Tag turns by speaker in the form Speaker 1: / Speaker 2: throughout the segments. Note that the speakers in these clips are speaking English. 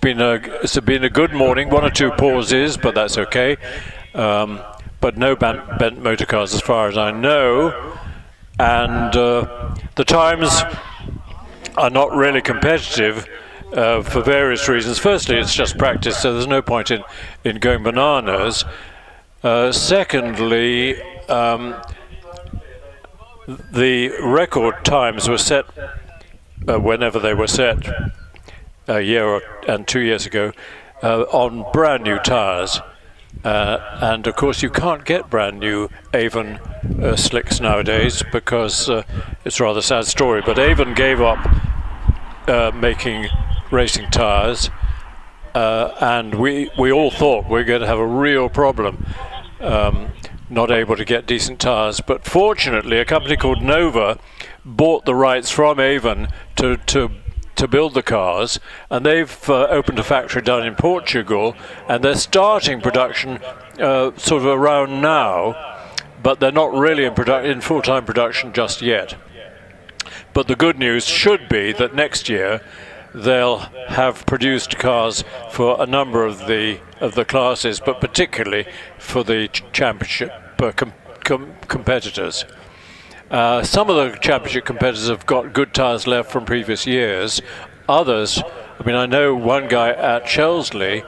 Speaker 1: It's been a good morning, one or two pauses, but that's okay. But no bent motor cars as far as I know. And the times are not really competitive for various reasons. Firstly, it's just practice, so there's no point in going bananas. Secondly, the record times were set whenever they were set, a year and 2 years ago, on brand new tires. And of course you can't get brand new Avon slicks nowadays because it's a rather sad story, but Avon gave up making racing tires, and we all thought we were going to have a real problem not able to get decent tires. But fortunately a company called Nova bought the rights from Avon to build the cars, and they've opened a factory down in Portugal, and they're starting production sort of around now, but they're not really in full-time production just yet. But the good news should be that next year they'll have produced cars for a number of the classes, but particularly for the championship competitors. Some of the championship competitors have got good tyres left from previous years. Others, I mean, I know one guy at Chelsley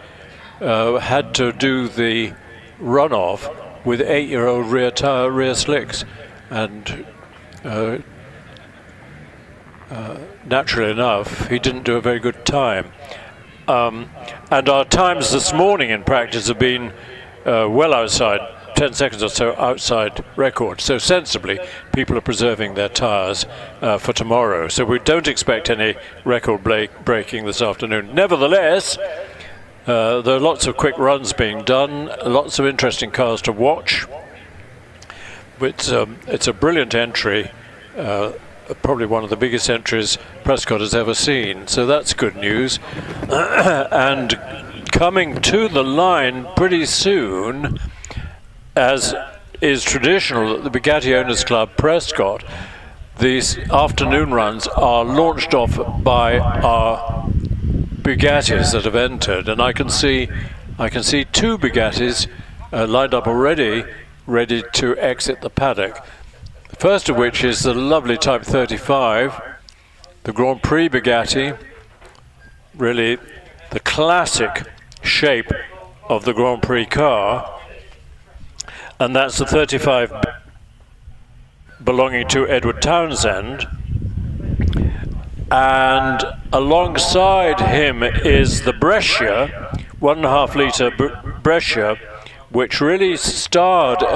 Speaker 1: had to do the runoff with 8-year-old rear slicks, and naturally enough, he didn't do a very good time. And our times this morning in practice have been well outside, 10 seconds or so outside record. So sensibly, people are preserving their tyres for tomorrow. So we don't expect any record breaking this afternoon. Nevertheless, there are lots of quick runs being done, lots of interesting cars to watch. It's a brilliant entry, probably one of the biggest entries Prescott has ever seen. So that's good news. And coming to the line pretty soon, as is traditional at the Bugatti Owners Club Prescott, these afternoon runs are launched off by our Bugattis that have entered, and I can see two Bugattis lined up already, ready to exit the paddock. The first of which is the lovely Type 35, the Grand Prix Bugatti, really the classic shape of the Grand Prix car. And that's the 35 belonging to Edward Townsend. And alongside him is the Brescia, 1.5 litre Brescia, which really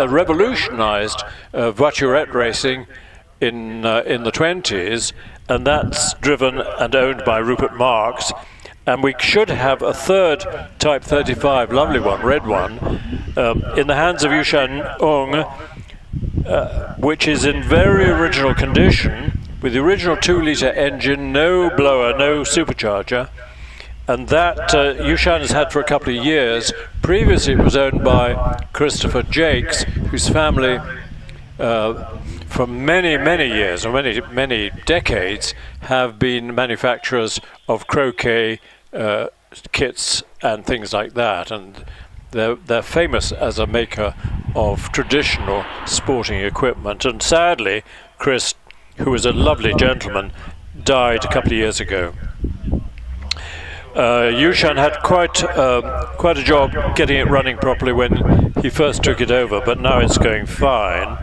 Speaker 1: revolutionized voiturette racing in the 20s, and that's driven and owned by Rupert Marx. And we should have a third Type 35, lovely one, red one, in the hands of Yushan Ong, which is in very original condition, with the original 2-litre engine, no blower, no supercharger. And that Yushan has had for a couple of years. Previously it was owned by Christopher Jakes, whose family for many, many years, or many decades, have been manufacturers of croquet kits and things like that, and they're famous as a maker of traditional sporting equipment. And sadly, Chris, who was a lovely gentleman, died a couple of years ago. Yushan had quite a job getting it running properly when he first took it over, but now it's going fine.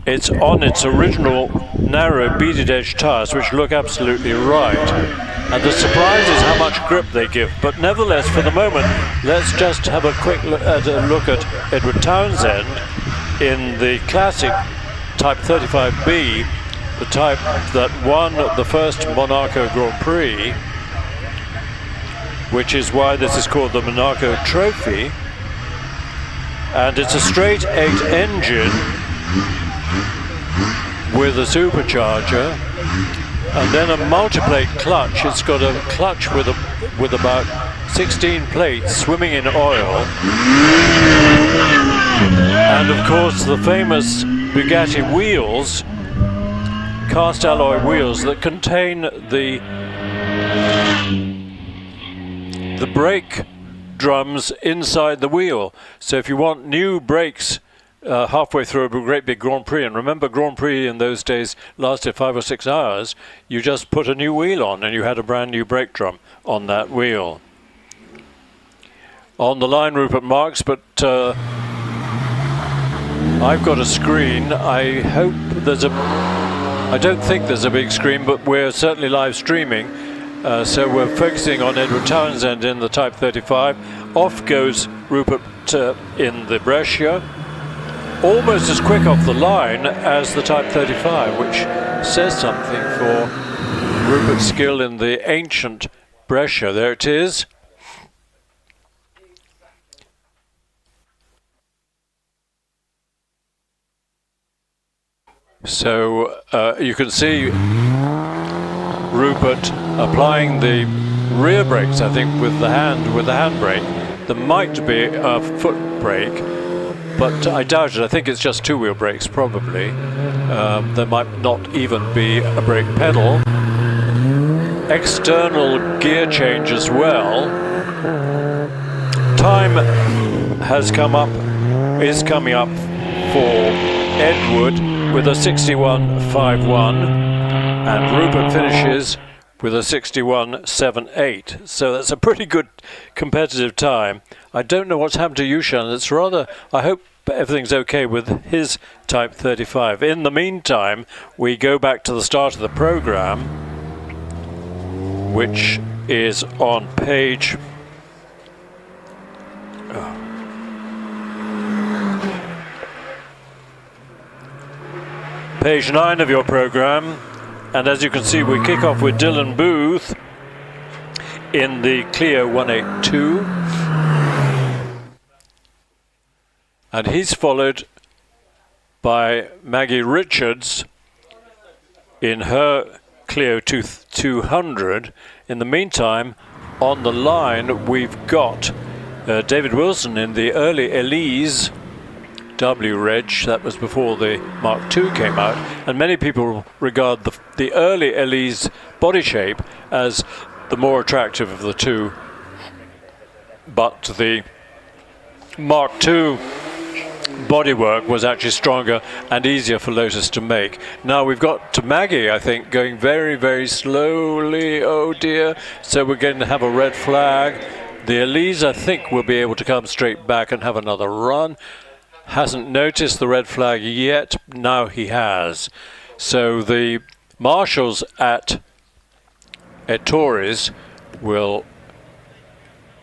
Speaker 1: It's on its original narrow beaded edge tyres, which look absolutely right. And the surprise is how much grip they give. But nevertheless, for the moment, let's just have a quick look at Edward Townsend in the classic Type 35B, the type that won the first Monaco Grand Prix, which is why this is called the Monaco Trophy. And it's a straight 8 engine with a supercharger, and then a multiplate clutch. It's got a clutch with about 16 plates swimming in oil, and of course the famous Bugatti wheels, cast alloy wheels that contain the the brake drums inside the wheel. So if you want new brakes halfway through a great big Grand Prix, and remember Grand Prix in those days lasted 5 or 6 hours, you just put a new wheel on and you had a brand new brake drum on that wheel. On the line, Rupert Marks, but I've got a screen. I hope there's I don't think there's a big screen, but we're certainly live streaming. So we're focusing on Edward Townsend in the Type 35. Off goes Rupert in the Brescia. Almost as quick off the line as the Type 35, which says something for Rupert's skill in the ancient Brescia. There it is. So you can see Rupert applying the rear brakes, I think, with the handbrake. There might be a foot brake, but I doubt it. I think it's just two-wheel brakes, probably. There might not even be a brake pedal. External gear change as well. Time is coming up for Edward with a 61.51, and Rupert finishes with a 61.78. So that's a pretty good competitive time. I don't know what's happened to Yushan. It's rather, I hope everything's okay with his Type 35. In the meantime, we go back to the start of the program, which is on page page 9 of your program. And as you can see, we kick off with Dylan Booth in the Clio 182. And he's followed by Maggie Richards in her Clio 200. In the meantime, on the line, we've got David Wilson in the early Elise W Reg. That was before the Mark II came out, and many people regard the early Elise body shape as the more attractive of the two, but the Mark II bodywork was actually stronger and easier for Lotus to make. Now we've got to Maggie, I think, going very, very slowly. Oh dear. So we're going to have a red flag. The Elise, I think, will be able to come straight back and have another run. Hasn't noticed the red flag yet. Now he has. So the marshals at Torres will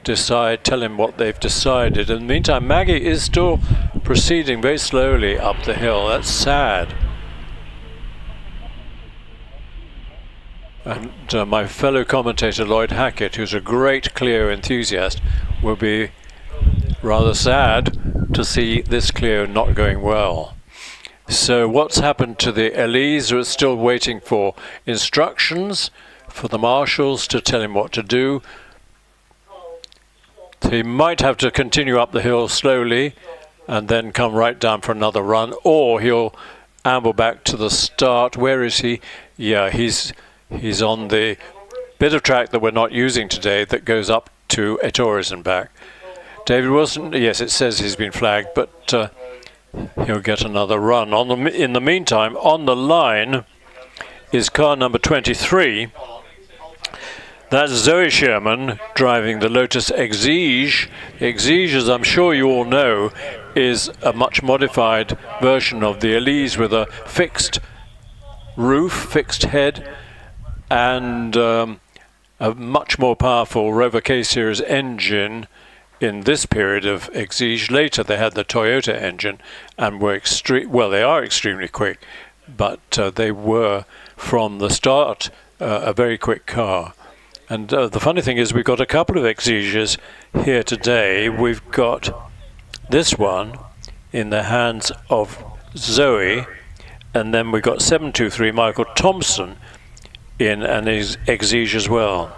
Speaker 1: tell him what they've decided. In the meantime, Maggie is still proceeding very slowly up the hill. That's sad. And my fellow commentator Lloyd Hackett, who's a great Clio enthusiast, will be rather sad to see this Clio not going well. So what's happened to the Elise? We're still waiting for instructions for the marshals to tell him what to do. He might have to continue up the hill slowly and then come right down for another run, or he'll amble back to the start. Where is he? Yeah, he's on the bit of track that we're not using today that goes up to Torres and back. David Wilson, yes, it says he's been flagged, but he'll get another run. In the meantime, on the line is car number 23. That's Zoe Sherman driving the Lotus Exige. Exige, as I'm sure you all know, is a much modified version of the Elise with a fixed roof, fixed head, and a much more powerful Rover K Series engine in this period of Exige. Later they had the Toyota engine and were they are extremely quick, but they were from the start a very quick car. And the funny thing is, we've got a couple of Exiges here today. We've got this one in the hands of Zoe, and then we've got 723 Michael Thompson in an Exige as well.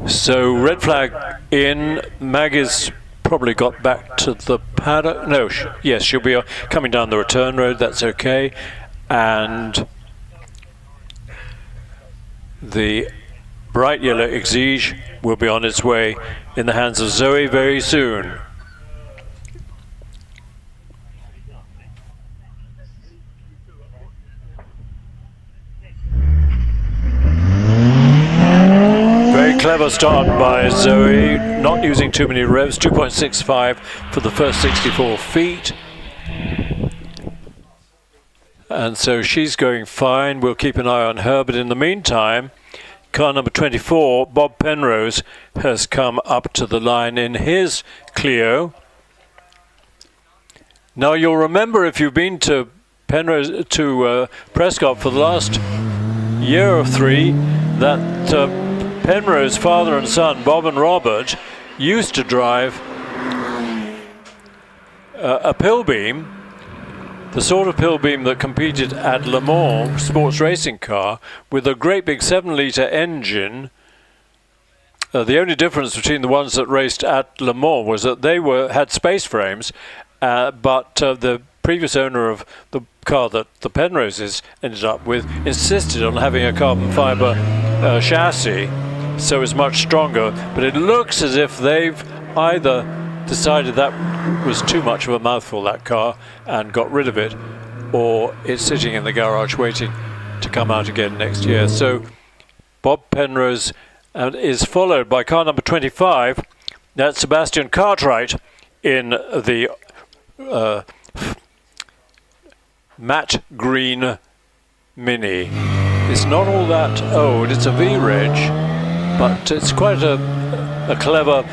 Speaker 1: So red flag in. Maggie's probably got back to the paddock. No, yes, she'll be coming down the return road. That's okay. And the bright yellow Exige will be on its way in the hands of Zoe very soon. Very clever start by Zoe, not using too many revs, 2.65 for the first 64 feet. And so she's going fine. We'll keep an eye on her, but in the meantime, car number 24, Bob Penrose, has come up to the line in his Clio. Now you'll remember, if you've been to Prescott for the last year or three, that Penrose, father and son, Bob and Robert, used to drive a Pilbeam, the sort of Pilbeam that competed at Le Mans, sports racing car, with a great big 7-litre engine. The only difference between the ones that raced at Le Mans was that they had space frames, but the previous owner of the car that the Penroses ended up with insisted on having a carbon fibre chassis, so it's much stronger. But it looks as if they've either decided that was too much of a mouthful, that car, and got rid of it, or it's sitting in the garage waiting to come out again next year. So Bob Penrose is followed by car number 25. That's Sebastian Cartwright in the matte green Mini. It's not all that old, it's a V-Reg, but it's quite a clever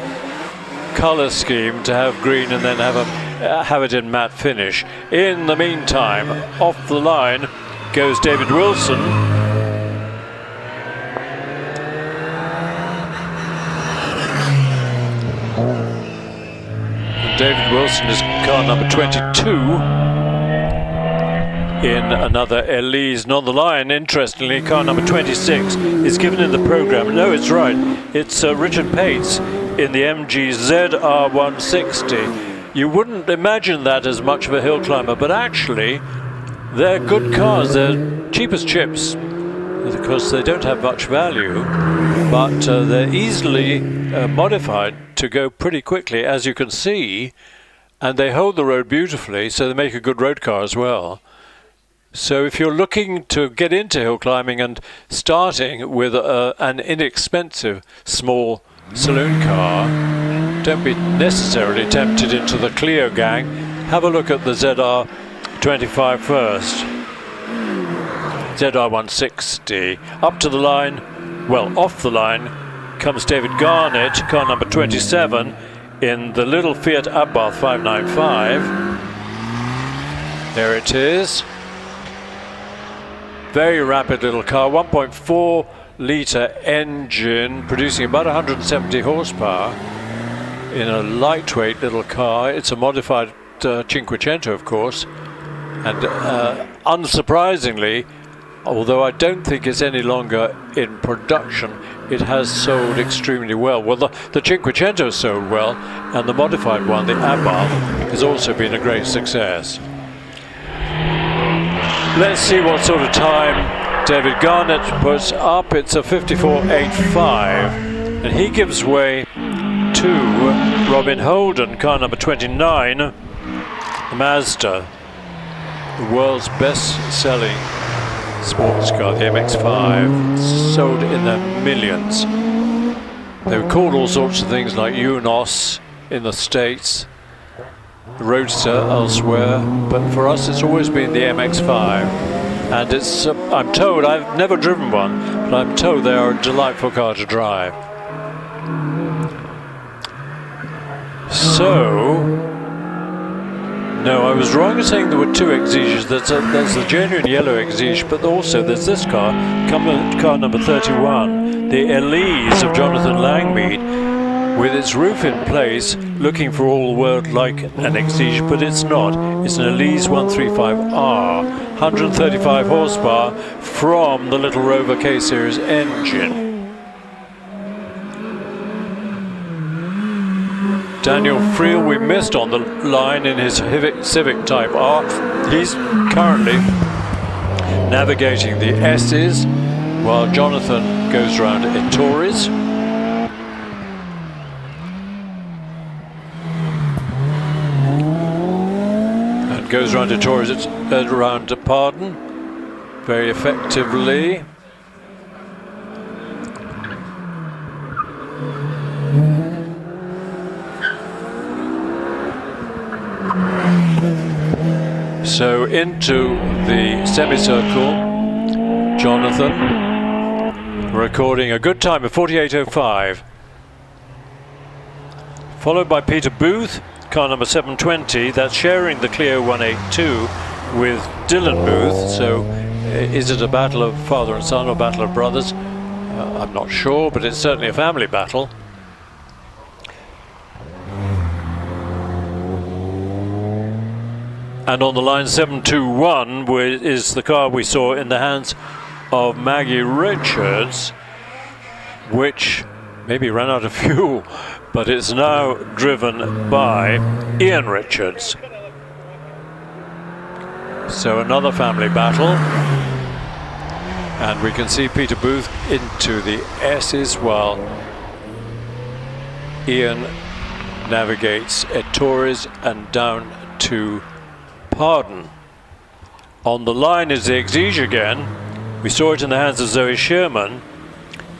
Speaker 1: colour scheme to have green and then have it in matte finish. In the meantime, off the line goes David Wilson. David Wilson is car number 22 in another Elise. And on the line, interestingly, car number 26 is given in the programme. No, it's right. It's Richard Pates in the MG ZR160. You wouldn't imagine that as much of a hill climber, but actually they're good cars. They're cheap as chips because they don't have much value, but they're easily modified to go pretty quickly, as you can see, and they hold the road beautifully, so they make a good road car as well. So if you're looking to get into hill climbing and starting with an inexpensive small saloon car, don't be necessarily tempted into the Clio gang. Have a look at the ZR25 first. ZR160. Up to the line, well, off the line comes David Garnett, car number 27, in the little Fiat Abarth 595. There it is. Very rapid little car, 1.4 litre engine, producing about 170 horsepower in a lightweight little car. It's a modified Cinquecento, of course, and unsurprisingly, although I don't think it's any longer in production, it has sold extremely well. Well, the Cinquecento sold well, and the modified one, the Abarth, has also been a great success. Let's see what sort of time David Garnett puts up. It's a 54.85, and he gives way to Robin Holden, car number 29, the Mazda, the world's best-selling sports car, the MX-5, sold in the millions. They were called all sorts of things like Unos in the States, Roadster elsewhere, but for us it's always been the MX-5, and it's I'm told, I've never driven one, but I'm told they are a delightful car to drive. So no, I was wrong in saying there were two Exiges. There's the genuine yellow Exige, but also there's this car number 31, the Elise of Jonathan Langmead, with its roof in place, looking for all the world like an Exige, but it's not. It's an Elise 135R, 135 horsepower from the little Rover K-Series engine. Daniel Friel we missed on the line in his Civic Type R. He's currently navigating the S's, while Jonathan goes round Ettores. And goes round Ettores, around Pardon, very effectively. So into the semicircle, Jonathan, recording a good time of 48.05. Followed by Peter Booth, car number 720, that's sharing the Clio 182 with Dylan Booth. So is it a battle of father and son or battle of brothers? I'm not sure, but it's certainly a family battle. And on the line 721 is the car we saw in the hands of Maggie Richards, which maybe ran out of fuel, but it's now driven by Ian Richards. So another family battle. And we can see Peter Booth into the S's while Ian navigates Ettores and down to Pardon. On the line is the Exige again. We saw it in the hands of Zoe Sherman.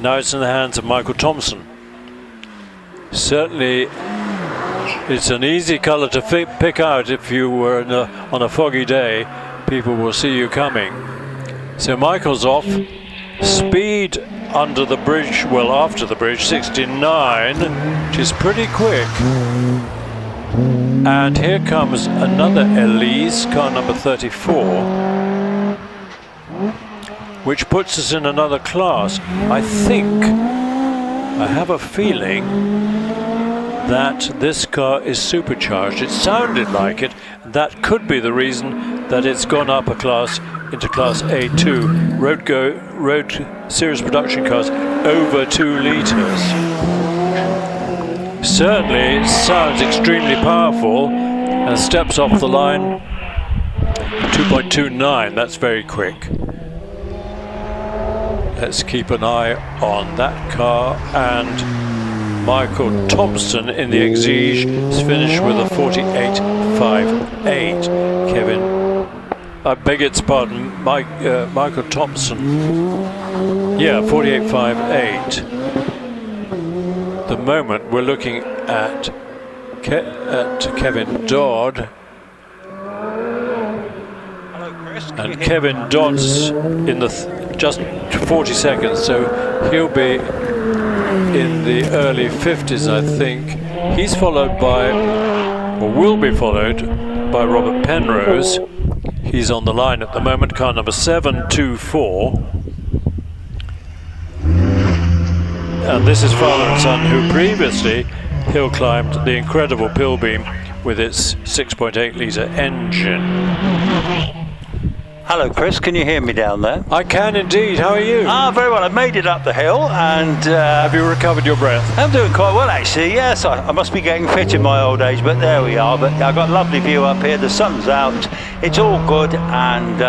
Speaker 1: Now it's in the hands of Michael Thompson. Certainly it's an easy colour to pick out if you were on a foggy day. People will see you coming. So Michael's off. Speed under the bridge, well after the bridge, 69, which is pretty quick. And here comes another Elise, car number 34, which puts us in another class. I have a feeling that this car is supercharged. It sounded like it. That could be the reason that it's gone up a class into class A2. Road series production cars over 2 litres. Certainly it sounds extremely powerful and steps off the line 2.29. That's very quick. Let's keep an eye on that car. And Michael Thompson in the Exige is finished with a 48.58. Kevin, I beg its pardon, Michael Thompson. Yeah, 48.58. The moment we're looking at Kevin Dodd.
Speaker 2: Hello, Chris.
Speaker 1: And Kevin Dodd's in the just 40 seconds, so he'll be in the early 50s, I think. He's followed by, or will be followed by, Robert Penrose. He's on the line at the moment, car number 724. And this is father and son who previously hill climbed the incredible Pilbeam with its 6.8 litre engine.
Speaker 2: Hello, Chris. Can you hear me down there?
Speaker 1: I can indeed. How are you?
Speaker 2: Very well. I've made it up the hill, and
Speaker 1: have you recovered your breath?
Speaker 2: I'm doing quite well, actually. Yes, I must be getting fit in my old age, but there we are. But I've got a lovely view up here. The sun's out. It's all good, and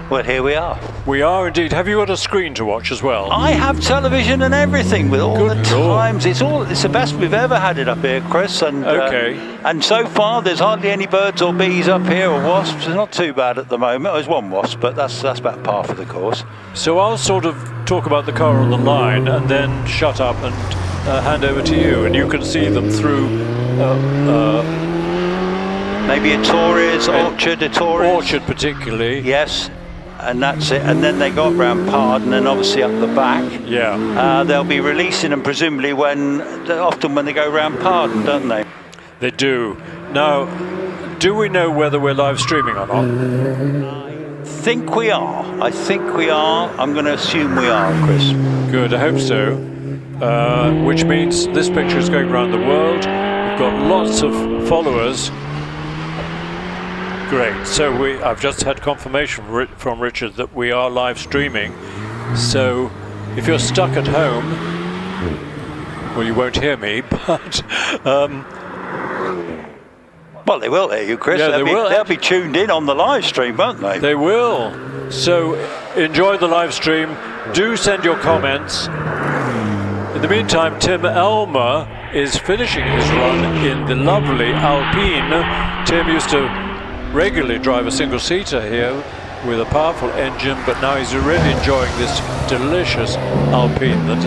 Speaker 2: well, here we are.
Speaker 1: We are indeed. Have you got a screen to watch as well?
Speaker 2: I have television and everything with all
Speaker 1: Good
Speaker 2: the
Speaker 1: Lord.
Speaker 2: times. It's the best we've ever had it up here, Chris. And
Speaker 1: okay.
Speaker 2: And so far, there's hardly any birds or bees up here or wasps. It's not too bad at the moment. There's one wasp, but that's about par for the course.
Speaker 1: So I'll sort of talk about the car on the line and then shut up and hand over to you, and you can see them through
Speaker 2: maybe Ettores, Ettores.
Speaker 1: Orchard particularly.
Speaker 2: Yes, and that's it. And then they got round Pardon and obviously up the back.
Speaker 1: Yeah.
Speaker 2: They'll be releasing them presumably often when they go round Pardon, don't they?
Speaker 1: They do. Now, do we know whether we're live streaming or not?
Speaker 2: I think we are. I'm going to assume we are, Chris.
Speaker 1: Good, I hope so. Which means this picture is going around the world. We've got lots of followers. Great. So I've just had confirmation from Richard that we are live streaming. So if you're stuck at home, well, you won't hear me, but
Speaker 2: well, they will hear you, Chris.
Speaker 1: Yeah,
Speaker 2: They'll be tuned in on the live stream, won't they?
Speaker 1: They will. So enjoy the live stream. Do send your comments. In the meantime, Tim Elmer is finishing his run in the lovely Alpine. Tim used to regularly drive a single-seater here with a powerful engine, but now he's really enjoying this delicious Alpine that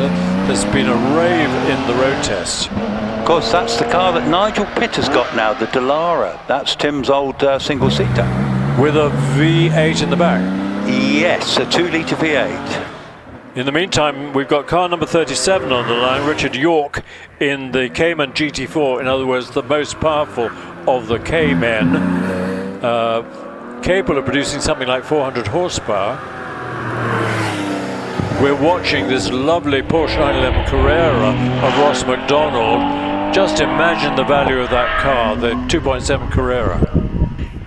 Speaker 1: has been a rave in the road test.
Speaker 2: Of course, that's the car that Nigel Pitt has got now, the Dallara. That's Tim's old single-seater.
Speaker 1: With a V8 in the back?
Speaker 2: Yes, a 2-litre V8.
Speaker 1: In the meantime, we've got car number 37 on the line, Richard York, in the Cayman GT4, in other words, the most powerful of the Cayman, capable of producing something like 400 horsepower. We're watching this lovely Porsche 911 Carrera of Ross McDonald. Just imagine the value of that car, the 2.7 Carrera.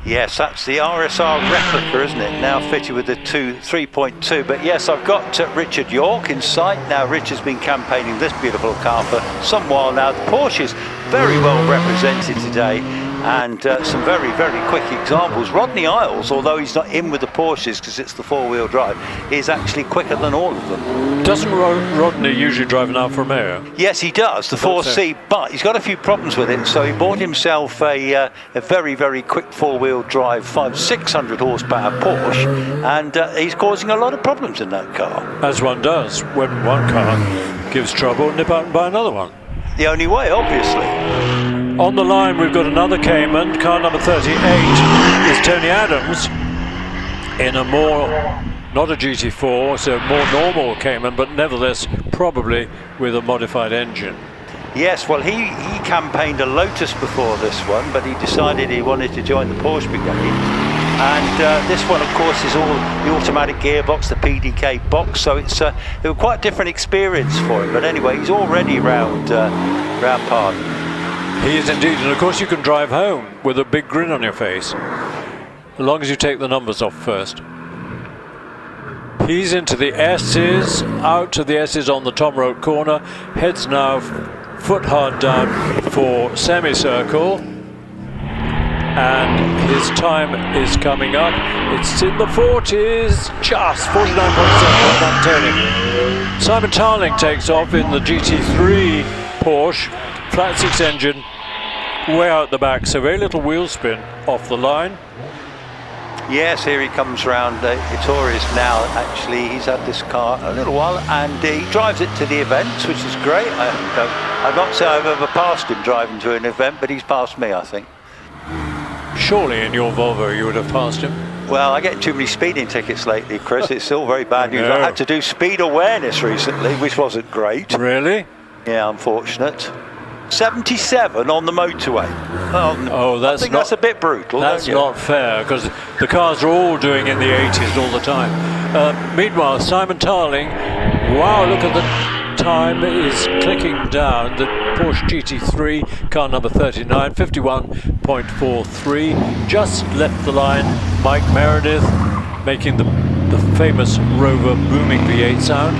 Speaker 2: Yes, that's the RSR replica, isn't it? Now fitted with the 3.2. But yes, I've got Richard York in sight. Now, Richard's been campaigning this beautiful car for some while now. The Porsche is very well represented today, and some very, very quick examples. Rodney Isles, although he's not in with the Porsches because it's the four-wheel drive, is actually quicker than all of them.
Speaker 1: Doesn't Rodney usually drive an Alfa Romeo?
Speaker 2: Yes, he does, the 4C, but he's got a few problems with it, so he bought himself a very, very quick four-wheel drive 600 horsepower Porsche, and he's causing a lot of problems in that car.
Speaker 1: As one does when one car gives trouble, nip out and buy another one.
Speaker 2: The only way, obviously.
Speaker 1: On the line, we've got another Cayman. Car number 38 is Tony Adams in a more, not a GT4, so more normal Cayman, but nevertheless probably with a modified engine.
Speaker 2: Yes, well, he campaigned a Lotus before this one, but he decided he wanted to join the Porsche Brigade. And this one, of course, is all the automatic gearbox, the PDK box, so it's it was quite a different experience for him. But anyway, he's already round par.
Speaker 1: He is indeed, and of course you can drive home with a big grin on your face, as long as you take the numbers off first. He's into the S's, out to the S's on the Tom Road corner, heads now foot hard down for semicircle, and his time is coming up. It's in the 40s, just 49.7 on Tony. Simon Tarling takes off in the GT3 Porsche, flat six engine, way out the back, so very little wheel spin off the line.
Speaker 2: Yes, here he comes round Ettores now. Actually, he's had this car a little while, and he drives it to the events, which is great. I'd not say I've ever passed him driving to an event, but he's passed me, I think.
Speaker 1: Surely in your Volvo you would have passed him.
Speaker 2: Well, I get too many speeding tickets lately, Chris. It's still very bad news. I had to do speed awareness recently, which wasn't great.
Speaker 1: Really?
Speaker 2: Yeah, unfortunate. 77 on the motorway.
Speaker 1: That's
Speaker 2: I think that's a bit brutal.
Speaker 1: That's not fair, because the cars are all doing in the 80s all the time. Meanwhile, Simon Tarling, wow, look at the time is clicking down. The Porsche GT3, car number 39, 51.43, just left the line. Mike Meredith making the famous Rover booming V8 sound.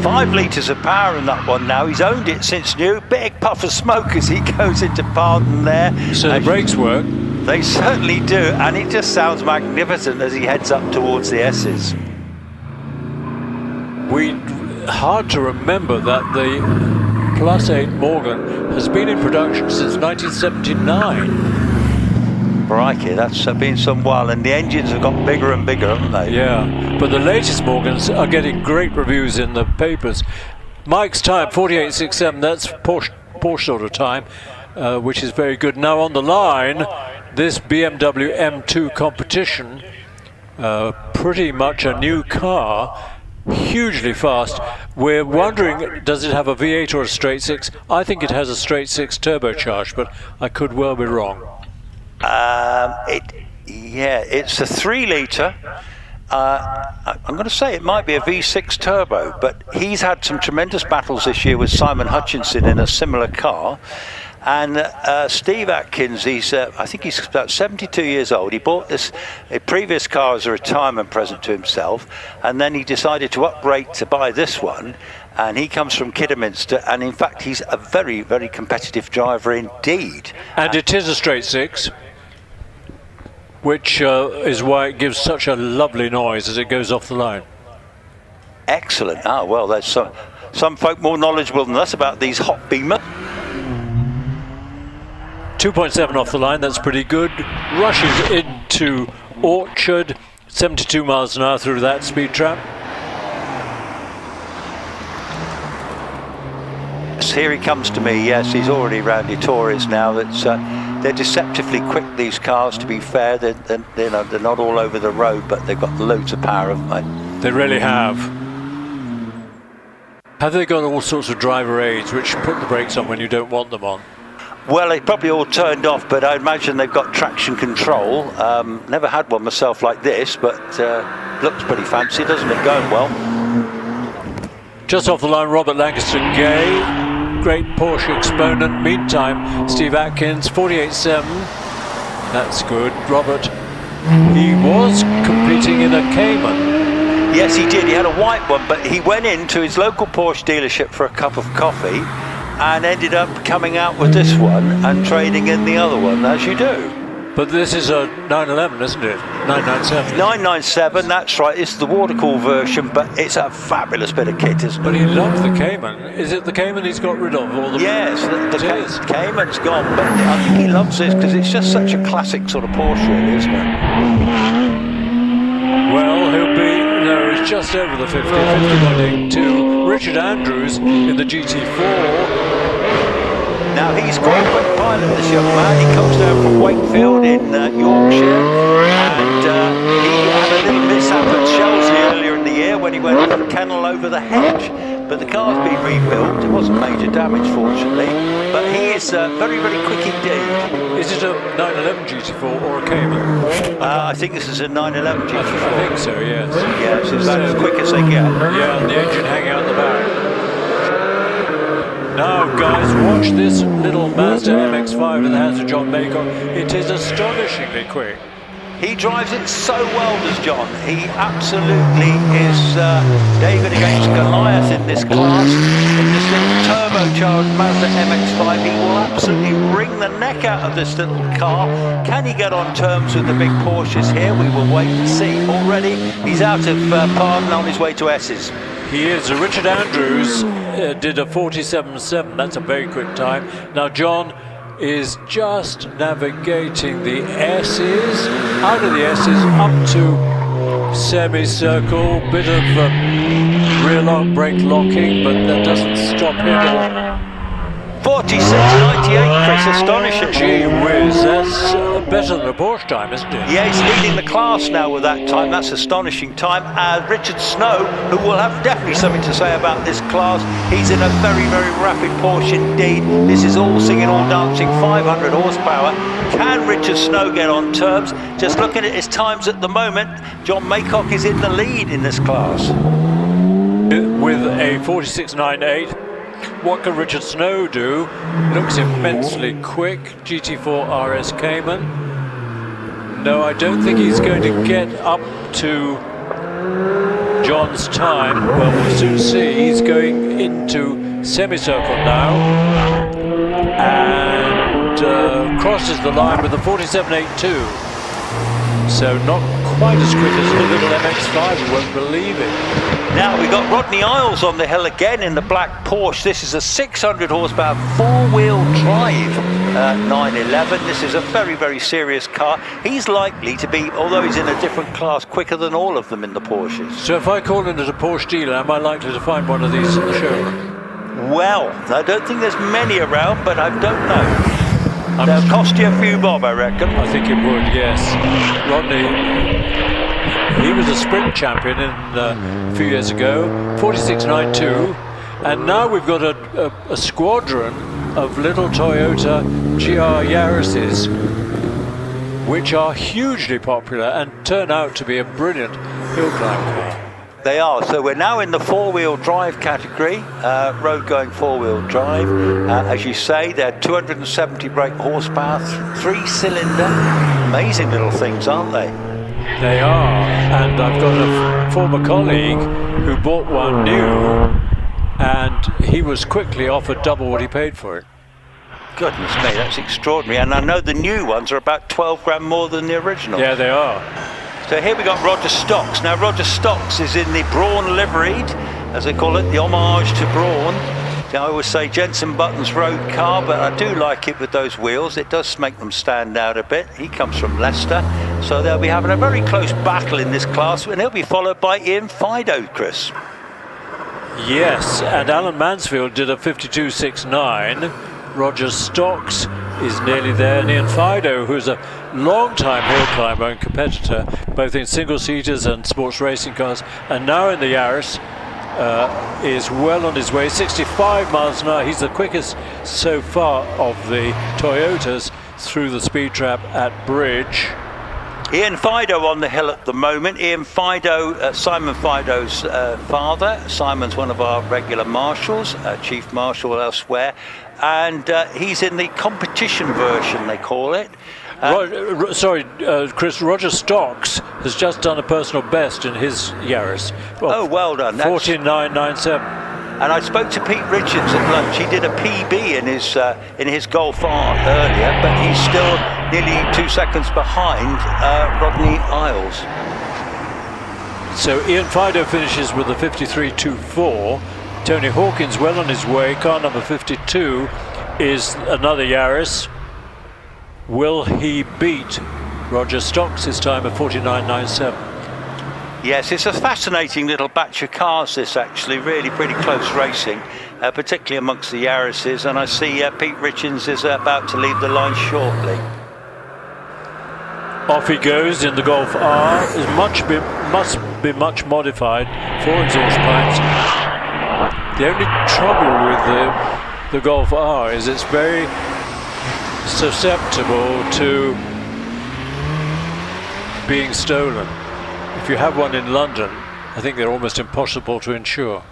Speaker 2: 5 litres of power in that one now. He's owned it since new. Big puff of smoke as he goes into Pardon there.
Speaker 1: So the brakes work?
Speaker 2: They certainly do, and it just sounds magnificent as he heads up towards the S's.
Speaker 1: Hard to remember that the Plus 8 Morgan has been in production since 1979.
Speaker 2: Crikey, that's been some while, and the engines have got bigger and bigger, haven't they?
Speaker 1: Yeah, but the latest Morgans are getting great reviews in the papers. Mike's time, 48.67, that's Porsche sort of time, which is very good. Now on the line, this BMW M2 competition, pretty much a new car, hugely fast. We're wondering, does it have a V8 or a straight six? I think it has a straight six turbocharged, but I could well be wrong.
Speaker 2: It's a 3 litre. I'm going to say it might be a V6 turbo, but he's had some tremendous battles this year with Simon Hutchinson in a similar car. And Steve Atkins, I think he's about 72 years old. He bought a previous car as a retirement present to himself, and then he decided to uprate to buy this one. And he comes from Kidderminster, and in fact he's a very, very competitive driver indeed.
Speaker 1: And it is a straight six, which is why it gives such a lovely noise as it goes off the line.
Speaker 2: Excellent. Ah, well, there's some folk more knowledgeable than us about these hot beamers.
Speaker 1: 2.7 off the line, that's pretty good. Rushes into Orchard, 72 miles an hour through that speed trap.
Speaker 2: Here he comes to me. Yes, he's already round your Torres now. They're deceptively quick, these cars, to be fair. They're not all over the road, but they've got loads of power, haven't they?
Speaker 1: They really have. Have they got all sorts of driver aids which put the brakes on when you don't want them on?
Speaker 2: Well, they probably all turned off, but I imagine they've got traction control. Never had one myself like this, but looks pretty fancy, doesn't it? Going well.
Speaker 1: Just off the line, Robert Lancaster Gay. Great Porsche exponent. Meantime, Steve Atkins, 48.7. That's good. Robert, he was competing in a Cayman.
Speaker 2: Yes, he did. He had a white one, but he went into his local Porsche dealership for a cup of coffee and ended up coming out with this one and trading in the other one, as you do.
Speaker 1: But this is a 911, isn't it? 997.
Speaker 2: 997, that's right. It's the water-cooled version, but it's a fabulous bit of kit, isn't it?
Speaker 1: But he loved the Cayman. Is it the Cayman he's got rid of? Or the
Speaker 2: yes, the Cayman's gone, but I think he loves this because it's just such a classic sort of Porsche, really, isn't it?
Speaker 1: Well, he's just over the 50, 50.82. Richard Andrews in the GT4.
Speaker 2: Now he's quite a quick pilot, this young man. He comes down from Wakefield in Yorkshire, and he had a little mishap at Chelsea earlier in the year when he went off the kennel over the hedge. But the car's been rebuilt. It wasn't major damage, fortunately. But he is very, very quick indeed.
Speaker 1: Is it a 911 GT4 or a Cayman?
Speaker 2: I think this is a 911 GT4.
Speaker 1: I think so, yes.
Speaker 2: Yes, it's about as quick as they get.
Speaker 1: Yeah, and the engine hanging out the back. Now, guys, watch this little Mazda MX-5 in the hands of John Maycock. It is astonishingly quick.
Speaker 2: He drives it so well, does John. He absolutely is David against Goliath in this class. In this little turbocharged Mazda MX-5, he will absolutely wring the neck out of this little car. Can he get on terms with the big Porsches here? We will wait and see. Already, he's out of pardon on his way to S's.
Speaker 1: He is. Richard Andrews did a 47.7. That's a very quick time. Now, John is just navigating the S's, out of the S's, up to semicircle, bit of rear lock, brake locking, but that doesn't stop him.
Speaker 2: 46.98, Chris, astonishing.
Speaker 1: Gee whiz, that's better than a Porsche time, isn't it?
Speaker 2: Yeah, he's leading the class now with that time. That's astonishing time. Richard Snow, who will have definitely something to say about this class. He's in a very, very rapid Porsche indeed. This is all singing, all dancing, 500 horsepower. Can Richard Snow get on terms? Just looking at his times at the moment, John Maycock is in the lead in this class.
Speaker 1: With a 46.98. What can Richard Snow do? Looks immensely quick. GT4 RS Cayman. No, I don't think he's going to get up to John's time. Well, we'll soon see. He's going into semicircle now and crosses the line with a 47.82. So not quite as quick as the little MX-5, you won't believe it.
Speaker 2: Now we've got Rodney Isles on the hill again in the black Porsche. This is a 600 horsepower four-wheel drive 911. This is a very, very serious car. He's likely to be, although he's in a different class, quicker than all of them in the Porsches.
Speaker 1: So if I call in at a Porsche dealer, am I likely to find one of these in the showroom?
Speaker 2: Well, I don't think there's many around, but I don't know. They'll cost you a few bob, I reckon.
Speaker 1: I think it would, yes. Rodney, he was a sprint champion a few years ago, 46.92, and now we've got a squadron of little Toyota GR Yarises, which are hugely popular and turn out to be a brilliant hill climb car.
Speaker 2: They are. So we're now in the four-wheel drive category, road-going four-wheel drive. As you say, they're 270 brake horsepower, three-cylinder. Amazing little things, aren't they?
Speaker 1: They are. And I've got a former colleague who bought one new, and he was quickly offered double what he paid for it.
Speaker 2: Goodness me, that's extraordinary. And I know the new ones are about 12 grand more than the original.
Speaker 1: Yeah, they are.
Speaker 2: So here we got Roger Stocks. Now Roger Stocks is in the Brawn liveried, as they call it, the homage to Brawn. Now I always say Jensen Button's road car, but I do like it with those wheels. It does make them stand out a bit. He comes from Leicester, so they'll be having a very close battle in this class, and he'll be followed by Ian Fido, Chris.
Speaker 1: Yes, and Alan Mansfield did a 52.69. Roger Stocks is nearly there, and Ian Fido, who's a long-time hill climber and competitor, both in single-seaters and sports racing cars, and now in the Yaris, is well on his way, 65 miles an hour. He's the quickest so far of the Toyotas through the speed trap at Bridge.
Speaker 2: Ian Fido on the hill at the moment. Ian Fido, Simon Fido's father. Simon's one of our regular marshals, chief marshal elsewhere, and he's in the competition version, they call it.
Speaker 1: Chris, Roger Stocks has just done a personal best in his Yaris.
Speaker 2: Well done.
Speaker 1: 14.997.
Speaker 2: And I spoke to Pete Richards at lunch. He did a PB in his Golf R earlier, but he's still nearly 2 seconds behind Rodney Isles.
Speaker 1: So Ian Fido finishes with a 53.24. Tony Hawkins well on his way. Car number 52 is another Yaris. Will he beat Roger Stocks' time of 49.97?
Speaker 2: Yes, it's a fascinating little batch of cars, this actually, really pretty close racing, particularly amongst the Yarises, and I see Pete Richards is about to leave the line shortly.
Speaker 1: Off he goes in the Golf R. It must be much modified for exhaust pipes. The only trouble with the Golf R is it's very susceptible to being stolen. If you have one in London, I think they're almost impossible to insure.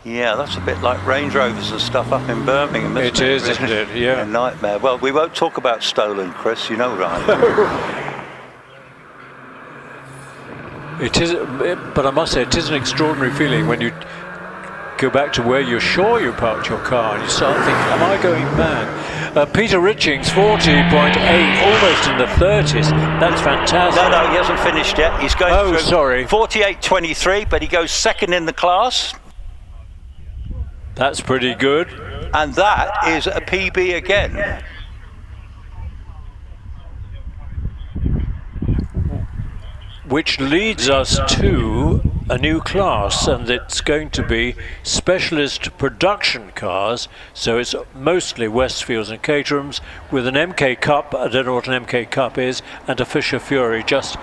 Speaker 2: Yeah, that's a bit like Range Rovers and stuff up in Birmingham, isn't it?
Speaker 1: It is, isn't it? Yeah.
Speaker 2: A nightmare. Well, we won't talk about stolen, Chris, you know, right?
Speaker 1: It is, but I must say, it is an extraordinary feeling when you go back to where you're sure you parked your car and you start thinking, am I going mad? Peter Richings, 40.8, almost in the 30s. That's fantastic.
Speaker 2: No, he hasn't finished yet. He's going through 48.23, but he goes second in the class.
Speaker 1: That's pretty good.
Speaker 2: And that is a PB again.
Speaker 1: Which leads us to a new class, and it's going to be specialist production cars, so it's mostly Westfields and Caterhams with an MK Cup, I don't know what an MK Cup is, and a Fisher Fury, just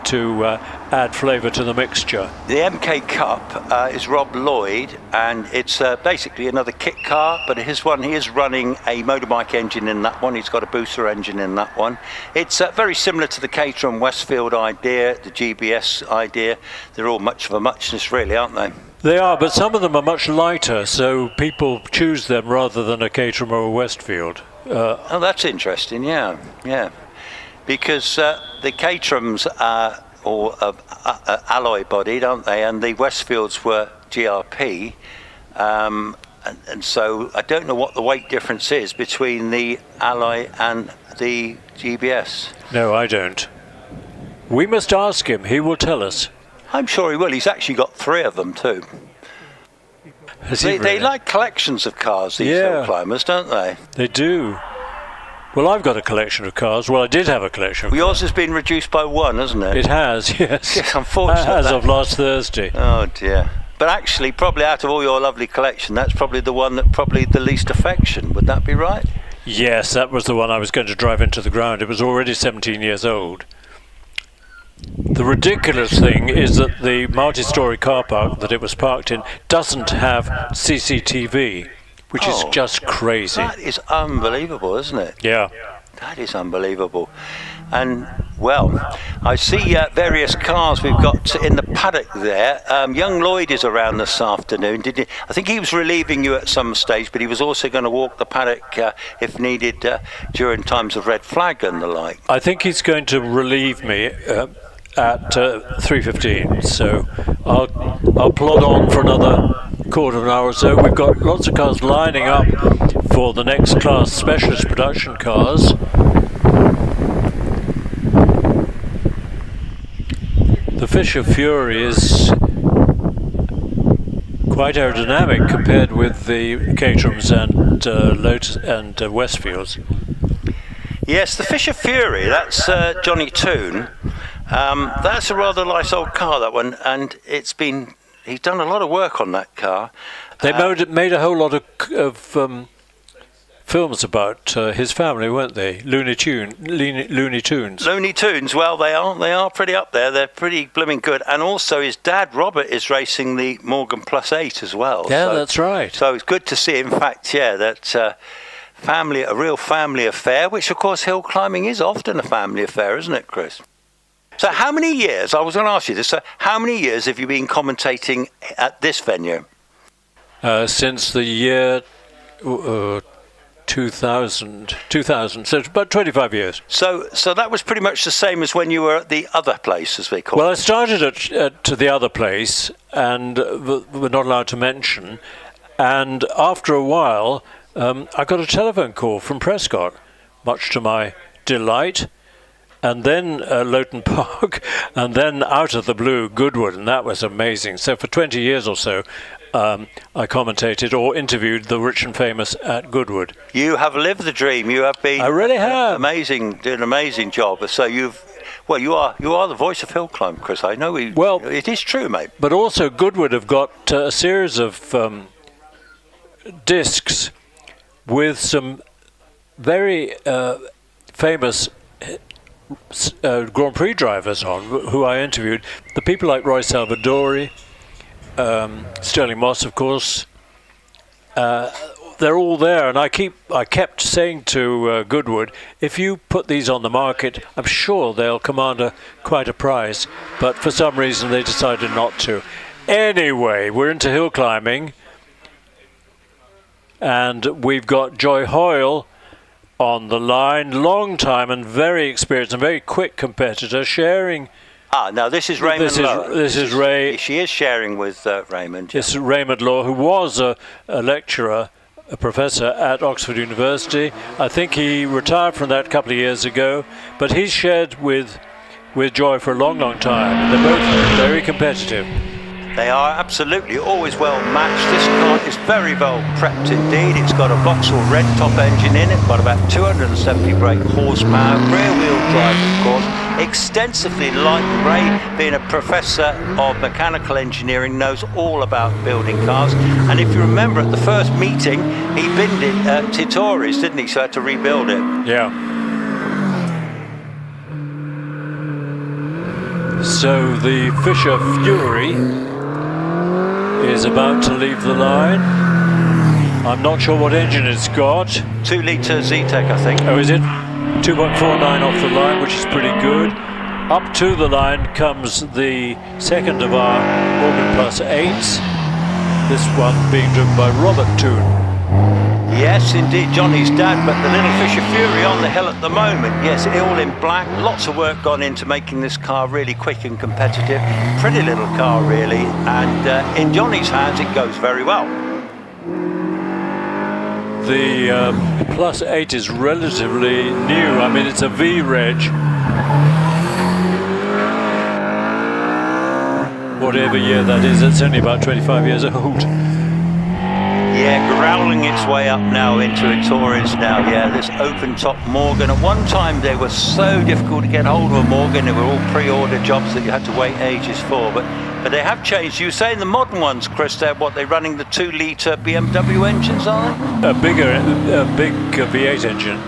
Speaker 1: to add flavour to the mixture.
Speaker 2: The MK Cup is Rob Lloyd, and it's basically another kit car, but his one, he is running a motorbike engine in that one. He's got a booster engine in that one. It's very similar to the Caterham Westfield idea, the GBS idea. They're all much of a muchness, really, aren't they?
Speaker 1: They are, but some of them are much lighter, so people choose them rather than a Caterham or a Westfield.
Speaker 2: Oh, that's interesting, yeah. Because the Caterhams are all alloy bodied, aren't they? And the Westfields were GRP. And so I don't know what the weight difference is between the alloy and the GBS.
Speaker 1: No, I don't. We must ask him. He will tell us.
Speaker 2: I'm sure he will. He's actually got 3 of them too. They like collections of cars, these hill climbers, don't they?
Speaker 1: They do. Well, I've got a collection of cars. Well, I did have a collection of cars.
Speaker 2: Yours has been reduced by 1, hasn't it?
Speaker 1: It has, yes.
Speaker 2: Yes, unfortunately.
Speaker 1: As of last Thursday.
Speaker 2: Oh, dear. But actually, probably out of all your lovely collection, that's probably the one that probably the least affection. Would that be right?
Speaker 1: Yes, that was the one I was going to drive into the ground. It was already 17 years old. The ridiculous thing is that the multi-storey car park that it was parked in doesn't have CCTV, which is just crazy.
Speaker 2: That is unbelievable, isn't it?
Speaker 1: Yeah.
Speaker 2: That is unbelievable. And, well, I see various cars we've got in the paddock there. Young Lloyd is around this afternoon. I think he was relieving you at some stage, but he was also going to walk the paddock if needed during times of red flag and the like.
Speaker 1: I think he's going to relieve me at 3:15, so I'll plod on for another quarter of an hour or so. We've got lots of cars lining up for the next class, specialist production cars. The Fisher Fury is quite aerodynamic compared with the Caterhams and Lotus and Westfields.
Speaker 2: Yes, the Fisher Fury, that's Johnny Toon. That's a rather nice old car, that one, and he's done a lot of work on that car.
Speaker 1: They made a whole lot of films about his family, weren't they? Looney Tunes.
Speaker 2: Looney Tunes, well, they are pretty up there. They're pretty blooming good. And also his dad, Robert, is racing the Morgan Plus 8 as well.
Speaker 1: Yeah, so, that's right.
Speaker 2: So it's good to see, in fact, that a real family affair, which, of course, hill climbing is often a family affair, isn't it, Chris? So how many years, I was going to ask you this, so how many years have you been commentating at this venue?
Speaker 1: Since the year 2000, so it's about 25 years.
Speaker 2: So that was pretty much the same as when you were at the other place, as they call it.
Speaker 1: Well, I started at the other place, and we're not allowed to mention, and after a while, I got a telephone call from Prescott, much to my delight, and then Lowton Park, and then out of the blue, Goodwood, and that was amazing. So for 20 years or so, I commentated or interviewed the rich and famous at Goodwood.
Speaker 2: You have lived the dream. You have been.
Speaker 1: I really have.
Speaker 2: Amazing, doing an amazing job. So you are the voice of hill climb, Chris. I know.
Speaker 1: Well,
Speaker 2: it is true, mate.
Speaker 1: But also Goodwood have got a series of discs with some very famous Grand Prix drivers on, who I interviewed. The people like Roy Salvadori, Sterling Moss, of course. They're all there, and I kept saying to Goodwood, if you put these on the market, I'm sure they'll command quite a price. But for some reason, they decided not to. Anyway, we're into hill climbing, and we've got Joy Hoyle on the line, long time and very experienced and very quick competitor, sharing.
Speaker 2: Now this is Raymond Law.
Speaker 1: This is Ray.
Speaker 2: She is sharing with Raymond.
Speaker 1: This is Raymond Law, who was a lecturer, a professor at Oxford University. I think he retired from that a couple of years ago, but he's shared with Joy for a long, long time. They're both very competitive.
Speaker 2: They are absolutely always well matched. This car is very well prepped indeed. It's got a Vauxhall red top engine in it, got about 270 brake horsepower, rear wheel drive of course, extensively light. Ray, being a professor of mechanical engineering, knows all about building cars. And if you remember at the first meeting, he binned it at Tittori's, didn't he? So had to rebuild it.
Speaker 1: Yeah. So the Fisher Fury is about to leave the line. I'm not sure what engine it's got.
Speaker 2: 2-litre Z-Tech, I think.
Speaker 1: Oh, is it? 2.49 off the line, which is pretty good. Up to the line comes the second of our Morgan Plus 8s. This one being driven by Robert Toon.
Speaker 2: Yes, indeed, Johnny's dad, but the little Fisher Fury on the hill at the moment. Yes, all in black. Lots of work gone into making this car really quick and competitive. Pretty little car, really. And in Johnny's hands, it goes very well.
Speaker 1: The Plus 8 is relatively new. I mean, it's a V-reg. Whatever year that is, it's only about 25 years old.
Speaker 2: Yeah, growling its way up now into Tories now. Yeah, this open top Morgan. At one time they were so difficult to get hold of a Morgan. They were all pre-order jobs that you had to wait ages for. But they have changed. You were saying the modern ones, Chris, they're running the 2-litre BMW engines, are they?
Speaker 1: A big V8 engine.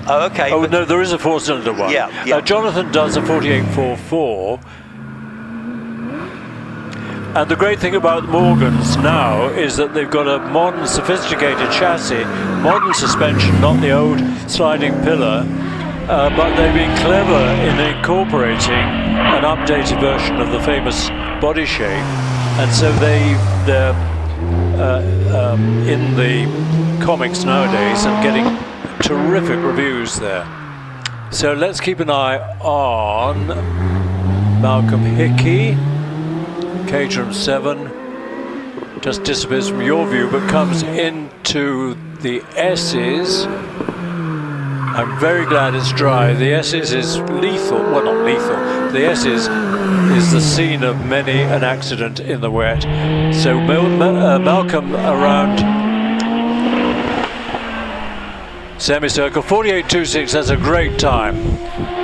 Speaker 2: Oh, okay.
Speaker 1: Oh, no, there is a 4-cylinder one.
Speaker 2: Yeah.
Speaker 1: Jonathan does a 4844. And the great thing about Morgans now is that they've got a modern, sophisticated chassis, modern suspension, not the old sliding pillar, but they've been clever in incorporating an updated version of the famous body shape, and so they're in the comics nowadays and getting terrific reviews there. So let's keep an eye on Malcolm Hickey. Caterham 7 just disappears from your view, but comes into the S's. I'm very glad it's dry. The S's is lethal, well not lethal, the S's is the scene of many an accident in the wet. So Malcolm around semicircle, 48.26, that's a great time.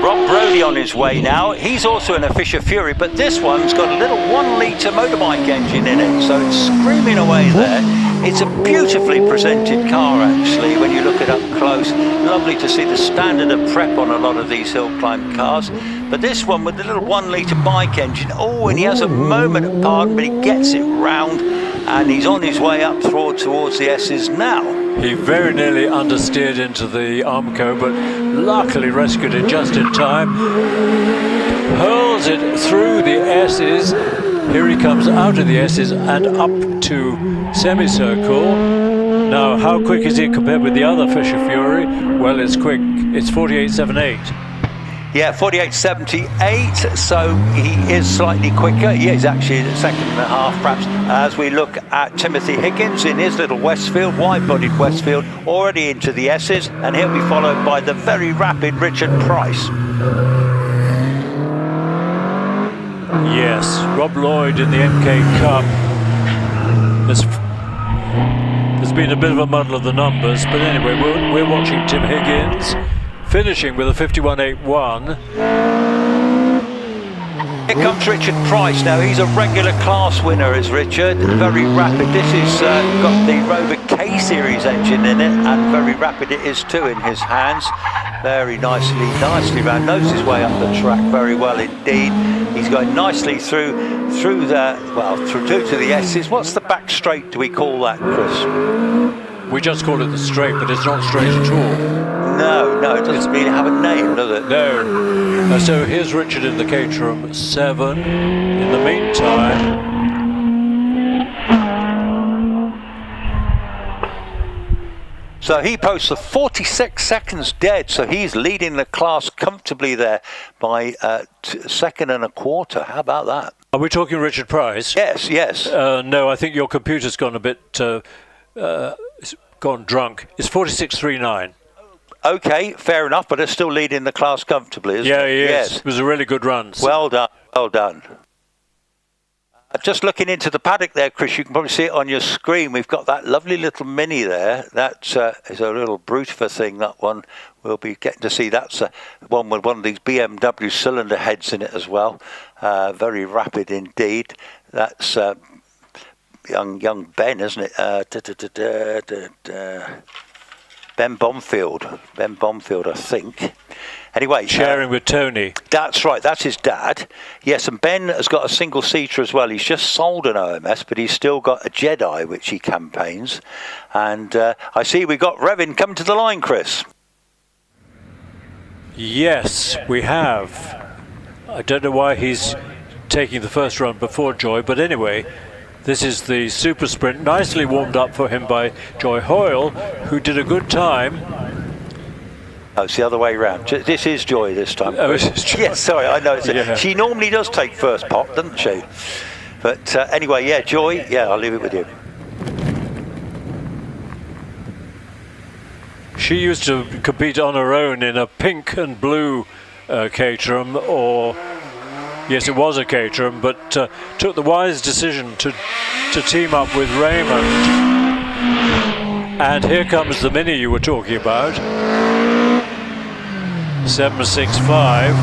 Speaker 2: Rob Brody on his way now. He's also in a Fisher Fury, but this one's got a little 1 litre motorbike engine in it, so it's screaming away there. It's a beautifully presented car actually when you look it up close. Lovely to see the standard of prep on a lot of these hill climb cars. But this one with the little 1 litre bike engine, oh, and he has a moment of pardon, but he gets it round and he's on his way up towards the S's now.
Speaker 1: He very nearly understeered into the Armco, but luckily rescued it just in time. Hurls it through the S's. Here he comes out of the S's and up to semicircle. Now, how quick is he compared with the other Fisher Fury? Well, it's quick. It's 48.78.
Speaker 2: Yeah, 48.78, so he is slightly quicker. Yeah, he's actually a second and a half, perhaps. As we look at Timothy Higgins in his little Westfield, wide-bodied Westfield, already into the S's, and he'll be followed by the very rapid Richard Price.
Speaker 1: Yes, Rob Lloyd in the MK Cup. There's been a bit of a muddle of the numbers, but anyway, we're watching Tim Higgins finishing with a 51.81.
Speaker 2: Here comes Richard Price now. He's a regular class winner, is Richard. Very rapid. This is got the Rover K Series engine in it, and very rapid it is too in his hands. Very nicely round. Knows his way up the track very well indeed. He's going nicely through to the S's. What's the back straight do we call that, Chris?
Speaker 1: We just call it the straight, but it's not straight at all.
Speaker 2: No, it doesn't really have a name, does it?
Speaker 1: No. So here's Richard in the Caterham 7. In the meantime,
Speaker 2: so he posts the 46 seconds dead, so he's leading the class comfortably there by second and a quarter. How about that?
Speaker 1: Are we talking Richard Price?
Speaker 2: Yes.
Speaker 1: No, I think your computer's gone a bit gone drunk. It's 46.39.
Speaker 2: Okay, fair enough, but it's still leading the class comfortably, isn't it?
Speaker 1: Yeah, he is.
Speaker 2: Yes.
Speaker 1: It was a really good run.
Speaker 2: Well done. Just looking into the paddock there, Chris, you can probably see it on your screen. We've got that lovely little Mini there. That is a little brute of a thing, that one. We'll be getting to see that's one with one of these BMW cylinder heads in it as well. Very rapid indeed. That's young Ben, isn't it? Ben Bomfield, I think. Anyway,
Speaker 1: sharing with Tony.
Speaker 2: That's right, that's his dad. Yes, and Ben has got a single-seater as well. He's just sold an OMS, but he's still got a Jedi, which he campaigns. And I see we've got Revin coming to the line, Chris.
Speaker 1: Yes, we have. I don't know why he's taking the first run before Joy, but anyway, this is the super sprint, nicely warmed up for him by Joy Hoyle, who did a good time.
Speaker 2: Oh, it's the other way round. This is Joy this time.
Speaker 1: Oh, this is Joy.
Speaker 2: Yes, sorry, I know.
Speaker 1: Yeah.
Speaker 2: She normally does take first pop, doesn't she? But anyway, yeah, Joy, yeah, I'll leave it with you.
Speaker 1: She used to compete on her own in a pink and blue Caterham, or yes, it was a Caterham, but took the wise decision to team up with Raymond. And here comes the Mini you were talking about. 765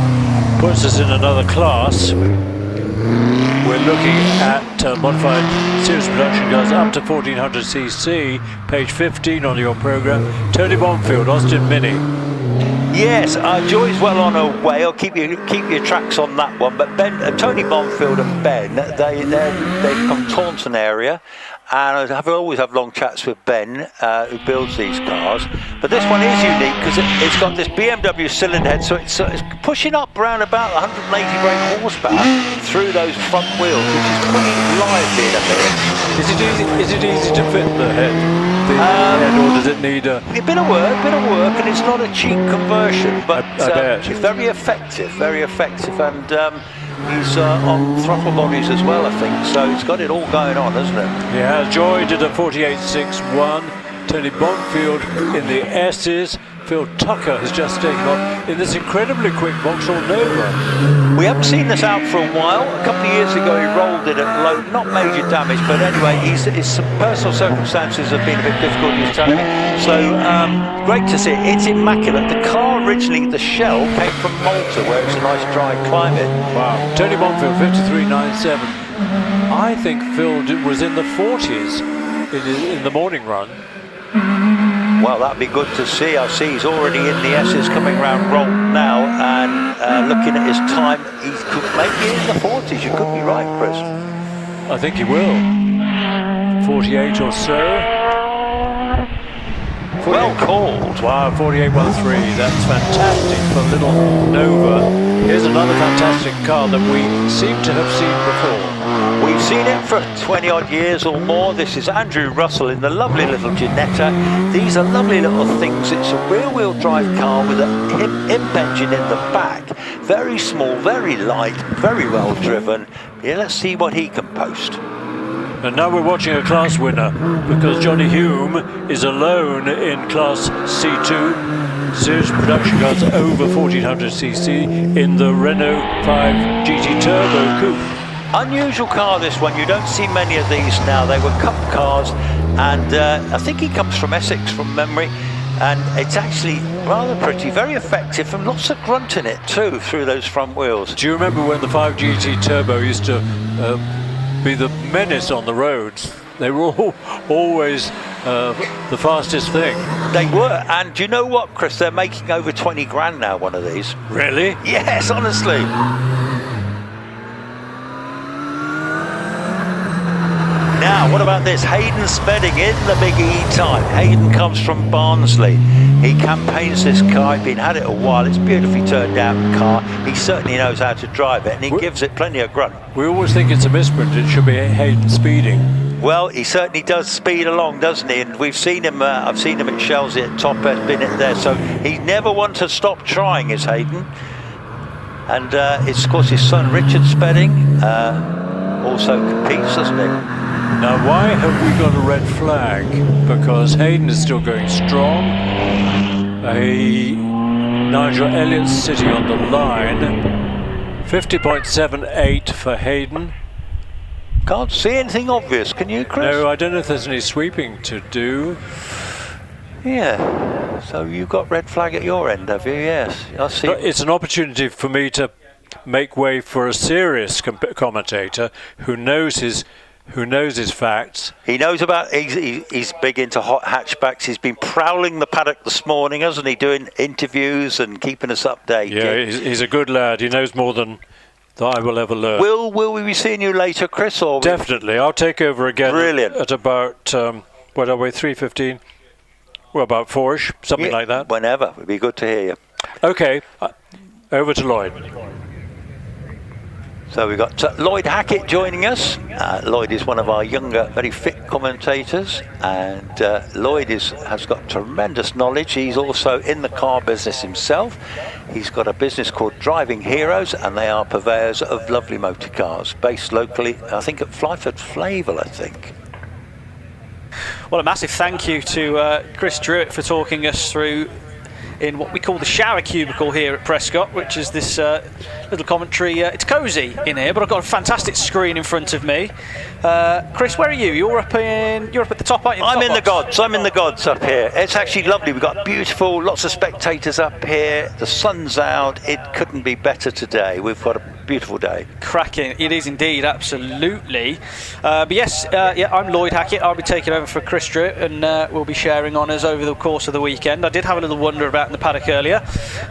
Speaker 1: puts us in another class. We're looking at modified series production cars up to 1400cc, page 15 on your program. Tony Bonfield, Austin Mini.
Speaker 2: Yes, Joy's well on her way. I'll keep your tracks on that one. But Tony Bonfield and Ben, they're from Taunton area, and I always have long chats with Ben, who builds these cars. But this one is unique because it's got this BMW cylinder head, so it's pushing up around about 180 brake horsepower through those front wheels, which is pretty lively in a minute.
Speaker 1: Is it easy to fit the head? Or does it need a
Speaker 2: bit of work, and it's not a cheap conversion, but
Speaker 1: I bet.
Speaker 2: It's very effective, and he's on throttle bodies as well, I think, so it's got it all going on, hasn't it?
Speaker 1: Yeah, Joy did a 48.61, Tony Bonfield in the S's Phil Tucker has just taken off in this incredibly quick Vauxhall Nova.
Speaker 2: We haven't seen this out for a while. A couple of years ago he rolled it at low, not major damage, but anyway, his personal circumstances have been a bit difficult, he's telling me. So great to see it. It's immaculate. The car originally, the shell, came from Malta, where it's a nice dry climate.
Speaker 1: Wow. Tony Bonfield, 53.97. I think Phil was in the 40s in the morning run.
Speaker 2: Well, that'd be good to see. I see he's already in the S's coming round Rolt now, and looking at his time, he could maybe in the 40s. You could be right, Chris.
Speaker 1: I think he will. 48 or so.
Speaker 2: Well called.
Speaker 1: Wow, 48.13. That's fantastic for little Nova. Here's another fantastic car that we seem to have seen before.
Speaker 2: We've seen it for 20 odd years or more. This is Andrew Russell in the lovely little Ginetta. These are lovely little things. It's a rear-wheel drive car with an imp engine in the back. Very small, very light, very well driven. Yeah, let's see what he can post.
Speaker 1: And now we're watching a class winner, because Johnny Hume is alone in class C2, series production cars over 1400cc in the Renault 5 GT Turbo Coupe.
Speaker 2: Unusual car, this one. You don't see many of these now. They were cup cars, and I think he comes from Essex from memory, and it's actually rather pretty, very effective, and lots of grunt in it too through those front wheels.
Speaker 1: Do you remember when the 5 GT Turbo used to be the menace on the roads? They were always the fastest thing.
Speaker 2: They were, and do you know what, Chris? They're making over 20 grand now, one of these.
Speaker 1: Really?
Speaker 2: Yes, honestly. Now, what about this? Hayden Spedding in the Big E time. Hayden comes from Barnsley. He campaigns this car. He's had it a while. It's a beautifully turned out car. He certainly knows how to drive it, and he gives it plenty of grunt.
Speaker 1: We always think it's a misprint. It should be Hayden speeding.
Speaker 2: Well, he certainly does speed along, doesn't he? And we've seen him. I've seen him at Chelsea at Top End, been it there. So he never wants to stop trying, is Hayden. And it's of course his son Richard Spedding also competes, doesn't he?
Speaker 1: Now, why have we got a red flag? Because Hayden is still going strong. Nigel Elliott's sitting on the line. 50.78 for Hayden.
Speaker 2: Can't see anything obvious, can you, Chris?
Speaker 1: No, I don't know if there's any sweeping to do.
Speaker 2: Yeah, so you've got red flag at your end, have you? Yes, I see.
Speaker 1: But it's an opportunity for me to make way for a serious commentator who knows his facts.
Speaker 2: He knows about. He's big into hot hatchbacks. He's been prowling the paddock this morning, hasn't he? Doing interviews and keeping us updated.
Speaker 1: Yeah, he's a good lad. He knows more than I will ever learn.
Speaker 2: Will we be seeing you later, Chris? Or
Speaker 1: definitely. I'll take over again.
Speaker 2: Brilliant.
Speaker 1: At about what are we? 3:15. Well, about 4ish, something like that.
Speaker 2: Whenever. It'd be good to hear you.
Speaker 1: Okay. Over to Lloyd.
Speaker 2: So we've got Lloyd Hackett joining us. Lloyd is one of our younger, very fit commentators, and Lloyd has got tremendous knowledge. He's also in the car business himself. He's got a business called Driving Heroes, and they are purveyors of lovely motor cars, based locally, I think at Flyford Flavel, I think.
Speaker 3: Well, a massive thank you to Chris Druitt for talking us through in what we call the shower cubicle here at Prescott, which is this little commentary. It's cosy in here, but I've got a fantastic screen in front of me. Chris, where are you? You're up at the top, aren't you?
Speaker 2: I'm in the gods. I'm in the gods up here. It's actually lovely. We've got beautiful, lots of spectators up here. The sun's out. It couldn't be better today. We've got a beautiful day.
Speaker 3: Cracking. It is indeed, absolutely. But yes, I'm Lloyd Hackett. I'll be taking over for Chris Druitt, and we'll be sharing honours over the course of the weekend. I did have a little wander about in the paddock earlier,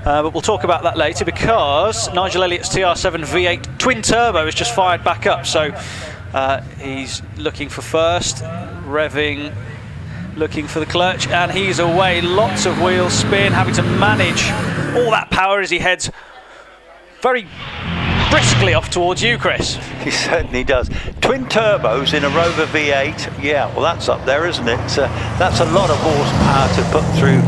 Speaker 3: but we'll talk about that later, because Nigel Elliott's TR7 V8 twin turbo has just fired back up. So he's looking for first, revving, looking for the clutch, and he's away. Lots of wheel spin, having to manage all that power as he heads very briskly off towards you, Chris.
Speaker 2: He certainly does. Twin turbos in a Rover V8, yeah, well that's up there, isn't it? That's a lot of horsepower to put through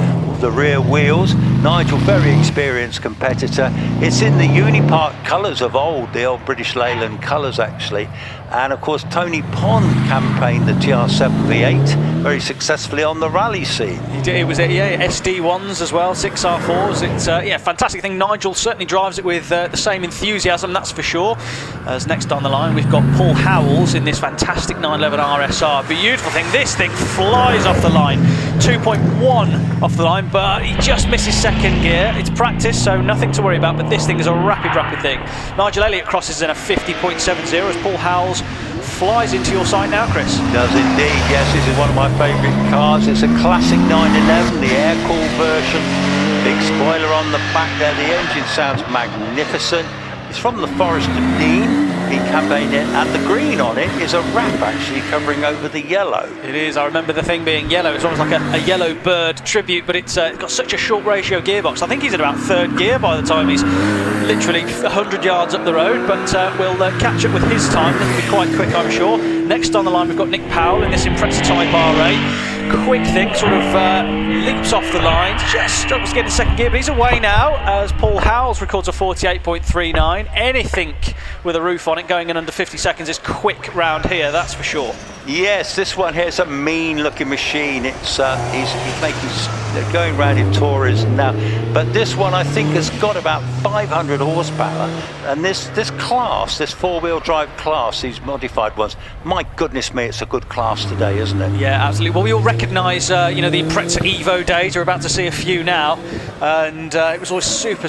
Speaker 2: the rear wheels. Nigel, very experienced competitor. It's in the Unipark colours of old, the old British Leyland colours actually. And of course Tony Pond campaigned the TR7 V8 very successfully on the rally scene.
Speaker 3: He did, it was SD1s as well, 6R4s. It's yeah, fantastic thing. Nigel certainly drives it with the same enthusiasm, that's for sure. As next on the line we've got Paul Howells in this fantastic 911 RSR. Beautiful thing, this thing flies off the line. 2.1 off the line, but he just misses second gear. It's practice, so nothing to worry about, but this thing is a rapid thing. Nigel Elliott crosses in a 50.70 as Paul Howells flies into your sight now, Chris.
Speaker 2: Does indeed, yes. This is one of my favourite cars. It's a classic 911, the air-cooled version. Big spoiler on the back there. The engine sounds magnificent. It's from the Forest of Dean. He campaigned it, and the green on it is a wrap actually covering over the yellow.
Speaker 3: It is. I remember the thing being yellow. It's almost like a yellow bird tribute, but it's got such a short ratio gearbox. I think he's at about third gear by the time he's literally 100 yards up the road, but we'll catch up with his time. It'll be quite quick, I'm sure. Next on the line we've got Nick Powell in this Impreza Type RA. Quick thing, sort of leaps off the line, just struggles to get in second gear, but he's away now as Paul Howells records a 48.39. Anything with a roof on it going in under 50 seconds is quick round here, that's for sure.
Speaker 2: Yes, this one here is a mean looking machine. It's he's making going round in Touras now, but this one I think has got about 500 horsepower, and this class, this four-wheel drive class, these modified ones, my goodness me, it's a good class today, isn't it?
Speaker 3: Yeah, absolutely. Well, we all recognise you know, the Impreza Evo days. We're about to see a few now, and it was always super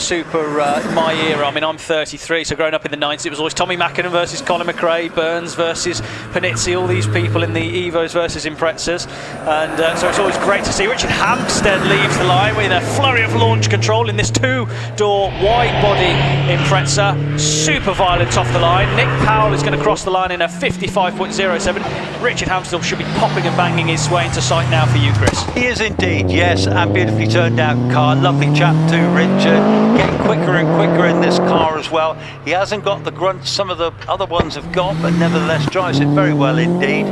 Speaker 3: my era. I mean, I'm 33, so growing up in the 90s, it was always Tommy Mackinnon versus Colin McRae, Burns versus Panizzi, all these people in the Evos versus Imprezas, and so it's always great to see Richard Hampstead leaves the line with a flurry of launch control in this two-door wide-body Impreza. Super violent off the line. Nick Powell is going to cross the line in a 55.07. Richard Hampstead should be popping and banging his way into sight now for you, Chris.
Speaker 2: He is indeed, yes, and beautifully turned out car. Lovely chap too, Richard. Getting quicker and quicker in this car as well. He hasn't got the grunt some of the other ones have got, but nevertheless drives it very well indeed.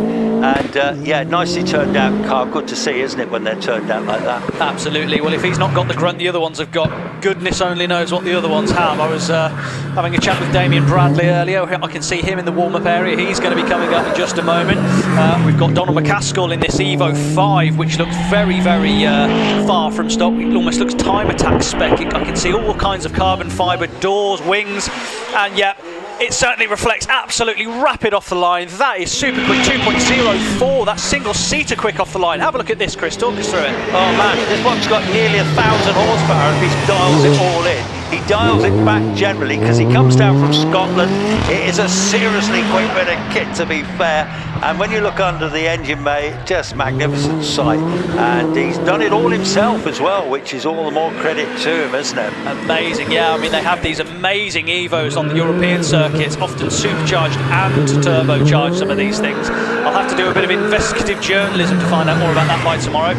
Speaker 2: And yeah, nicely turned out car. Good to see, isn't it, when they're turned out like that?
Speaker 3: Absolutely. Well, if he's not got the grunt the other ones have got, goodness only knows what the other ones have. I was having a chat with Damien Bradley earlier. I can see him in the warm-up area. He's going to be coming up in just a moment. We've got Donald McCaskill in this Evo 5, which looks very far from stock. It almost looks time attack spec. I can see all kinds of carbon fibre doors, wings, and yeah, it certainly reflects absolutely rapid off the line. That is super quick, 2.04. That's single-seater quick off the line. Have a look at this, Chris. Talk us through it.
Speaker 2: Oh man, this one's got nearly 1,000 horsepower if he dials it all in. He dials it back generally because he comes down from Scotland. It is a seriously quick bit of kit, to be fair. And when you look under the engine bay, just magnificent sight. And he's done it all himself as well, which is all the more credit to him, isn't it?
Speaker 3: Amazing, yeah. I mean, they have these amazing Evos on the European circuits, often supercharged and turbocharged, some of these things. I'll have to do a bit of investigative journalism to find out more about that by tomorrow.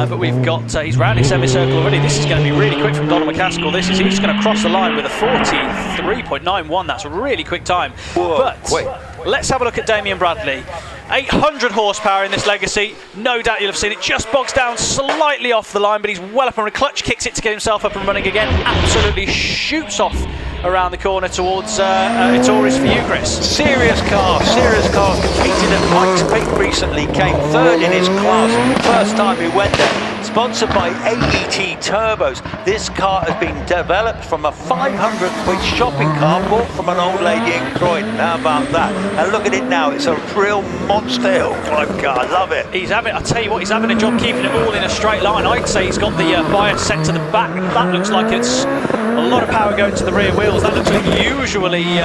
Speaker 3: But we've got, he's rounding semicircle already. This is going to be really quick from Donald McCaskill. He's going to cross the line with a 43.91. That's a really quick time.
Speaker 2: Whoa,
Speaker 3: but
Speaker 2: wait.
Speaker 3: Let's have a look at Damien Bradley. 800 horsepower in this Legacy. No doubt you'll have seen it. Just bogs down slightly off the line, but he's well up and running. Clutch kicks it to get himself up and running again. Absolutely shoots off around the corner towards Taurus for you, Chris.
Speaker 2: Serious car. Competed at Pikes Peak recently. Came third in his class. First time he went there. Sponsored by AET Turbos. This car has been developed from a 500 quid shopping car bought from an old lady in Croydon. How about that? And look at it now. It's a real monster Hillclimb car. Love it.
Speaker 3: I'll tell you what, he's having a job keeping it all in a straight line. I'd say he's got the bias set to the back. That looks like it's a lot of power going to the rear wheels. That looks unusually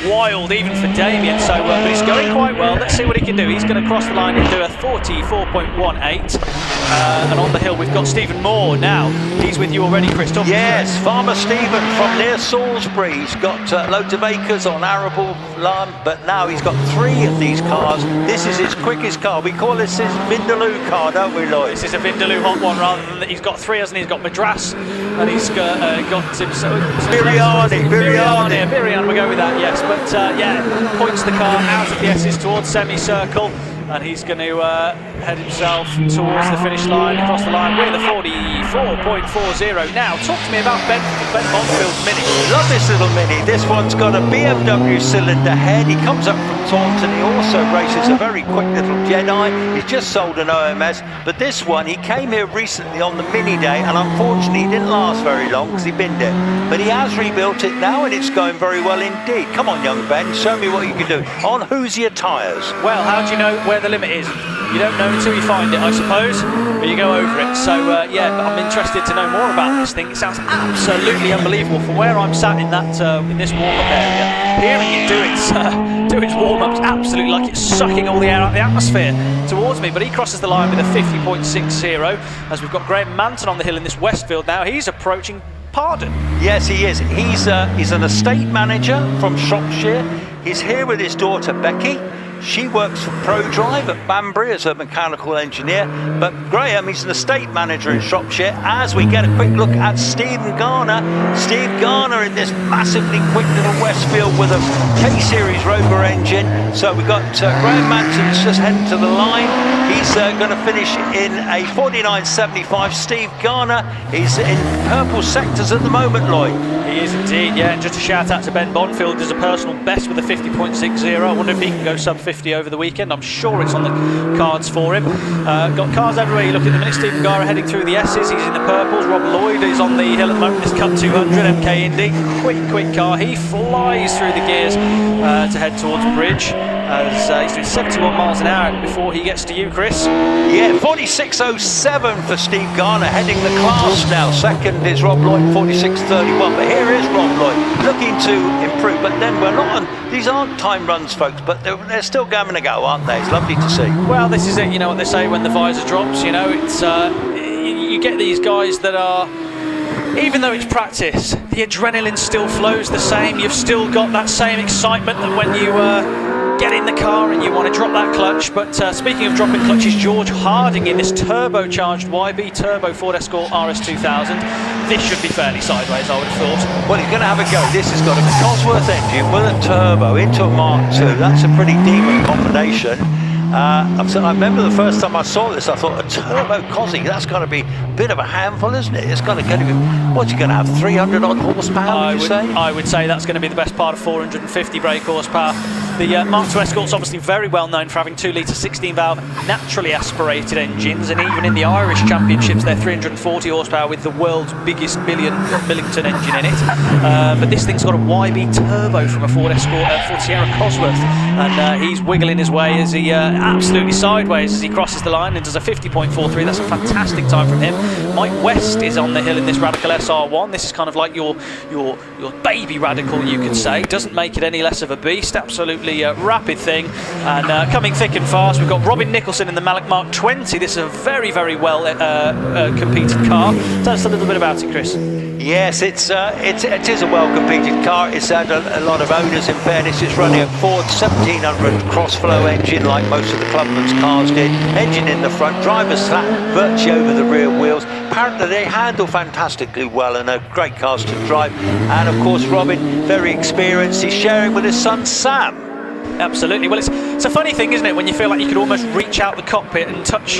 Speaker 3: wild even for Damien. So, but he's going quite well. Let's see what he can do. He's going to cross the line and do a 44.18. And on the hill we've got Stephen Moore now. He's with you already, Chris.
Speaker 2: Yes, Farmer Stephen from near Salisbury. He's got loads of acres on arable land, but now he's got 3 of these cars. This is his quickest car. We call this his Vindaloo car, don't we, Lloyd?
Speaker 3: This is a Vindaloo hot one rather than that. He's got 3, hasn't he? He's got Madras and he's got himself Biriani, we'll go with that, yes. But yeah, points the car out of the S's towards semicircle. And he's going to head himself towards the finish line, across the line with a 44.40. Now, talk to me about Ben Bonfield's Mini.
Speaker 2: Love this little Mini. This one's got a BMW cylinder head. He comes up from Taunton. He also races a very quick little Jedi. He's just sold an OMS, but this one, he came here recently on the Mini Day, and unfortunately he didn't last very long because he binned it. But he has rebuilt it now, and it's going very well indeed. Come on, young Ben, show me what you can do. On Hoosier tyres.
Speaker 3: Well, how do you know where the limit is? You don't know until you find it, I suppose, or you go over it. So, yeah, but I'm interested to know more about this thing. It sounds absolutely unbelievable from where I'm sat in that in this warm-up area. Hearing it do its warm-ups absolutely like it's sucking all the air out of the atmosphere towards me. But he crosses the line with a 50.60 as we've got Graham Manton on the hill in this Westfield now. He's approaching Pardon.
Speaker 2: Yes, he is. He's an estate manager from Shropshire. He's here with his daughter Becky. She works for ProDrive at Banbury as a mechanical engineer, but Graham, he's an estate manager in Shropshire. As we get a quick look at Stephen Garner. Steve Garner in this massively quick little Westfield with a K-Series Rover engine. So we've got Graham Manton's just heading to the line. He's going to finish in a 49.75. Steve Garner is in purple sectors at the moment, Lloyd.
Speaker 3: He is indeed, yeah, and just a shout out to Ben Bonfield, does a personal best with a 50.60. I wonder if he can go sub 50 over the weekend. I'm sure it's on the cards for him. Got cars everywhere you look at the minute. Stephen Garner heading through the S's, he's in the purples. Rob Lloyd is on the hill at the moment, this Cup 200 MK Indy. Quick car, he flies through the gears to head towards Bridge. As he's doing 71 miles an hour before he gets to you, Chris.
Speaker 2: Yeah, 46.07 for Steve Garner, heading the class now. Second is Rob Lloyd, 46.31. But here is Rob Lloyd, looking to improve. But then we're not on, these aren't time runs, folks, but they're still going to go, aren't they? It's lovely to see.
Speaker 3: Well, this is it, you know what they say when the visor drops, you know, it's you get these guys that are, even though it's practice, the adrenaline still flows the same. You've still got that same excitement that when you get in the car and you want to drop that clutch. But speaking of dropping clutches, George Harding in this turbocharged YB Turbo Ford Escort RS 2000. This should be fairly sideways, I would have thought.
Speaker 2: Well, he's going to have a go. This has got a Cosworth engine with a turbo into a Mark II. That's a pretty demon combination. I remember the first time I saw this, I thought a turbo Cosy, that's going to be a bit of a handful, isn't it? It's going to get him, what's he going to have, 300 odd horsepower, would you say?
Speaker 3: I would say that's going to be the best part of 450 brake horsepower. The Mark II Escort's obviously very well known for having 2-litre 16-valve naturally aspirated engines, and even in the Irish Championships they're 340 horsepower with the world's biggest Millington engine in it. But this thing's got a YB turbo from a Ford Escort, Ford Sierra Cosworth, and he's wiggling his way as he absolutely sideways as he crosses the line and does a 50.43. That's a fantastic time from him. Mike West is on the hill in this Radical SR1. This is kind of like your baby Radical, you could say. Doesn't make it any less of a beast. Absolutely rapid thing, and coming thick and fast. We've got Robin Nicholson in the Malik Mark 20. This is a very well competed car. Tell us a little bit about it, Chris.
Speaker 2: Yes, it is a well-competed car. It's had a lot of owners, in fairness. It's running a Ford 1700 cross-flow engine like most of the Clubman's cars did. Engine in the front, driver's slat virtually over the rear wheels. Apparently they handle fantastically well and are great cars to drive. And of course Robin, very experienced. He's sharing with his son Sam.
Speaker 3: Absolutely. Well, it's a funny thing, isn't it, when you feel like you could almost reach out the cockpit and touch,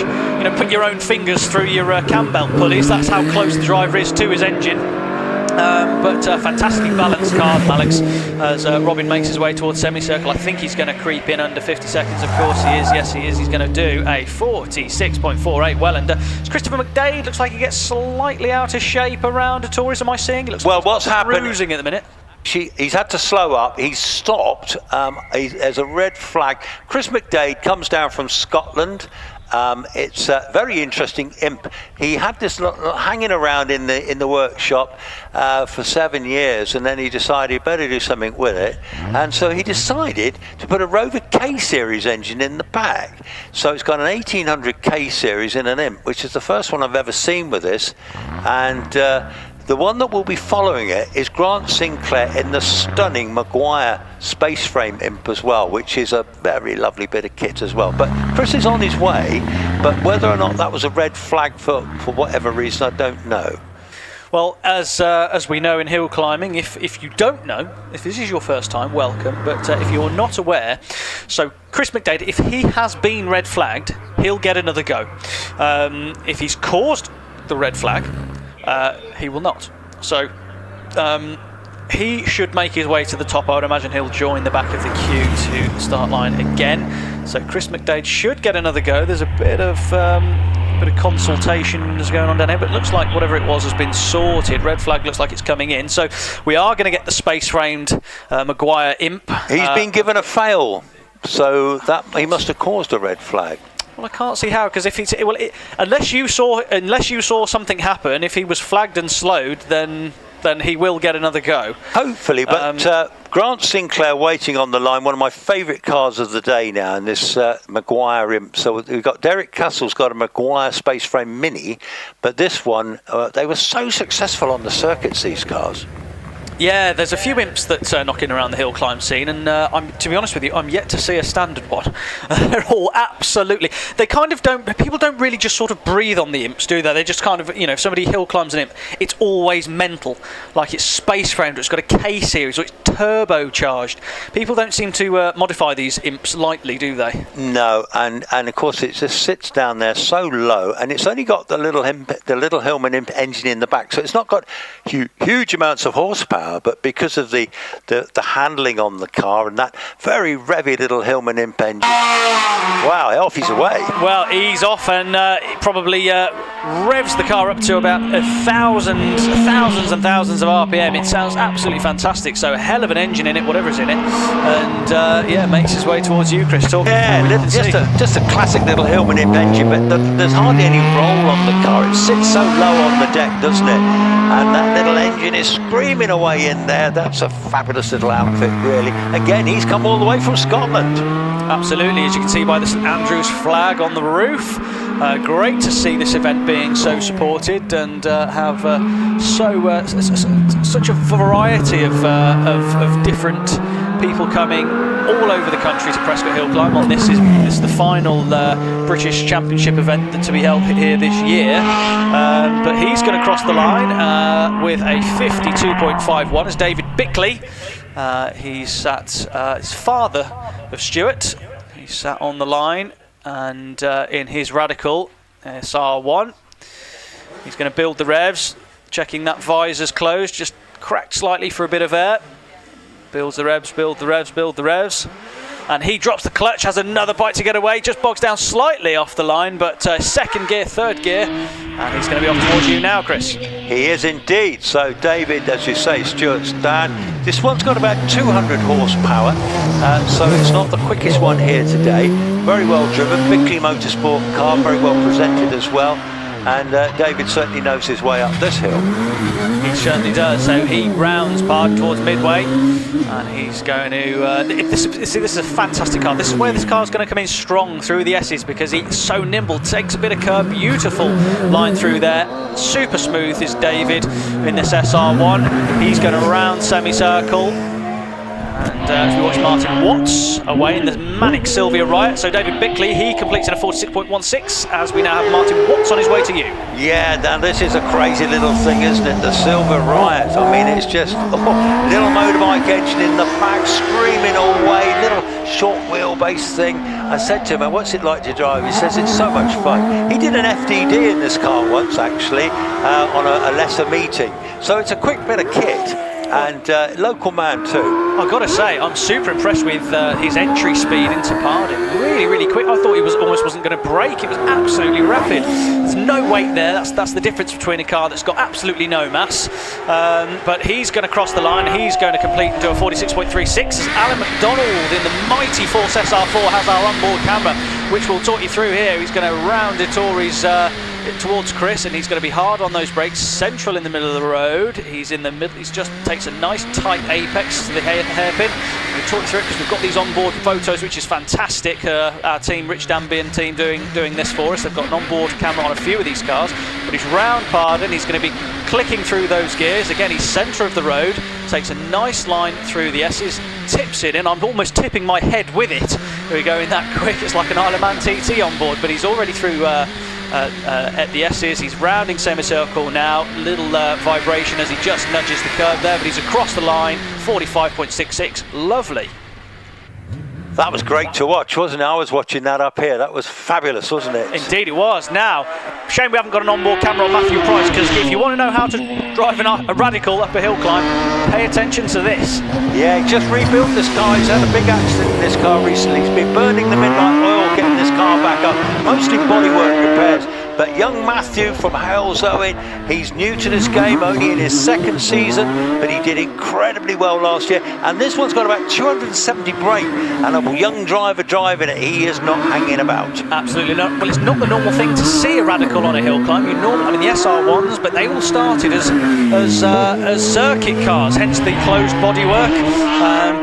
Speaker 3: put your own fingers through your cam belt pulleys. That's how close the driver is to his engine. But fantastically balanced car, Alex, as Robin makes his way towards semicircle. I think he's going to creep in under 50 seconds. Of course he is. Yes, he is. He's going to do a 46.48 well under. Christopher McDade looks like he gets slightly out of shape around a Taurus. Am I seeing? He looks
Speaker 2: well, what's happening?
Speaker 3: Cruising at the minute.
Speaker 2: He's had to slow up. He's stopped. There's a red flag. Chris McDade comes down from Scotland. It's a very interesting imp. He had this hanging around in the workshop for 7 years, and then he decided he better do something with it, and so he decided to put a Rover K-Series engine in the back. So it's got an 1800 K-Series in an imp, which is the first one I've ever seen with this, and the one that will be following it is Grant Sinclair in the stunning Maguire space frame imp as well, which is a very lovely bit of kit as well. But Chris is on his way, but whether or not that was a red flag for whatever reason, I don't know.
Speaker 3: Well, as we know in hill climbing, if you don't know, if this is your first time, welcome. But if you're not aware, so Chris McDade, if he has been red flagged, he'll get another go. If he's caused the red flag, he will not. So he should make his way to the top. I would imagine he'll join the back of the queue to the start line again. So Chris McDade should get another go. There's a bit of consultation is going on down here, but it looks like whatever it was has been sorted. Red flag looks like it's coming in. So we are going to get the space-framed Maguire Imp.
Speaker 2: He's been given a fail, so that he must have caused a red flag.
Speaker 3: Well, I can't see how, because if it's unless you saw something happen, if he was flagged and slowed, then he will get another go.
Speaker 2: Hopefully, but Grant Sinclair waiting on the line, one of my favourite cars of the day now, and this Maguire Imp. So we've got Derek Castle's got a Maguire Space Frame Mini, but this one, they were so successful on the circuits, these cars.
Speaker 3: Yeah, there's a few imps that are knocking around the hill climb scene, and to be honest with you, I'm yet to see a standard one. They're all absolutely. They kind of don't. People don't really just sort of breathe on the imps, do they? They just kind of, if somebody hill climbs an imp, it's always mental. Like it's space framed, or it's got a K series, or it's turbocharged. People don't seem to modify these imps lightly, do they? No,
Speaker 2: and of course it just sits down there so low, and it's only got the little Hillman Imp engine in the back, so it's not got huge amounts of horsepower. But because of the handling on the car and that very revvy little Hillman Imp engine, wow, off he's away.
Speaker 3: Well, he's off, and it probably revs the car up to about thousands and thousands of RPM. It sounds absolutely fantastic. So a hell of an engine in it, whatever's in it, and makes his way towards you, Chris.
Speaker 2: Just a classic little Hillman Imp engine, but there's hardly any roll on the car. It sits so low on the deck, doesn't it? And that little engine is screaming away in there. That's a fabulous little outfit, really. Again, he's come all the way from Scotland.
Speaker 3: Absolutely, as you can see by the St Andrews flag on the roof. Great to see this event being so supported and have such a variety of different people coming all over the country to Prescott Hillclimb. On this is the final British Championship event to be held here this year. But he's going to cross the line with a 52.51 as David Bickley. He's sat his father of Stuart. He's sat on the line, and in his Radical SR1, he's going to build the revs, checking that visor's closed, just cracked slightly for a bit of air. Builds the revs, build the revs, build the revs. And he drops the clutch, has another bite to get away, just bogs down slightly off the line, but second gear, third gear, and he's going to be off towards you now, Chris.
Speaker 2: He is indeed. So David, as you say, Stuart's dad. This one's got about 200 horsepower, so it's not the quickest one here today. Very well driven, Bickley Motorsport car, very well presented as well. And David certainly knows his way up this hill.
Speaker 3: He certainly does. So he rounds hard towards midway, and he's going to. This is a fantastic car. This is where this car is going to come in strong through the S's, because he's so nimble. Takes a bit of curb, beautiful line through there. Super smooth is David in this SR1. He's going to round semicircle. And as we watch Martin Watts away in the Manic Sylvia Riot. So David Bickley, he completes in a 46.16 as we now have Martin Watts on his way to you.
Speaker 2: Yeah, now this is a crazy little thing, isn't it? The Sylvia Riot. I mean, it's just little motorbike engine in the back, screaming away, little short wheelbase thing. I said to him, what's it like to drive? He says, it's so much fun. He did an FDD in this car once, actually, on a lesser meeting. So it's a quick bit of kit. And local man too.
Speaker 3: I've got to say, I'm super impressed with his entry speed into Pardon. Really, really quick. I thought he almost wasn't going to brake. It was absolutely rapid. There's no weight there. That's the difference between a car that's got absolutely no mass. But he's going to cross the line. He's going to complete and do a 46.36. Alan McDonald in the mighty Force SR4 has our onboard camera, which we'll talk you through here. He's going to round it towards Chris, and he's going to be hard on those brakes, central in the middle of the road. He's in the middle. He just takes a nice tight apex to the hairpin. We'll talk you through it because we've got these onboard photos, which is fantastic. Our team, Rich Danby team, doing this for us. They've got an onboard camera on a few of these cars, but he's round Pardon. He's going to be clicking through those gears. Again, he's centre of the road, takes a nice line through the S's, tips it in. I'm almost tipping my head with it. We're going that quick. It's like an Isle of Man TT on board, but he's already through at the S's. He's rounding semicircle now. Little vibration as he just nudges the curve there, but he's across the line. 45.66. Lovely.
Speaker 2: That was great to watch, wasn't it? I was watching that up here. That was fabulous, wasn't it?
Speaker 3: Indeed it was. Now, shame we haven't got an onboard camera on Matthew Price, because if you want to know how to drive a radical up a hill climb, pay attention to this.
Speaker 2: Yeah, he just rebuilt this car. He's had a big accident in this car recently. He's been burning the midnight oil getting this car back up, mostly bodywork repairs. But young Matthew from Hales Owen, he's new to this game, only in his second season, but he did incredibly well last year. And this one's got about 270 brake, and a young driver driving it, he is not hanging about.
Speaker 3: Absolutely not. Well, it's not the normal thing to see a radical on a hill climb. I mean, the SR1s, but they all started as circuit cars, hence the closed bodywork.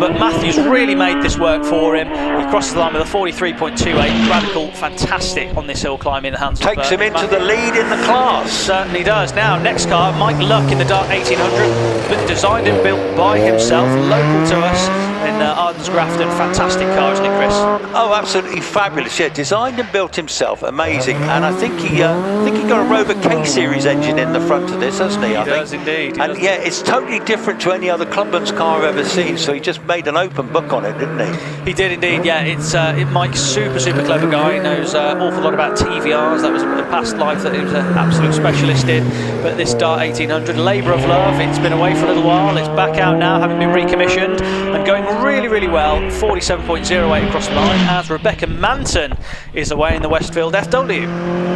Speaker 3: But Matthew's really made this work for him. He crosses the line with a 43.28 radical, fantastic on this hill climb in the hands of
Speaker 2: Takes him into the lead in the class.
Speaker 3: Certainly does. Now, next car, Mike Luck in the Dart 1800, but designed and built by himself, local to us in Ardens Grafton. Fantastic car, isn't it, Chris?
Speaker 2: Oh, absolutely fabulous. Yeah, designed and built himself, amazing. And I think he got a Rover K Series engine in the front of this, hasn't he?
Speaker 3: He does indeed.
Speaker 2: And yeah, it's totally different to any other Clubman's car I've ever seen. So he just made an open book on it, didn't he?
Speaker 3: He did indeed. Yeah, it's Mike's super clever guy. He knows an awful lot about TVRs. That was a past life that he was an absolute specialist in. But this Dart 1800, labour of love. It's been away for a little while. It's back out now, having been recommissioned and going really well. 47.08 across the line as Rebecca Manton is away in the Westfield FW.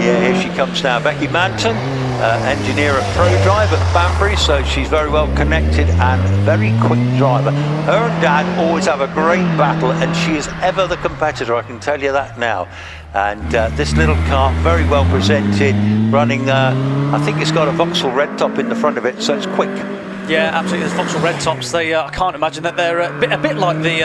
Speaker 2: Yeah, here she comes now, Becky Manton, engineer at ProDrive at Banbury, so she's very well connected and very quick driver. Her and Dad always have a great battle, and she is ever the competitor, I can tell you that now. And this little car, very well presented, running, I think it's got a Vauxhall red top in the front of it, so it's quick.
Speaker 3: Yeah, absolutely. There's Vauxhall red tops. They, I can't imagine that they're a bit like the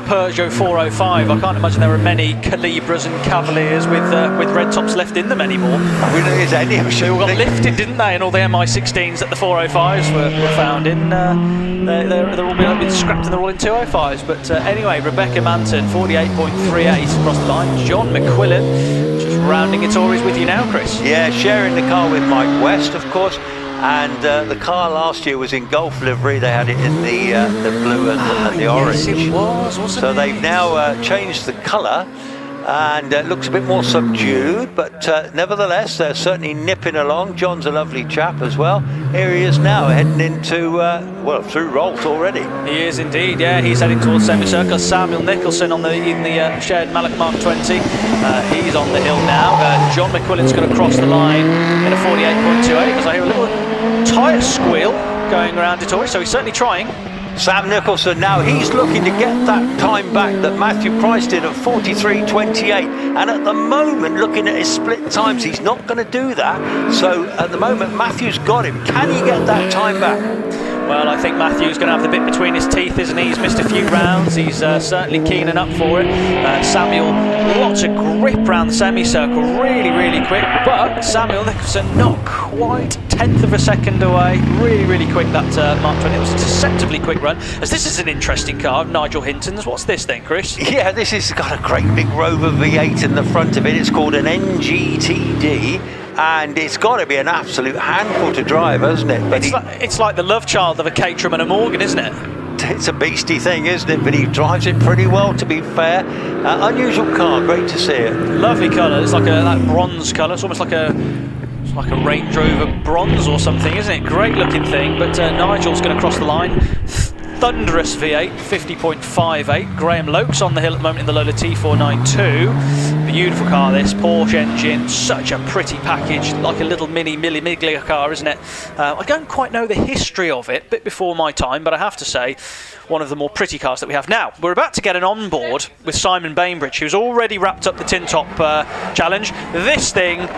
Speaker 3: Peugeot 405. I can't imagine there are many Calibras and Cavaliers with red tops left in them anymore.
Speaker 2: I mean, there's any.
Speaker 3: They all got lifted, didn't they? And all the MI16s that the 405s were found in, they're all been scrapped and they're all in 205s. But anyway, Rebecca Manton, 48.38 across the line. John McQuillan just rounding its Auris with you now, Chris.
Speaker 2: Yeah, sharing the car with Mike West, of course. And the car last year was in Golf livery. They had it in the blue and the orange.
Speaker 3: Yes, it was, wasn't it?
Speaker 2: So they've now changed the colour, and it looks a bit more subdued, but nevertheless they're certainly nipping along. John's a lovely chap as well. Here he is now, heading into through Rolt already.
Speaker 3: He is indeed, yeah. He's heading towards semicircle. Samuel Nicholson in the shared Malak Mark 20. He's on the hill now. John McQuillan's going to cross the line in a 48.28, because I hear a little tyre squeal going around it all, so he's certainly trying.
Speaker 2: Sam Nicholson now, he's looking to get that time back that Matthew Price did at 43.28, and at the moment, looking at his split times, he's not going to do that. So at the moment, Matthew's got him. Can he get that time back?
Speaker 3: Well, I think Matthew's going to have the bit between his teeth, isn't he? He's missed a few rounds. He's certainly keen and up for it. Samuel, lots of grip round the semicircle, really quick. But Samuel Nicholson not quite 1/10 of a second away. Really quick, that Mark 20. It was a deceptively quick run. As this is an interesting car, Nigel Hinton's. What's this then, Chris?
Speaker 2: Yeah, this has got a great big Rover V8 in the front of it. It's called an NGTD. And it's got to be an absolute handful to drive, hasn't it? But
Speaker 3: it's like the love child of a Caterham and a Morgan, isn't it?
Speaker 2: It's a beastie thing, isn't it? But he drives it pretty well, to be fair. Unusual car, great to see it.
Speaker 3: Lovely colour. It's like that bronze colour. It's almost like a Range Rover bronze or something, isn't it? Great looking thing. But Nigel's going to cross the line. Thunderous V8, 50.58. Graham Lokes on the hill at the moment in the Lola T492. Beautiful car, this Porsche engine, such a pretty package, like a little mini Milli Miglia car, isn't it? I don't quite know the history of it, a bit before my time, but I have to say, one of the more pretty cars that we have now. We're about to get an onboard with Simon Bainbridge, who's already wrapped up the tin top challenge. This thing,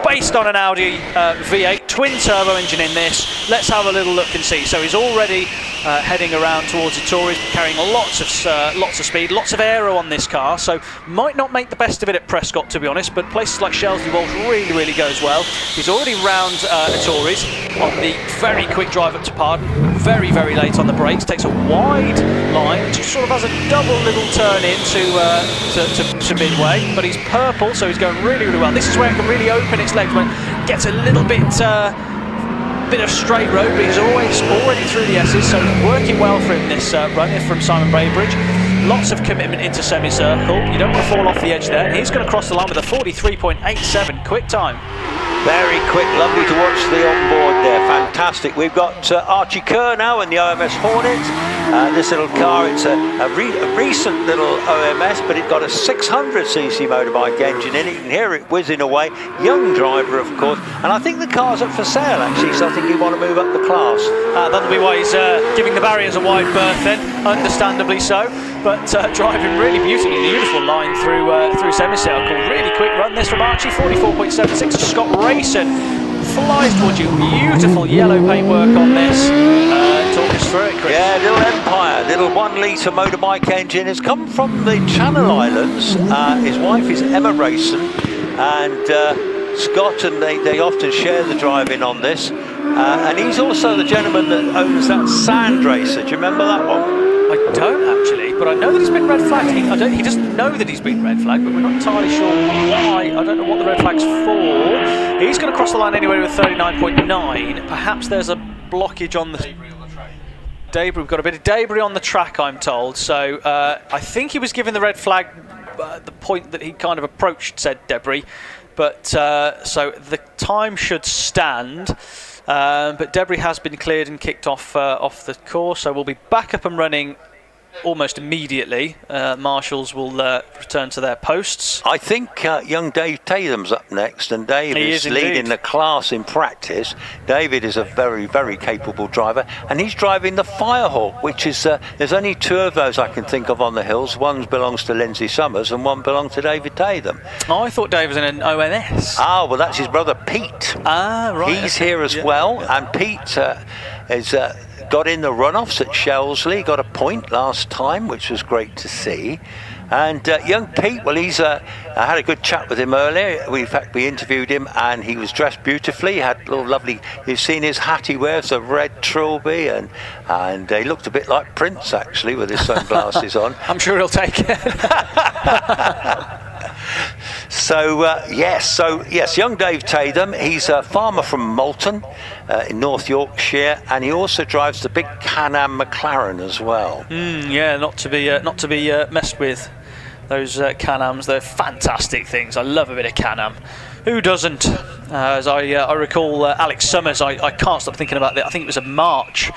Speaker 3: based on an Audi V8, twin turbo engine in this. Let's have a little look and see. So he's already heading around towards the Tories, carrying lots of speed, lots of aero on this car. So might not make the best of it at Prescott, to be honest, but places like Shelsley Walsh really goes well. He's already round the Tories on the very quick drive up to Pardon. very, very late on the brakes, takes a wide line, just sort of has a double little turn in to midway, but he's purple, so he's going really, really well. This is where it can really open its legs when it gets a little bit of straight road, but he's already through the S's, so working well for him this run from Simon Braybridge. Lots of commitment into semicircle. You don't want to fall off the edge there. He's going to cross the line with a 43.87 quick time.
Speaker 2: Very quick, lovely to watch the onboard there, fantastic. We've got Archie Kerr now in the OMS Hornet. This little car, it's a recent little OMS, but it got a 600cc motorbike engine in it. You can hear it whizzing away. Young driver, of course, and I think the car's up for sale actually, so I think you want to move up the class.
Speaker 3: That'll be why he's giving the barriers a wide berth then, understandably so, but driving really beautiful line through semicircle. Really quick run this from Archie, 44.76. Scott Rayson flies towards you. Beautiful yellow paintwork on this. Talk us through it, Chris.
Speaker 2: Yeah, little Empire, little 1 litre motorbike engine. Has come from the Channel Islands. His wife is Emma Rayson, and Scott, and they often share the driving on this. And he's also the gentleman that owns that Sand Racer. Do you remember that one?
Speaker 3: I don't actually, but I know that he's been red flagged. He doesn't know that he's been red flagged, but we're not entirely sure why. I don't know what the red flag's for. He's going to cross the line anyway with 39.9. Perhaps there's a blockage on the debris. We've got a bit of debris on the track, I'm told. So I think he was given the red flag at the point that he kind of approached said debris. But so the time should stand. But debris has been cleared and kicked off the course, so we'll be back up and running almost immediately. Marshals will return to their posts.
Speaker 2: I think young Dave Tatham's up next, and Dave is leading the class in practice. David is a very, very capable driver, and he's driving the Firehawk, which is, there's only 2 of those I can think of on the hills. One belongs to Lindsay Summers and one belongs to David Tatham.
Speaker 3: Oh, I thought Dave was in an OMS.
Speaker 2: Ah, well, that's his brother Pete.
Speaker 3: Ah, right.
Speaker 2: He's here as well, and Pete is... got in the runoffs at Shelsley, got a point last time, which was great to see. And young Pete, well, I had a good chat with him earlier. In fact, we interviewed him, and he was dressed beautifully. He had little lovely, you've seen his hat he wears, a red trilby, and he looked a bit like Prince, actually, with his sunglasses on.
Speaker 3: I'm sure he'll take it.
Speaker 2: So yes, young Dave Tatham, he's a farmer from Malton in North Yorkshire, and he also drives the big Can-Am McLaren as well.
Speaker 3: Yeah, not to be messed with. Those Can-Ams, they're fantastic things. I love a bit of Can-Am. Who doesn't? As I recall, Alex Summers, I can't stop thinking about that. I think it was a March.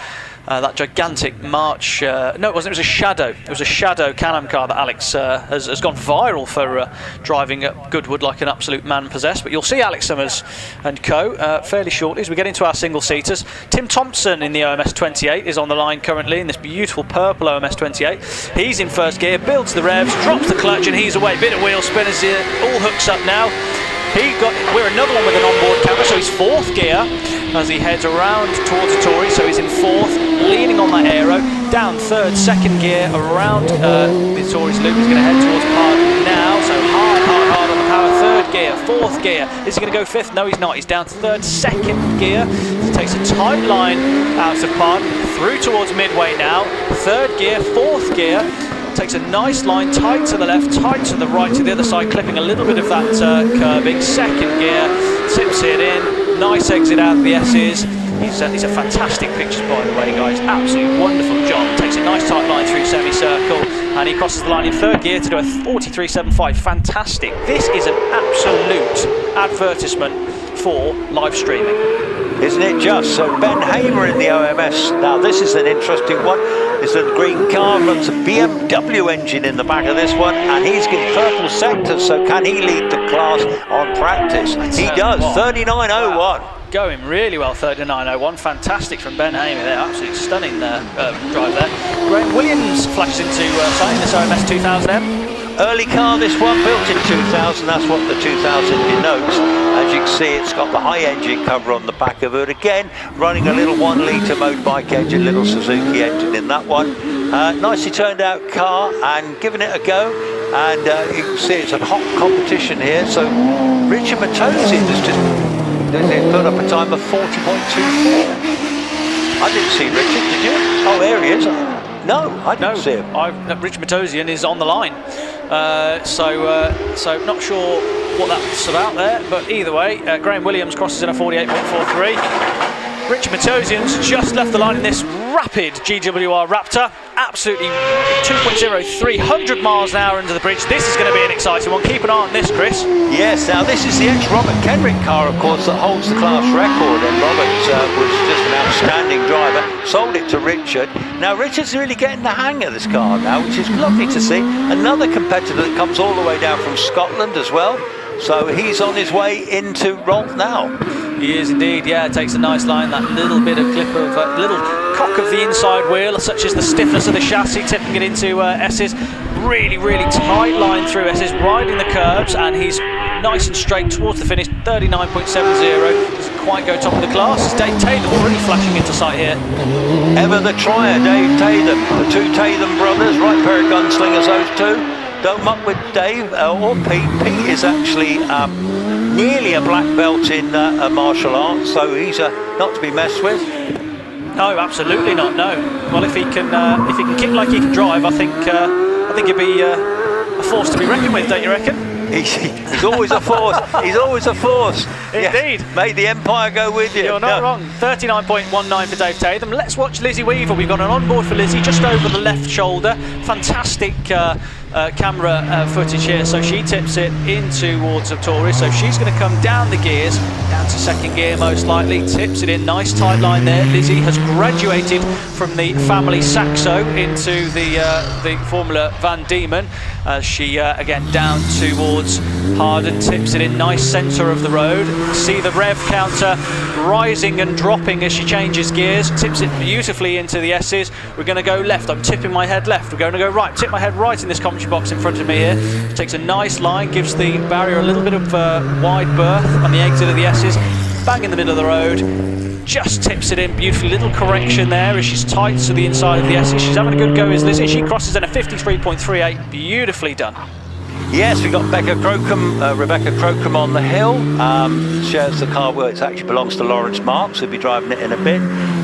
Speaker 3: That gigantic March, no it wasn't, it was a Shadow. It was a Shadow Can-Am car that Alex has gone viral for driving at Goodwood like an absolute man possessed. But you'll see Alex Summers and co fairly shortly as we get into our single-seaters. Tim Thompson in the OMS 28 is on the line currently in this beautiful purple OMS 28. He's in first gear, builds the revs, drops the clutch, and he's away. Bit of wheel spin as he all hooks up now. We're another one with an onboard camera, so he's 4th gear as he heads around towards the Tory, so he's in 4th, leaning on that aero, down 3rd, 2nd gear, around the Tory's loop. He's going to head towards Park now, so hard on the power, 3rd gear, 4th gear. Is he going to go 5th? No, he's not. He's down to 3rd, 2nd gear. He takes a tight line out of Park, through towards midway now, 3rd gear, 4th gear. Takes a nice line, tight to the left, tight to the right, to the other side, clipping a little bit of that curbing. 2nd gear, tips it in, nice exit out of the S's. These are fantastic pictures, by the way, guys. Absolutely wonderful job. Takes a nice tight line through semicircle, and he crosses the line in 3rd gear to do a 43.75. Fantastic. This is an absolute advertisement for live streaming.
Speaker 2: Isn't it just? So Ben Hamer in the OMS. Now this is an interesting one. It's a green car, runs a BMW engine in the back of this one, and he's in purple sector, so can he lead the class on practice? He does, 39.01.
Speaker 3: Going really well, 39.01. Fantastic from Ben Hamer there. Absolutely stunning drive there. Graham Williams flashes into sight in this OMS 2000M.
Speaker 2: Early car, this one, built in 2000, that's what the 2000 denotes. As you can see, it's got the high engine cover on the back of it. Again, running a little 1 litre motorbike engine, little Suzuki engine in that one. Nicely turned out car, and giving it a go. And you can see it's a hot competition here. So Richard Matosian has just put up a time of 40.24. I didn't see Richard, did you? Oh, there he is. No, I didn't see him.
Speaker 3: Rich Matosian is on the line. So not sure what that's about there, but either way, Graham Williams crosses in a 48.43. Richard Matosian's just left the line in this rapid GWR Raptor. Absolutely 2.0, 300 miles an hour into the bridge. This is going to be an exciting one. Keep an eye on this, Chris.
Speaker 2: Yes, now this is the ex-Robert Kenrick car, of course, that holds the class record. And Robert was just an outstanding driver. Sold it to Richard. Now Richard's really getting the hang of this car now, which is lovely to see. Another competitor that comes all the way down from Scotland as well. So he's on his way into Rolf now.
Speaker 3: He is indeed, yeah, takes a nice line, that little bit of clip of, little cock of the inside wheel, such as the stiffness of the chassis, tipping it into S's. Really, really tight line through S's, riding the curbs, and he's nice and straight towards the finish, 39.70. Doesn't quite go top of the class. It's Dave Tatham already flashing into sight here.
Speaker 2: Ever the trier, Dave Tatham. The two Tatham brothers, right pair of gunslingers, those two. Don't muck with Dave or Pete. Pete is actually nearly a black belt in martial arts, so he's not to be messed with.
Speaker 3: No, absolutely not. No. Well, if he can kick like he can drive, I think he'd be a force to be reckoned with. Don't you reckon?
Speaker 2: He's always a force. He's always a force.
Speaker 3: Indeed.
Speaker 2: Yes. Made the Empire go with you.
Speaker 3: You're not wrong. 39.19 for Dave Tatham. Let's watch Lizzie Weaver. We've got an onboard for Lizzie just over the left shoulder. Fantastic camera footage here. So she tips it in towards Torres. So she's going to come down the gears, down to second gear most likely. Tips it in. Nice tight line there. Lizzie has graduated from the family Saxo into the Formula Van Diemen. She again down towards Harden, tips it in, nice centre of the road. See the rev counter rising and dropping as she changes gears, tips it beautifully into the S's. We're going to go left, I'm tipping my head left, we're going to go right, tip my head right in this commentary box in front of me here. Takes a nice line, gives the barrier a little bit of wide berth on the exit of the S's, bang in the middle of the road. Just tips it in beautifully. Little correction there as she's tight to the inside of the S's. She's having a good go as Lizzie. She crosses in a 53.38. Beautifully done.
Speaker 2: Yes, we've got Rebecca Crocombe on the hill. Shares the car where it actually belongs to Lawrence Marks, who'll be driving it in a bit.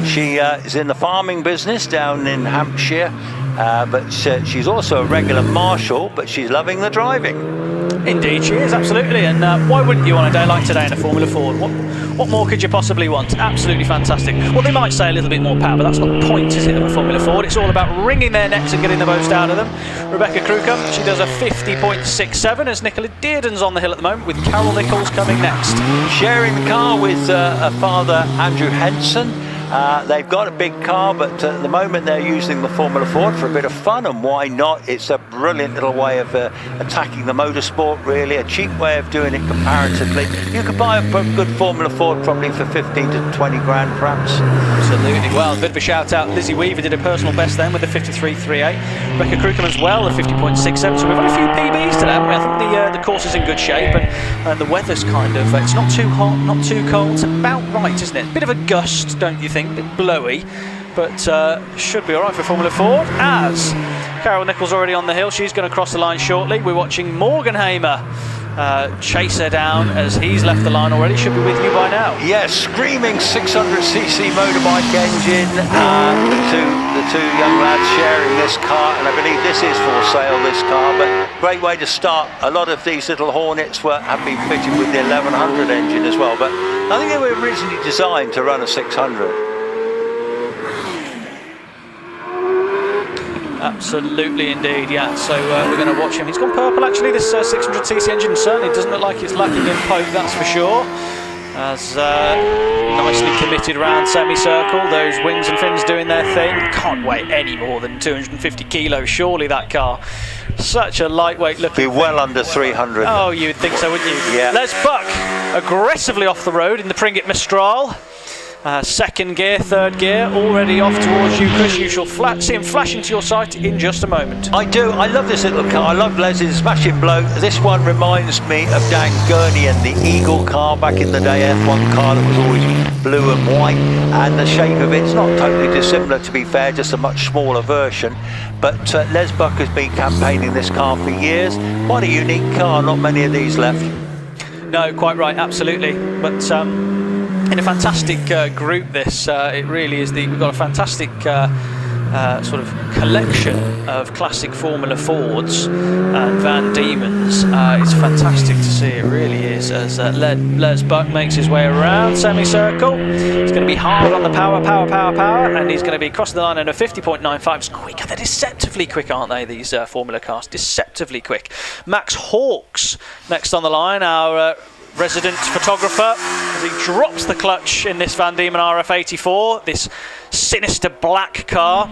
Speaker 2: She is in the farming business down in Hampshire, but she's also a regular marshal, but she's loving the driving.
Speaker 3: Indeed she is, absolutely, and why wouldn't you on a day like today in a Formula Ford? What more could you possibly want? Absolutely fantastic. Well, they might say a little bit more power, but that's not the point, is it, of a Formula Ford? It's all about wringing their necks and getting the most out of them. Rebecca Crocombe, she does a 50.67 as Nicola Dearden's on the hill at the moment, with Carol Nichols coming next. Sharing
Speaker 2: the car with her father, Andrew Henson. They've got a big car, but at the moment they're using the Formula Ford for a bit of fun, and why not? It's a brilliant little way of attacking the motorsport, really, a cheap way of doing it comparatively. You could buy a good Formula Ford probably for 15 to 20 grand perhaps.
Speaker 3: Absolutely. Well, a bit of a shout out. Lizzie Weaver did a personal best then with the 53.38. Rebecca Crocombe as well, a 50.67. So we've had a few PBs today, haven't we? I think the course is in good shape, and the weather's kind of, it's not too hot, not too cold. It's about right, isn't it? Bit of a gust, don't you think? A bit blowy, but should be all right for Formula Ford. As Carol Nichols already on the hill, she's going to cross the line shortly. We're watching Morgan Hamer chase her down as he's left the line already. Should be with you by now.
Speaker 2: Yes, screaming 600cc motorbike engine. The two young lads sharing this car, and I believe this is for sale, this car, but great way to start. A lot of these little Hornets have been fitted with the 1100 engine as well, but I think they were originally designed to run a 600.
Speaker 3: Absolutely indeed, yeah. So we're going to watch him. He's gone purple actually, this 600cc engine. Certainly doesn't look like it's lacking in poke, that's for sure. As nicely committed round semicircle, those wings and fins doing their thing. Can't weigh any more than 250 kilos, surely, that car. Such a lightweight looking.
Speaker 2: Be well under 300.
Speaker 3: Oh, you'd think so, wouldn't you?
Speaker 2: Yeah.
Speaker 3: Les Buck aggressively off the road in the Pringett Mistral. Second gear, third gear, already off towards you, Chris. You shall see him flash into your sight in just a moment.
Speaker 2: I do. I love this little car. I love Leslie's smashing blow. This one reminds me of Dan Gurney and the Eagle car back in the day, F1 car that was always blue and white, and the shape of it's not totally dissimilar, to be fair, just a much smaller version. But Les Buck has been campaigning this car for years. Quite a unique car, not many of these left.
Speaker 3: No, quite right, absolutely. But in a fantastic group. This it really is. We've got a fantastic sort of collection of classic Formula Fords and Van Diemen's. It's fantastic to see, it really is, as Les Buck makes his way around semicircle. It's going to be hard on the power, and he's going to be crossing the line in a 50.95. It's quicker. They're deceptively quick, aren't they, these Formula cars? Deceptively quick. Max Hawks next on the line, our resident photographer, as he drops the clutch in this Van Diemen RF84, this sinister black car.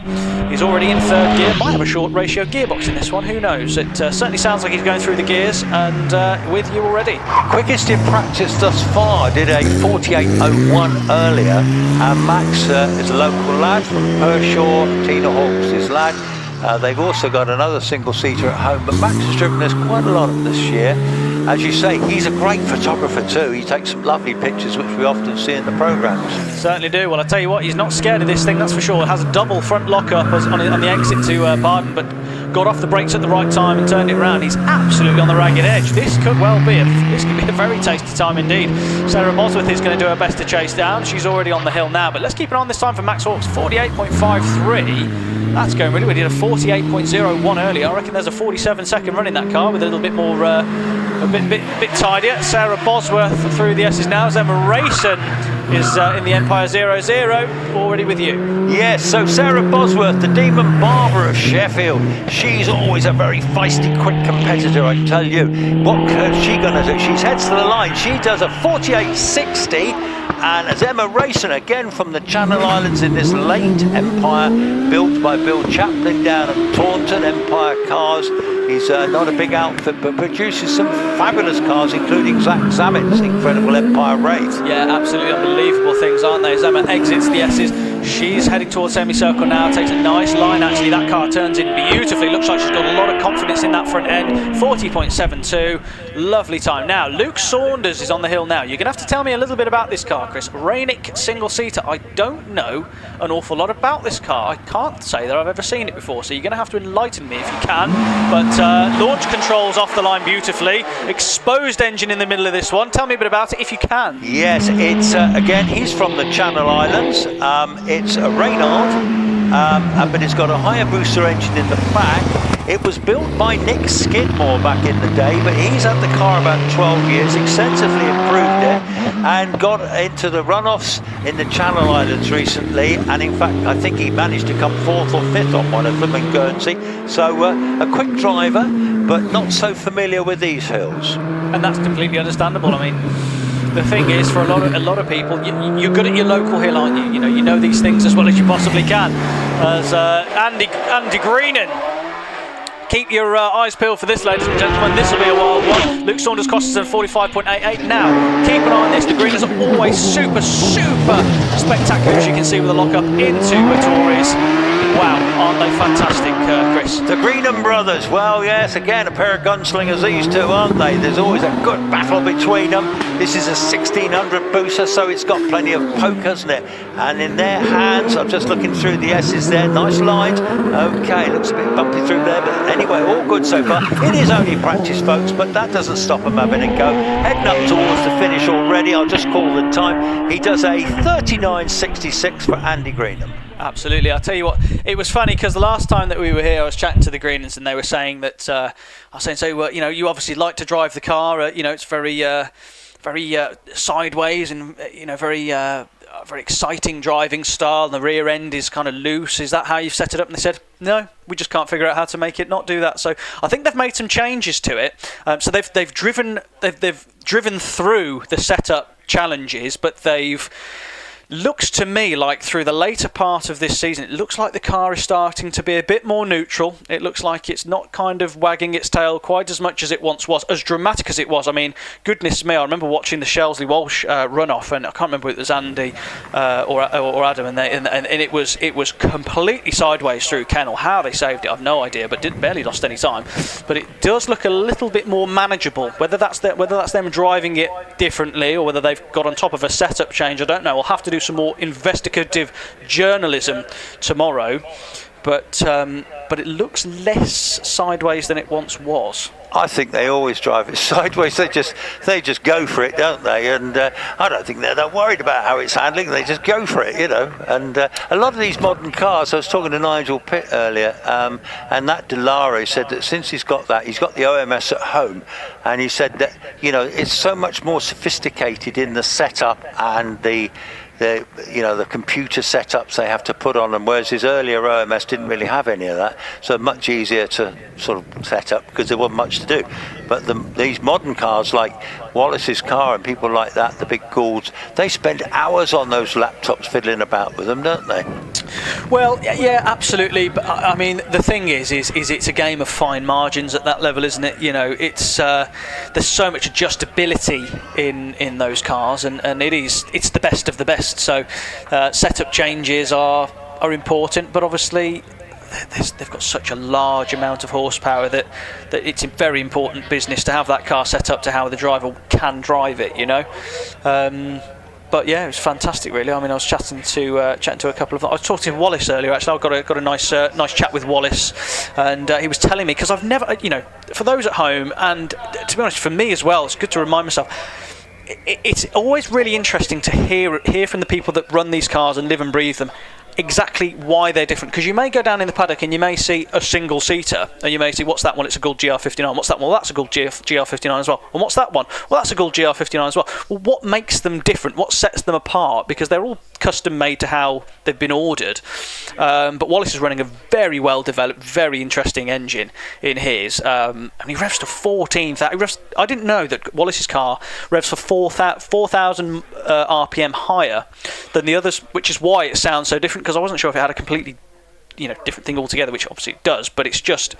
Speaker 3: He's already in third gear, might have a short ratio gearbox in this one, who knows. It certainly sounds like he's going through the gears, and with you already.
Speaker 2: Quickest in practice thus far, did a 48.01 earlier, and Max is a local lad from Pershaw, Tina Hawks, his lad. They've also got another single-seater at home, but Max has driven us quite a lot this year. As you say, he's a great photographer too. He takes some lovely pictures, which we often see in the programmes.
Speaker 3: Certainly do. Well, I tell you what, he's not scared of this thing, that's for sure. It has a double front lock-up on the exit to Baden, but got off the brakes at the right time and turned it around. He's absolutely on the ragged edge. This could well be a very tasty time indeed. Sarah Bosworth is going to do her best to chase down. She's already on the hill now, but let's keep an eye on this time for Max Hawks. 48.53. That's going really well. We did a 48.01 earlier. I reckon there's a 47-second run in that car with a little bit more, a bit tidier. Sarah Bosworth through the S's now. Emma Rayson is in the Empire 00, already with you.
Speaker 2: Yes, so Sarah Bosworth, the Demon Barber of Sheffield. She's always a very feisty, quick competitor, I tell you. What is she going to do? She heads to the line. She does a 48.60. And as Emma Rayson, again from the Channel Islands in this late Empire, built by Bill Chaplin down at Taunton, Empire Cars. He's not a big outfit, but produces some fabulous cars, including Zach Zamet's incredible Empire Wraith.
Speaker 3: Yeah, absolutely unbelievable things, aren't they? As Emma exits the S's, she's heading towards semicircle now, takes a nice line actually. That car turns in beautifully. Looks like she's got a lot of confidence in that front end. 40.72, lovely time. Now, Luke Saunders is on the hill now. You're going to have to tell me a little bit about this car, Chris. Rainic single-seater. I don't know an awful lot about this car. I can't say that I've ever seen it before, so you're going to have to enlighten me if you can. But launch controls off the line beautifully. Exposed engine in the middle of this one. Tell me a bit about it if you can.
Speaker 2: Yes, it's again, he's from the Channel Islands. It's a Reynard, but it's got a Hayabusa engine in the back. It was built by Nick Skidmore back in the day, but he's had the car about 12 years, extensively improved it, and got into the runoffs in the Channel Islands recently. And in fact, I think he managed to come 4th or 5th on one of them in Guernsey. So a quick driver, but not so familiar with these hills.
Speaker 3: And that's completely understandable. I mean, the thing is, for a lot of people, you're good at your local hill, aren't you? You know these things as well as you possibly can. As Andy Greenan. Keep your eyes peeled for this, ladies and gentlemen. This will be a wild one. Luke Saunders costs us 45.88. Now, keep an eye on this. The Greeners are always super spectacular, as you can see, with the lock-up into Tories. Wow, aren't they fantastic, Chris?
Speaker 2: The Greenham brothers, well, yes, again, a pair of gunslingers, these two, aren't they? There's always a good battle between them. This is a 1600 booster, so it's got plenty of poke, hasn't it? And in their hands, I'm just looking through the S's there, nice lines. Okay, looks a bit bumpy through there, but anyway, all good so far. It is only practice, folks, but that doesn't stop them having a go. Heading up towards the finish already, I'll just call the time. He does a 39.66 for Andy Greenham.
Speaker 3: Absolutely. I'll tell you what, it was funny because the last time that we were here, I was chatting to the Greeners and they were saying that, I was saying, so, you obviously like to drive the car, it's very sideways and, very exciting driving style, and the rear end is kind of loose. Is that how you've set it up? And they said, no, we just can't figure out how to make it not do that. So I think they've made some changes to it. So they've driven through the setup challenges, but they've looks to me like through the later part of this season, it looks like the car is starting to be a bit more neutral. It looks like it's not kind of wagging its tail quite as much as it once was, as dramatic as it was. I mean, goodness me, I remember watching the Shelsley Walsh runoff, and I can't remember if it was Andy or Adam, and it was completely sideways through Kennel. How they saved it, I've no idea, but barely lost any time. But it does look a little bit more manageable. Whether that's them driving it differently or whether they've got on top of a setup change, I don't know. We'll have to do some more investigative journalism tomorrow, but but it looks less sideways than it once was.
Speaker 2: I think they always drive it sideways. They just go for it, don't they? And I don't think they're that worried about how it's handling. They just go for it, you know. And a lot of these modern cars, I was talking to Nigel Pitt earlier, and that Delaro said that since he's got the OMS at home, and he said that, you know, it's so much more sophisticated in the setup and the computer setups they have to put on them, whereas his earlier OMS didn't really have any of that, so much easier to sort of set up because there wasn't much to do. But these modern cars like Wallace's car and people like that, the big Goulds, they spend hours on those laptops fiddling about with them, don't they?
Speaker 3: Well, yeah, absolutely. But I mean, the thing is it's a game of fine margins at that level, isn't it? You know, it's there's so much adjustability in those cars, and it's the best of the best. So setup changes are important, but obviously they've got such a large amount of horsepower that it's a very important business to have that car set up to how the driver can drive it, you know. But yeah, it was fantastic, really. I mean, I was chatting to a couple of. I was talking to Wallace earlier. Actually, I got a nice chat with Wallace, and he was telling me, because I've never, you know, for those at home, and to be honest, for me as well, it's good to remind myself. It's always really interesting to hear from the people that run these cars and live and breathe them exactly why they're different, because you may go down in the paddock and you may see a single seater and you may see, what's that one? It's a Gould GR59. What's that one? Well, that's a Gould GR59 as well. And what's that one? Well, that's a Gould GR59 as well. Well, what makes them different? What sets them apart? Because they're all custom made to how they've been ordered. But Wallace is running a very well developed, very interesting engine in his, and he revs to 14,000. I didn't know that Wallace's car revs for 4,000 RPM higher than the others, which is why it sounds so different, because I wasn't sure if it had a completely, you know, different thing altogether, which obviously it does, but it's just,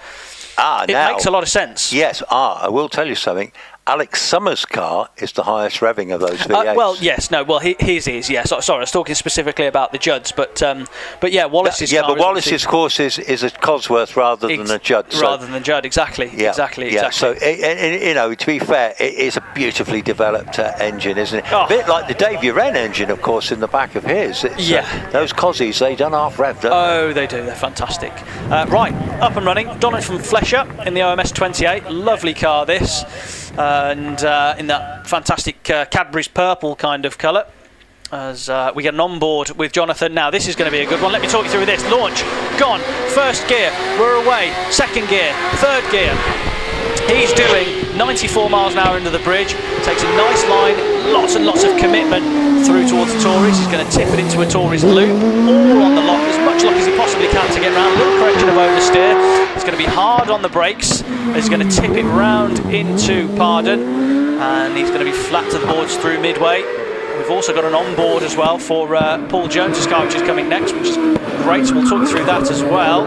Speaker 3: it makes a lot of sense.
Speaker 2: Yes, I will tell you something. Alex Summers' car is the highest revving of those V8s.
Speaker 3: Well, yes, no, well, his is, yes. Yeah, sorry, I was talking specifically about the Judds, but yeah, Wallace's car.
Speaker 2: Yeah, but Wallace's course is a Cosworth rather than a Judd.
Speaker 3: Rather than a Judd, exactly.
Speaker 2: Yeah,
Speaker 3: exactly.
Speaker 2: So, you know, to be fair, it is a beautifully developed engine, isn't it?
Speaker 3: Oh.
Speaker 2: A bit like the Dave Uren engine, of course, in the back of his. Those Cosies, they done half rev, don't
Speaker 3: they do. They're fantastic. Right, up and running. Donald from Flesher in the OMS 28. Lovely car, this. And in that fantastic Cadbury's purple kind of colour, as we get an onboard with Jonathan. Now this is going to be a good one. Let me talk you through this. Launch, gone, first gear, we're away, second gear, third gear. He's doing 94 miles an hour into the bridge, takes a nice line, lots and lots of commitment through towards the Tories. He's going to tip it into a Tories loop, all on the lock, as much lock as he possibly can to get around. A little correction of oversteer. He's going to be hard on the brakes. He's going to tip it round into Pardon, and he's going to be flat to the boards through midway. We've also got an onboard as well for Paul Jones' car, which is coming next, which is great, so we'll talk you through that as well.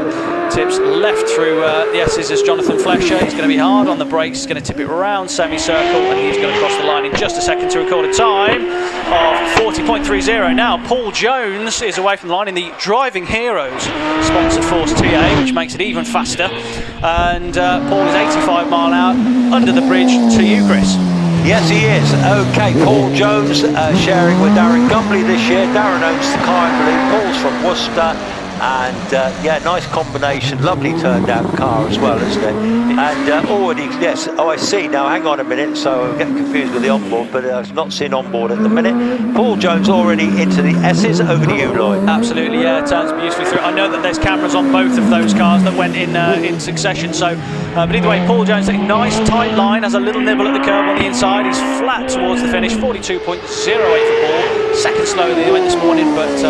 Speaker 3: Tips left through the S's as Jonathan Flesher. He's going to be hard on the brakes. He's going to tip it around semicircle, and he's going to cross the line in just a second to record a time of 40.30. Now Paul Jones is away from the line in the Driving Heroes sponsored Force TA, which makes it even faster. And Paul is 85 mile an hour under the bridge to you, Chris.
Speaker 2: Yes, he is. Okay, Paul Jones sharing with Darren Gumbley this year. Darren owns the car, I believe. Paul's from Worcester. And yeah, nice combination, lovely turned out car as well, isn't it? And already, yes, oh I see, now hang on a minute, so I'm getting confused with the onboard, but I've not seen onboard at the minute. Paul Jones already into the S's. Over to you, Lloyd.
Speaker 3: Absolutely, yeah, it turns beautifully through. I know that there's cameras on both of those cars that went in succession, so, but either way, Paul Jones taking nice tight line, has a little nibble at the curb on the inside, he's flat towards the finish, 42.08 for Paul, second slower than he went this morning, but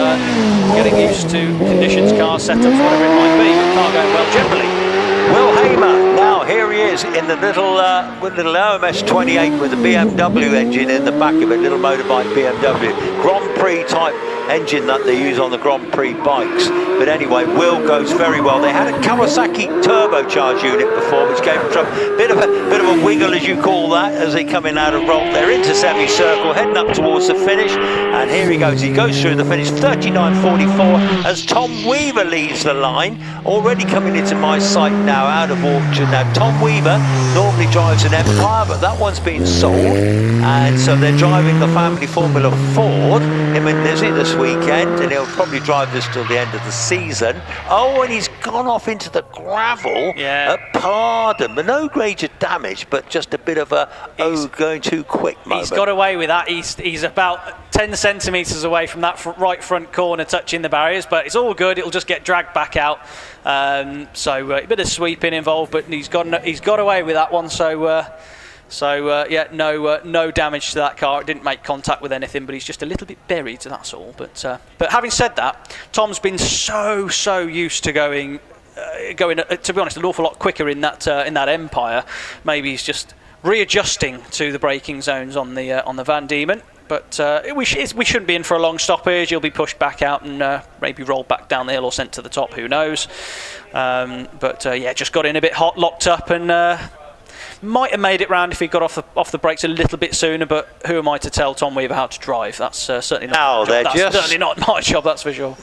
Speaker 3: getting used to conditions, car setups, whatever it might be, but car going well generally.
Speaker 2: Will Hamer, now here he is in the little OMS 28 with the BMW engine in the back of it, little motorbike BMW, Grand Prix type engine that they use on the Grand Prix bikes. But anyway, Will goes very well. They had a Kawasaki turbocharged unit before, which gave them trouble. Bit of a wiggle, as you call that, as they come in out of roll. They're into semicircle, heading up towards the finish, and here he goes. He goes through the finish, 39.44, as Tom Weaver leads the line. Already coming into my sight now, out of auction. Now, Tom Weaver normally drives an Empire, but that one's been sold, and so they're driving the family Formula Ford, him and Lizzie, this weekend, and he'll probably drive this till the end of the season. Oh, and he's gone off into the gravel at Pardon. But no greater damage, but just a bit of a going too quick moment.
Speaker 3: He's got away with that. He's about 10 centimetres away from that right front corner touching the barriers, but it's all good. It'll just get dragged back out. So a bit of sweeping involved, but he's got away with that one. No damage to that car. It didn't make contact with anything, but he's just a little bit buried, that's all. But having said that, Tom's been so used to going, to be honest, an awful lot quicker in that Empire. Maybe he's just readjusting to the braking zones on the Van Diemen. But we shouldn't be in for a long stoppage. He'll be pushed back out and maybe rolled back down the hill or sent to the top. Who knows? Just got in a bit hot, locked up, and might have made it round if he got off the brakes a little bit sooner. But who am I to tell Tom Weaver how to drive? That's certainly not. Certainly not my job. That's for sure.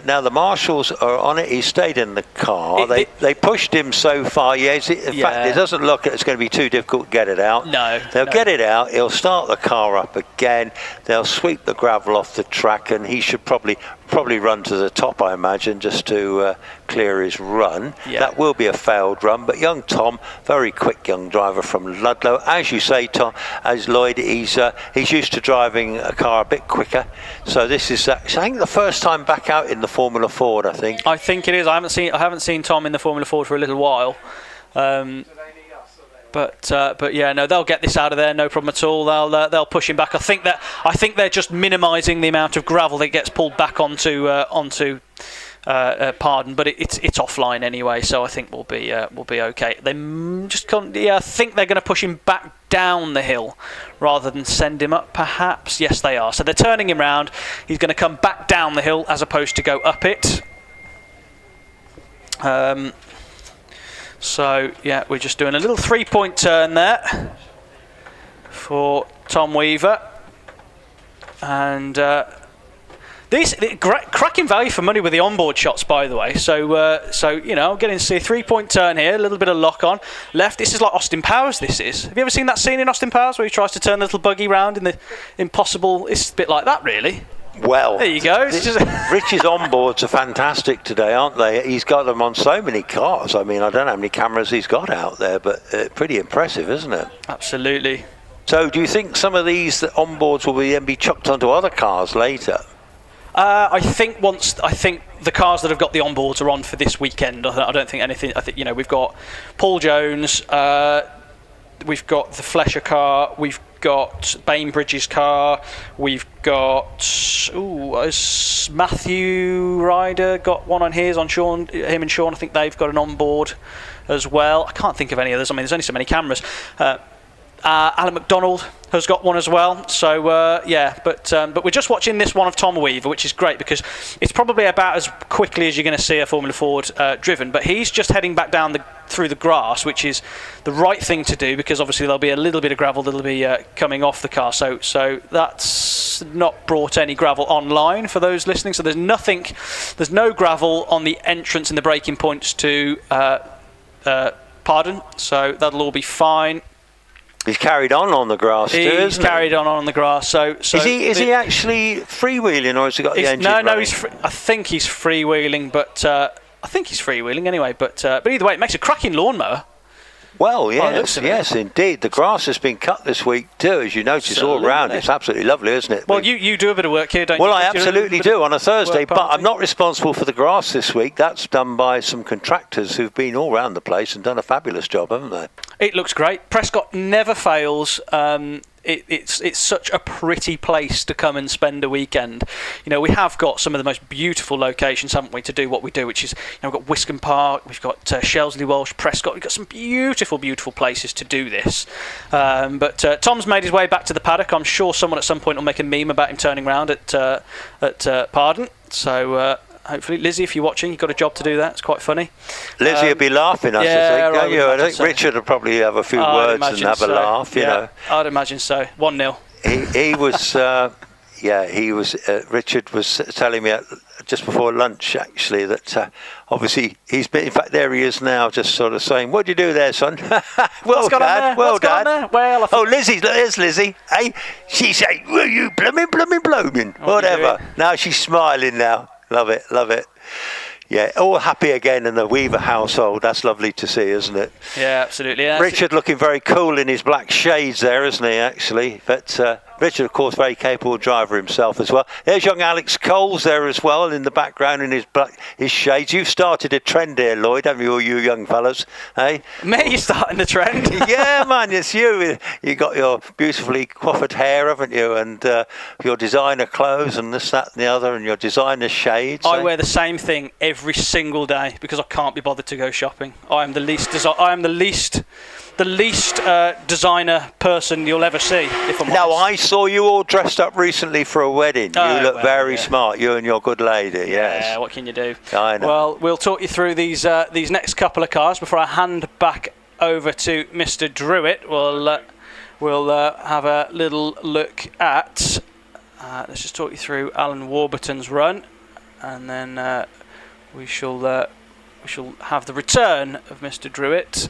Speaker 2: Now the marshals are on it. He stayed in the car. They pushed him so far. In fact, it doesn't look like it's going to be too difficult to get it out.
Speaker 3: No,
Speaker 2: they'll get it out. He'll start the car up again. They'll sweep the gravel off the track, and he should probably run to the top, I imagine, just to clear his run. That will be a failed run, but young Tom, very quick young driver from Ludlow. As you say, Tom, as Lloyd, he's used to driving a car a bit quicker. So this is, I think, the first time back out in the Formula Ford. I think
Speaker 3: it is. I haven't seen Tom in the Formula Ford for a little while. But yeah, no, they'll get this out of there, no problem at all. They'll push him back. I think they're just minimising the amount of gravel that gets pulled back onto Pardon, but it's offline anyway, so I think we'll be okay. I think they're going to push him back down the hill rather than send him up, perhaps. Yes, they are. So they're turning him round. He's going to come back down the hill as opposed to go up it. So, yeah, we're just doing a little 3-point turn there for Tom Weaver. And cracking value for money with the onboard shots, by the way. So getting to see a 3-point turn here, a little bit of lock on. Left, this is like Austin Powers, this is. Have you ever seen that scene in Austin Powers where he tries to turn the little buggy round in the impossible? It's a bit like that, really.
Speaker 2: Well,
Speaker 3: there you go.
Speaker 2: Rich's onboards are fantastic today, aren't they? He's got them on so many cars. I mean, I don't know how many cameras he's got out there, but pretty impressive, isn't it?
Speaker 3: Absolutely.
Speaker 2: So, do you think some of these onboards will then be chucked onto other cars later?
Speaker 3: I think the cars that have got the onboards are on for this weekend. I don't think anything. I think we've got Paul Jones, we've got the Flesher car, we've got Bainbridge's car, we've got Matthew Ryder got one on his, on Sean, him and Sean. I think they've got an onboard as well. I can't think of any others. I mean, there's only so many cameras. Alan McDonald has got one as well. So but we're just watching this one of Tom Weaver, which is great because it's probably about as quickly as you're going to see a Formula Ford driven. But he's just heading back down through the grass, which is the right thing to do because obviously there'll be a little bit of gravel that'll be coming off the car. So that's not brought any gravel online for those listening. So there's no gravel on the entrance and the braking points to Pardon. So that'll all be fine.
Speaker 2: He's carried on the grass too, isn't he? He's
Speaker 3: carried on the grass. So
Speaker 2: is he actually freewheeling, or has he got the engine running?
Speaker 3: No. I think he's freewheeling, but I think he's freewheeling anyway. But either way, it makes a cracking lawnmower.
Speaker 2: Well, yes, indeed. The grass has been cut this week too, as you notice all around. It's absolutely lovely, isn't it?
Speaker 3: Well, you do a bit of work here, don't you?
Speaker 2: Well, I absolutely do on a Thursday, but I'm not responsible for the grass this week. That's done by some contractors who've been all around the place and done a fabulous job, haven't they?
Speaker 3: It looks great. Prescott never fails. It's such a pretty place to come and spend a weekend. We have got some of the most beautiful locations, haven't we, to do what we do, which is, we've got Wiscombe Park, we've got Shelsley Walsh, Prescott. We've got some beautiful places to do this. But Tom's made his way back to the paddock. I'm sure someone at some point will make a meme about him turning around at Pardon. So hopefully, Lizzie, if you're watching, you've got a job to do that. It's quite funny.
Speaker 2: Lizzie would be laughing, I think.
Speaker 3: I
Speaker 2: think Richard would probably have a few words and have a laugh. You know,
Speaker 3: I'd imagine so. 1-0.
Speaker 2: He was. Richard was telling me just before lunch, actually, that obviously he's been. In fact, there he is now, just sort of saying, "What do you do there, son?" Well, Dad. Well, Dad.
Speaker 3: Well,
Speaker 2: Lizzie, there's Lizzie. Hey, she's saying, "Were you blooming?" Whatever. Now she's smiling now. Love it. Yeah, all happy again in the Weaver household. That's lovely to see, isn't it?
Speaker 3: Yeah, absolutely. Yeah.
Speaker 2: Richard looking very cool in his black shades there, isn't he, actually? But Richard, of course, very capable driver himself as well. There's young Alex Coles there as well in the background in his shades. You've started a trend here, Lloyd, haven't you, all you young fellas? Hey?
Speaker 3: Me, you starting the trend?
Speaker 2: Yeah, man, it's you. You got your beautifully coiffed hair, haven't you? And your designer clothes and this, that and the other, and your designer shades.
Speaker 3: I wear the same thing every single day because I can't be bothered to go shopping. I am the least designer person you'll ever see, if I'm
Speaker 2: Now,
Speaker 3: honest.
Speaker 2: I saw you all dressed up recently for a wedding.
Speaker 3: Oh,
Speaker 2: You look
Speaker 3: well,
Speaker 2: very
Speaker 3: yeah.
Speaker 2: smart, you and your good lady, yes.
Speaker 3: Yeah, what can you do?
Speaker 2: I know.
Speaker 3: Well, we'll talk you through these next couple of cars before I hand back over to Mr. Druitt. We'll have a little look at. Let's just talk you through Alan Warburton's run, and then we shall have the return of Mr. Druitt.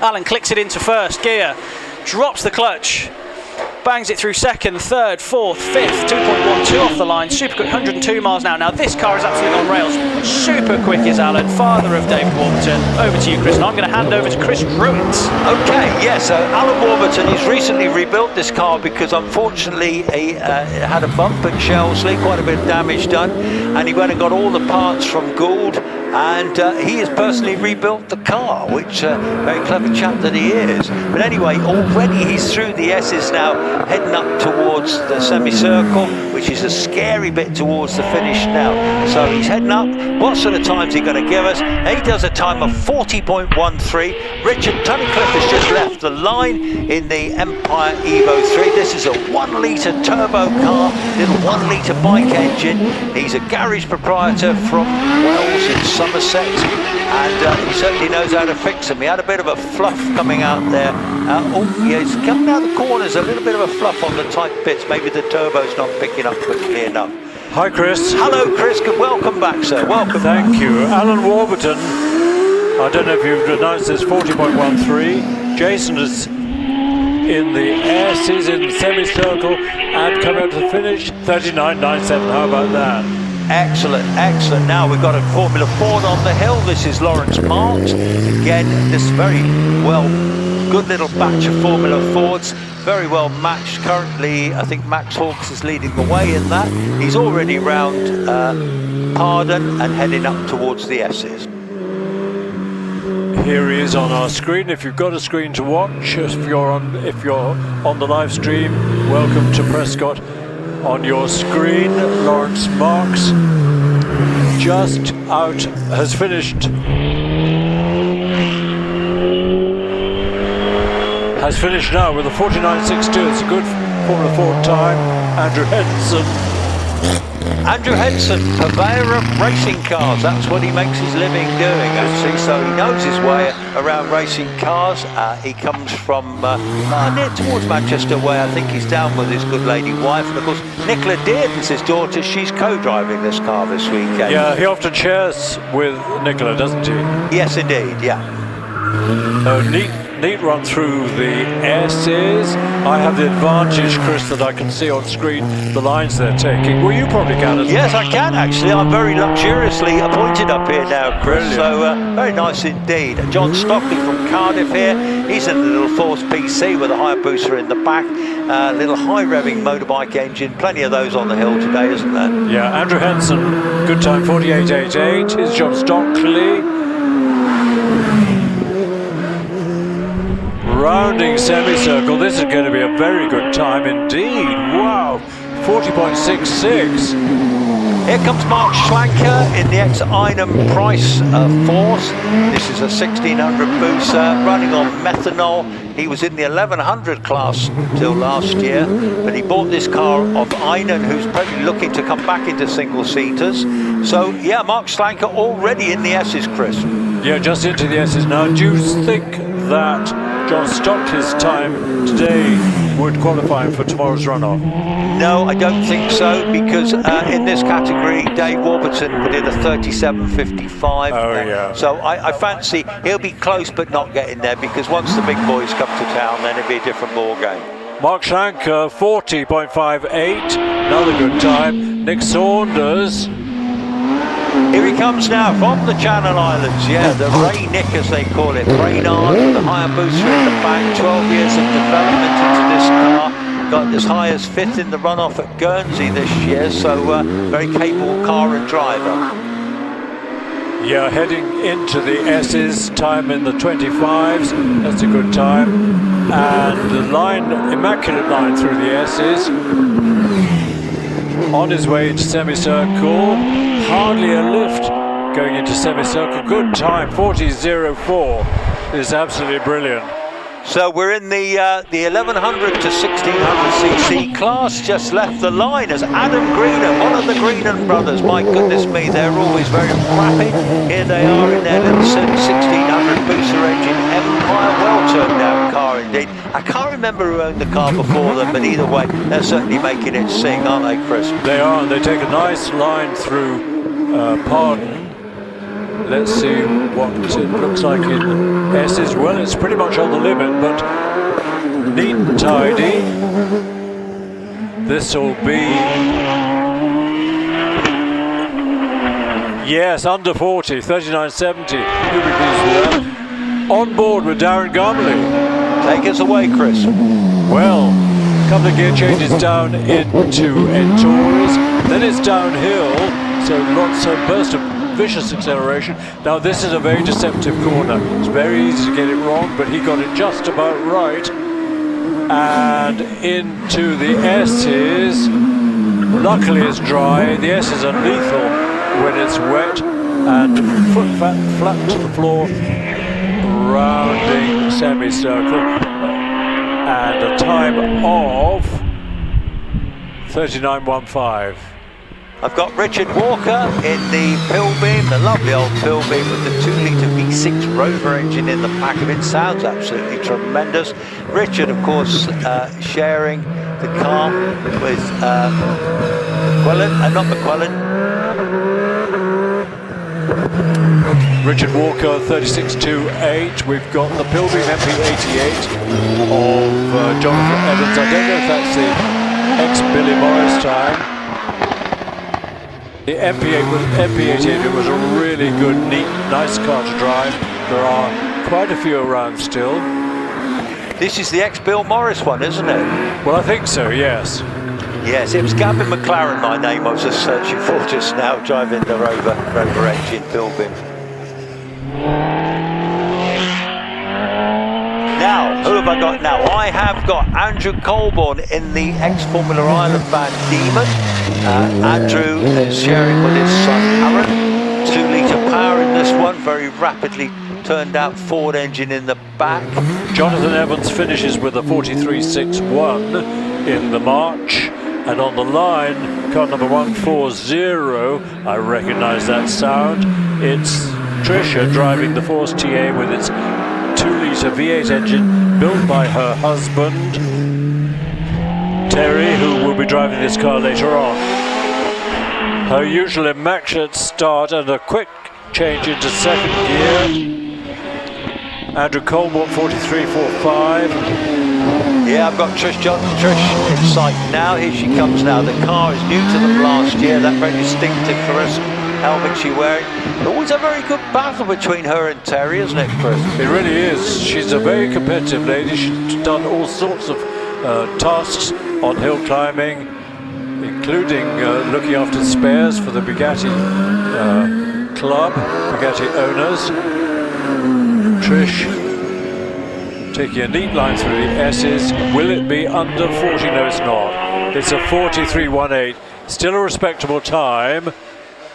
Speaker 3: Alan clicks it into first gear, drops the clutch, bangs it through second, third, fourth, fifth, 2.12 off the line, super quick, 102 miles an hour. Now this car is absolutely on rails. Super quick is Alan, father of David Warburton. Over to you, Chris, and I'm going to hand over to Chris Druitt.
Speaker 2: Okay, yes, so Alan Warburton, he's recently rebuilt this car because unfortunately he had a bump at Shelsley, quite a bit of damage done, and he went and got all the parts from Gould, and he has personally rebuilt the car, which very clever chap that he is. But anyway, already he's through the S's now, heading up towards the semicircle, which is a scary bit towards the finish now. So he's heading up. What sort of time's he going to give us? He does a time of 40.13. Richard Tunnicliffe has just left the line in the Empire Evo 3. This is a 1 litre turbo car, little 1 litre bike engine. He's a garage proprietor from Wells in Somerset, and he certainly knows how to fix them. He had a bit of a fluff coming out there. He's coming out the corners, a little bit of a fluff on the tight bits. Maybe the turbo's not picking up quickly enough.
Speaker 1: Hi, Chris.
Speaker 2: Hello, Chris. Welcome back, sir. Welcome.
Speaker 1: Thank you. Alan Warburton, I don't know if you've announced this, 40.13. Jason is in the S's in the semicircle and coming up to the finish, 39.97. How about that?
Speaker 2: Excellent, excellent. Now we've got a Formula Ford on the hill. This is Lawrence Marks. Again, this very good little batch of Formula Fords. Very well matched. Currently, I think Max Hawkes is leading the way in that. He's already round Pardon and heading up towards the S's.
Speaker 1: Here he is on our screen. If you've got a screen to watch, if you're on the live stream, welcome to Prescott. On your screen, Lawrence Marks just out, has finished now with a 49.62. It's a good Formula Ford time.
Speaker 2: Andrew Henson, purveyor of racing cars. That's what he makes his living doing, actually. So he knows his way around racing cars. He comes from near towards Manchester way. I think he's down with his good lady wife. And of course, Nicola Dearden's his daughter. She's co-driving this car this weekend.
Speaker 1: Yeah, he often shares with Nicola, doesn't he?
Speaker 2: Yes, indeed, yeah.
Speaker 1: So neat run through the S's. I have the advantage, Chris, that I can see on screen the lines they're taking. Well, you probably can as well.
Speaker 2: Yes, I can actually. I'm very luxuriously appointed up here now, Chris.
Speaker 1: Brilliant.
Speaker 2: So very nice indeed. John Stockley from Cardiff here. He's in a little Force PC with a Hayabusa in the back. Little high revving motorbike engine. Plenty of those on the hill today, isn't there?
Speaker 1: Yeah, Andrew Henson, good time 48.88. Here's John Stockley. Rounding semicircle, this is going to be a very good time indeed. Wow, 40.66.
Speaker 2: Here comes Mark Schlanker in the ex-Einem Price Force. This is a 1600 Busa running on methanol. He was in the 1100 class till last year, but he bought this car off Einen, who's probably looking to come back into single-seaters. So, yeah, Mark Schlanker already in the S's, Chris.
Speaker 1: Yeah, just into the S's now. Do you think that John Stockley's time today would qualify him for tomorrow's runoff?
Speaker 2: No, I don't think so, because in this category, Dave Warburton did a 37.55.
Speaker 1: Oh, yeah.
Speaker 2: So I fancy he'll be close but not getting there, because once the big boys come to town, then it'll be a different ball game.
Speaker 1: Mark Schlanker, 40.58, another good time. Nick Saunders
Speaker 2: Here he comes now from the Channel Islands. Yeah, the Ray Nick, as they call it. Reynard with a Hayabusa in the back. 12 years of development into this car. Got as high as 5th in the runoff at Guernsey this year. So very capable car and driver.
Speaker 1: Yeah, heading into the S's, time in the 25s. That's a good time. And the line, immaculate line through the S's. On his way into semicircle, hardly a lift going into semicircle. Good time, 40.04 is absolutely brilliant.
Speaker 2: So we're in the 1100 to 1600cc class. Just left the line as Adam Greenham, one of the Greenham brothers. My goodness me, they're always very rapid. Here they are in their little 1600 booster engine Empire, well turned out car indeed. I can't remember who owned the car before them, but either way, they're certainly making it sing, aren't they, Chris?
Speaker 1: They are, and they take a nice line through Pardon. Let's see what it looks like in S's. Well, it's pretty much on the limit, but neat and tidy. This will be, yes, under 40, 39.70. You'll be pleased with that. On board with Darren Gumley.
Speaker 2: Take us away, Chris.
Speaker 1: Well, a couple of gear changes down into Entours, then it's downhill, so lots of burst of vicious acceleration. Now this is a very deceptive corner. It's very easy to get it wrong, but he got it just about right. And into the S's. Luckily it's dry. The S's are lethal when it's wet. And foot flat to the floor, rounding semicircle. And a time of 39.15.
Speaker 2: I've got Richard Walker in the Pilbeam, the lovely old Pilbeam with the 2-litre V6 Rover engine in the back of it. Sounds absolutely tremendous. Richard, of course, sharing the car with McQuillan, not McQuillan.
Speaker 1: Richard Walker, 36.28. We've got the Pilbeam MP88 of Jonathan Evans. I don't know if that's the ex-Billy Morris time. The MP88 was a really good, neat, nice car to drive. There are quite a few around still.
Speaker 2: This is the ex-Bill Morris one, isn't it?
Speaker 1: Well, I think so, yes.
Speaker 2: Yes, it was Gavin McLaren, my name I was just searching for just now, driving the Rover engine Pilbeam. Now, who have I got now? I have got Andrew Colborne in the ex-Formula Island van Demon. Andrew is sharing with his son Aaron. 2-litre power in this one, very rapidly turned out Ford engine in the back.
Speaker 1: Jonathan Evans finishes with a 43.61 in the March. And on the line, car number 140, I recognise that sound. It's Tricia driving the Force TA with its 2-litre V8 engine built by her husband, Terry, who will be driving this car later on. Her usual immaculate start and a quick change into second gear. Andrew Colborne, 43.45.
Speaker 2: Yeah, I've got Trish in sight now. Here she comes now. The car is new to them last year. That very distinctive fluorescent helmet she's wearing. Always a very good battle between her and Terry, isn't it, Chris?
Speaker 1: It really is. She's a very competitive lady. She's done all sorts of tasks on hill climbing, including looking after spares for the Bugatti Club, Bugatti Owners. Trish taking a neat line through the S's. Will it be under 40? No, it's not. It's a 43.18. Still a respectable time.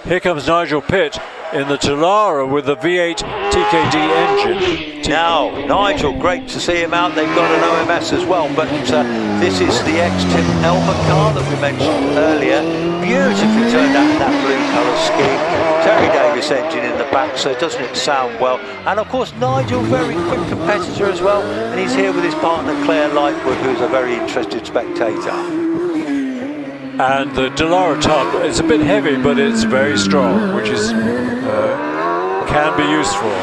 Speaker 1: Here comes Nigel Pitt in the Tulara with the V8 TKD engine.
Speaker 2: Now, Nigel, great to see him out. They've got an OMS as well, but this is the ex-Tim Elmer car that we mentioned earlier. Beautifully turned out in that blue colour scheme. Terry Davis engine in the back, so doesn't it sound well? And of course, Nigel, very quick competitor as well, and he's here with his partner Claire Lightwood, who's a very interested spectator.
Speaker 1: And the Dallara tub is a bit heavy, but it's very strong, which is can be useful.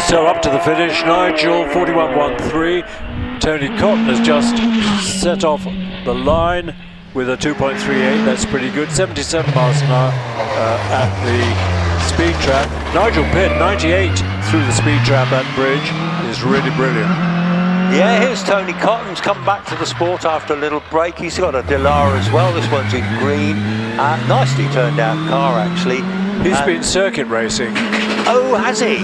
Speaker 1: So up to the finish, Nigel 41.13. Tony Cotton has just set off the line with a 2.38. That's pretty good. 77 miles an hour at the speed trap. Nigel Pitt, 98 through the speed trap at Bridge, is really brilliant.
Speaker 2: Yeah, here's Tony Cotton's come back to the sport after a little break. He's got a Delara as well. This one's in green. Nicely turned out car, actually.
Speaker 1: He's been circuit racing.
Speaker 2: Oh, has he?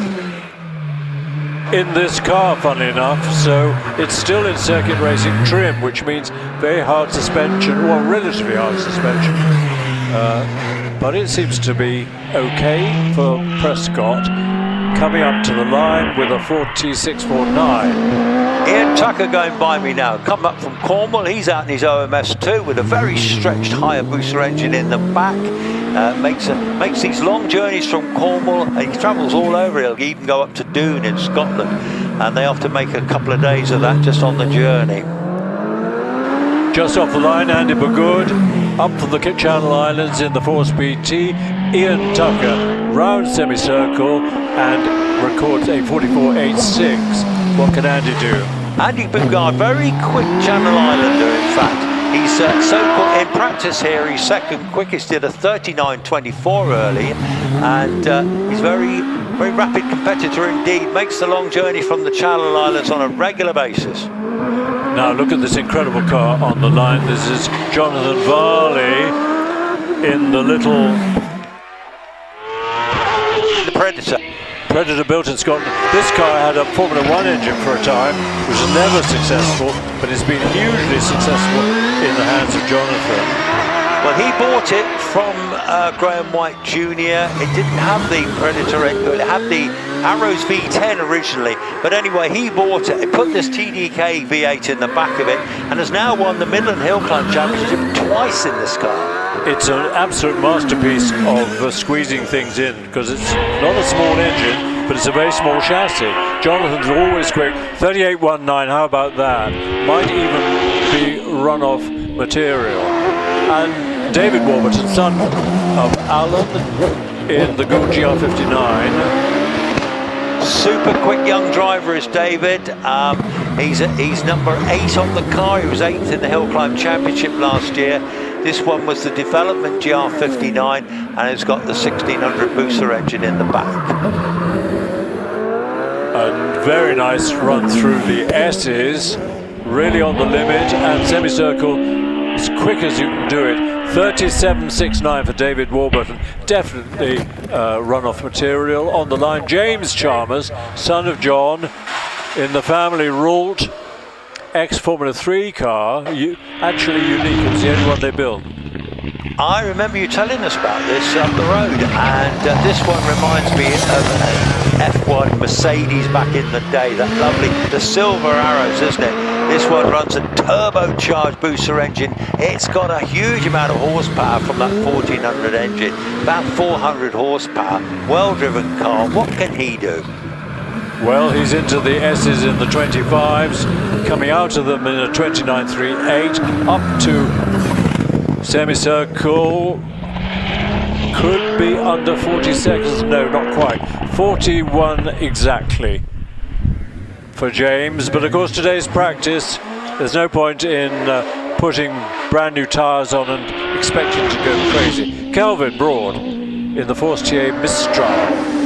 Speaker 1: In this car, funnily enough, so it's still in circuit racing trim, which means very hard suspension, well, relatively hard suspension. But it seems to be okay for Prescott, coming up to the line with a 46.49.
Speaker 2: Ian Tucker going by me now, come up from Cornwall. He's out in his OMS2 with a very stretched Hayabusa engine in the back. Makes these long journeys from Cornwall, and he travels all over. He'll even go up to Doon in Scotland, and they have to make a couple of days of that just on the journey.
Speaker 1: Just off the line, Andy Bogood up for the Channel Islands in the 4-speed T. Ian Tucker round semicircle and records a 44.86. What can Andy do?
Speaker 2: Andy Bogood, very quick Channel Islander, in fact. He's so in practice here, he's second quickest, did a 39.24 early, and he's very rapid competitor indeed. Makes the long journey from the Channel Islands on a regular basis.
Speaker 1: Now look at this incredible car on the line. This is Jonathan Varley in the little Predator built in Scotland. This car had a Formula 1 engine for a time, which was never successful, but it's been hugely successful in the hands of Jonathan.
Speaker 2: Well, he bought it from Graham White Jr. It didn't have the Predator, it had the Arrows V10 originally, but anyway, he bought it. He put this TDK V8 in the back of it, and has now won the Midland Hillclimb Championship twice in this car.
Speaker 1: It's an absolute masterpiece of squeezing things in, because it's not a small engine, but it's a very small chassis. Jonathan's always quick. 38.19, how about that? Might even be run-off material. And David Warburton, son of Alan, in the Gould GR59.
Speaker 2: Super quick young driver is David. He's number 8 on the car. He was 8th in the Hillclimb Championship last year. This one was the development GR59, and it's got the 1600 booster engine in the back.
Speaker 1: A very nice run through the S's, really on the limit, and semicircle as quick as you can do it. 37.69 for David Warburton, definitely run-off material. On the line, James Chalmers, son of John, in the family Rult ex-Formula 3 car, actually unique. It was the only one they built.
Speaker 2: I remember you telling us about this up the road, and this one reminds me of an F1 Mercedes back in the day, that lovely, the silver arrows, isn't it? This one runs a turbocharged booster engine. It's got a huge amount of horsepower from that 1400 engine, about 400 horsepower, well-driven car. What can he do?
Speaker 1: Well, he's into the S's in the 25s, coming out of them in a 29.38, up to semicircle. Could be under 40 seconds, no, not quite. 41 exactly for James, but of course today's practice, there's no point in putting brand new tyres on and expecting to go crazy. Kelvin Broad in the Force TA Mistral.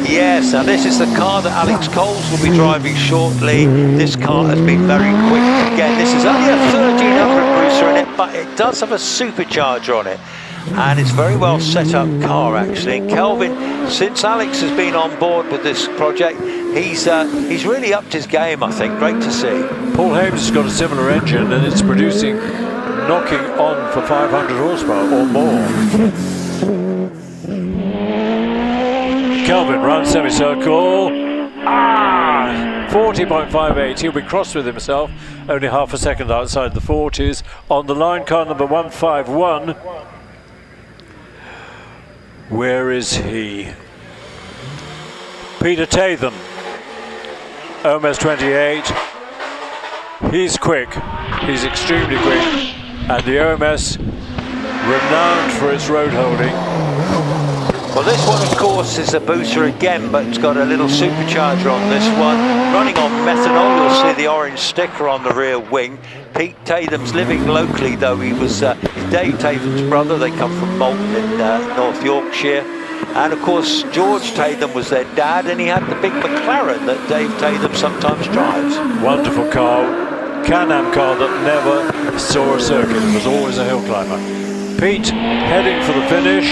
Speaker 2: Yes, now this is the car that Alex Coles will be driving shortly. This car has been very quick. Again, this is only a 1300 booster in it, but it does have a supercharger on it. And it's a very well set up car actually. And Kelvin, since Alex has been on board with this project, he's really upped his game, I think. Great to see.
Speaker 1: Paul Hames has got a similar engine, and it's producing, knocking on for 500 horsepower or more. Kelvin round semicircle. 40.58. He'll be cross with himself, only half a second outside the 40s. On the line, car number 151. Where is he? Peter Tatham, OMS 28. He's quick. He's extremely quick. And the OMS, renowned for its road holding.
Speaker 2: Well, this one, of course, is a booster again, but it's got a little supercharger on this one. Running on methanol, you'll see the orange sticker on the rear wing. Pete Tatham's living locally, though. He was Dave Tatham's brother. They come from Bolton in North Yorkshire. And of course, George Tatham was their dad, and he had the big McLaren that Dave Tatham sometimes drives.
Speaker 1: Wonderful car, Can-Am car that never saw a circuit. It was always a hill climber. Pete heading for the finish.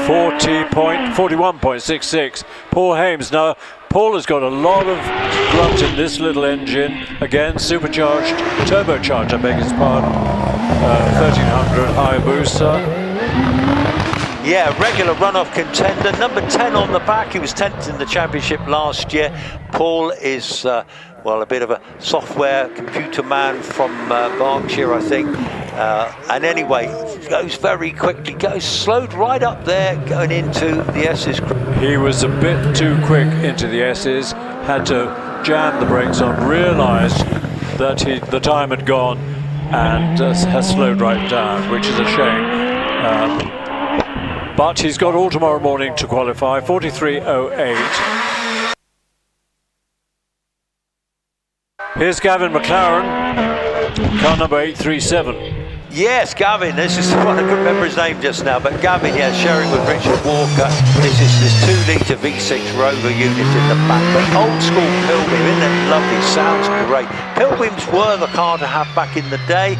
Speaker 1: 41.66. Paul Hames. Now, Paul has got a lot of grunt in this little engine. Again, supercharged, turbocharged, I beg his pardon. 1300 Hayabusa.
Speaker 2: Yeah, regular runoff contender. Number 10 on the back. He was 10th in the championship last year. Paul is, well, a bit of a software computer man from Berkshire, I think. And anyway, goes very quickly, slowed right up there going into the S's.
Speaker 1: He was a bit too quick into the S's, had to jam the brakes on, realised that the time had gone and has slowed right down, which is a shame. But he's got all tomorrow morning to qualify, 43.08. Here's Gavin McLaren, car number 837.
Speaker 2: Yes, Gavin, this is one, I couldn't remember his name just now, but Gavin, yeah, sharing with Richard Walker. This is this 2-litre V6 Rover unit in the back, but old school Pilbeam, isn't it lovely? Sounds great. Pilbeams were the car to have back in the day,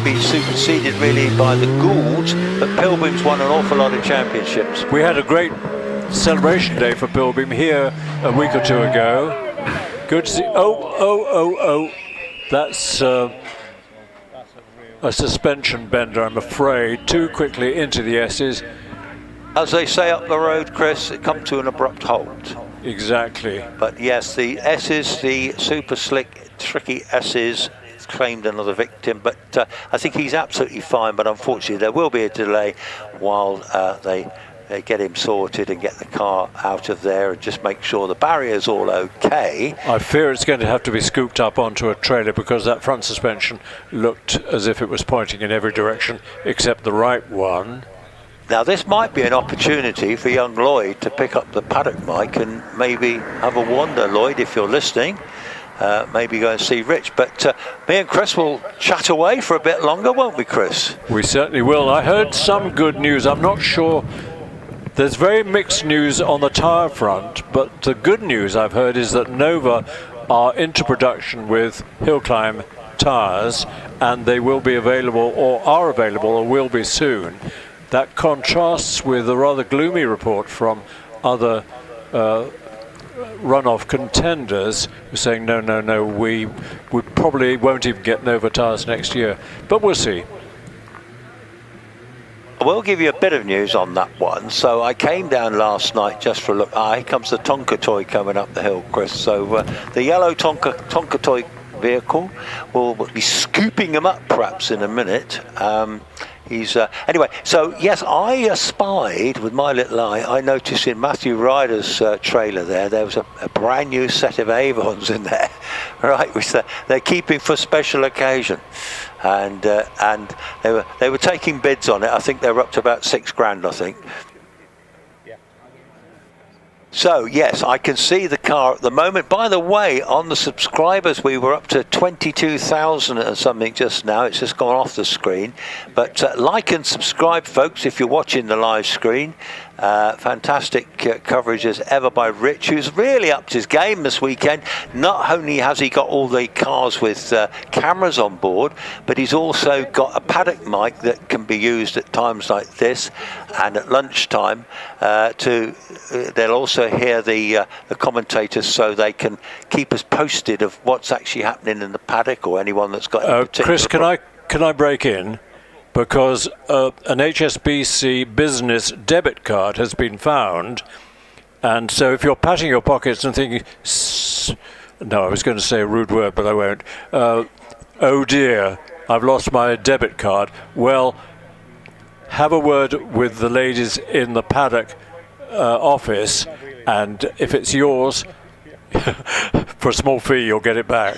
Speaker 2: being superseded really by the Goulds, but Pilbeams won an awful lot of championships.
Speaker 1: We had a great celebration day for Pilbeam here a week or two ago. Good to see. Oh. That's a suspension bender, I'm afraid. Too quickly into the S's.
Speaker 2: As they say up the road, Chris, it come to an abrupt halt.
Speaker 1: Exactly.
Speaker 2: But yes, the S's, the super slick, tricky S's, claimed another victim. But I think he's absolutely fine. But unfortunately, there will be a delay while they get him sorted and get the car out of there and just make sure the barrier's all okay.
Speaker 1: I fear it's going to have to be scooped up onto a trailer because that front suspension looked as if it was pointing in every direction except the right one.
Speaker 2: Now this might be an opportunity for young Lloyd to pick up the paddock mic and maybe have a wander, Lloyd, if you're listening. Maybe go and see Rich, but me and Chris will chat away for a bit longer, won't we, Chris?
Speaker 1: We certainly will. I heard some good news. I'm not sure. There's very mixed news on the tyre front, but the good news I've heard is that Nova are into production with HillClimb tyres, and they will be available, or are available, or will be soon. That contrasts with a rather gloomy report from other runoff contenders who are saying, no, we probably won't even get Nova tyres next year. But we'll see.
Speaker 2: We'll give you a bit of news on that one. So I came down last night just for a look. Here comes the Tonka toy coming up the hill, Chris. So the yellow Tonka toy vehicle will be scooping him up perhaps in a minute. Anyway, so yes, I espied with my little eye, I noticed in Matthew Ryder's trailer there was a brand new set of Avons in there, right, which they're keeping for special occasion. And they were taking bids on it. I think they were up to about £6,000, I think. So yes, I can see the car at the moment. By the way, on the subscribers, we were up to 22,000 and something just now. It's just gone off the screen. But like and subscribe, folks, if you're watching the live screen. Fantastic coverage as ever by Rich, who's really upped his game this weekend. Not only has he got all the cars with cameras on board, but he's also got a paddock mic that can be used at times like this and at lunchtime. They'll also hear the commentators, so they can keep us posted of what's actually happening in the paddock or anyone that's got any particular
Speaker 1: Chris, can I break in? Because an HSBC business debit card has been found, and so if you're patting your pockets and thinking, no, I was going to say a rude word, but I won't. Oh dear, I've lost my debit card. Well, have a word with the ladies in the paddock office, and if it's yours, for a small fee, you'll get it back.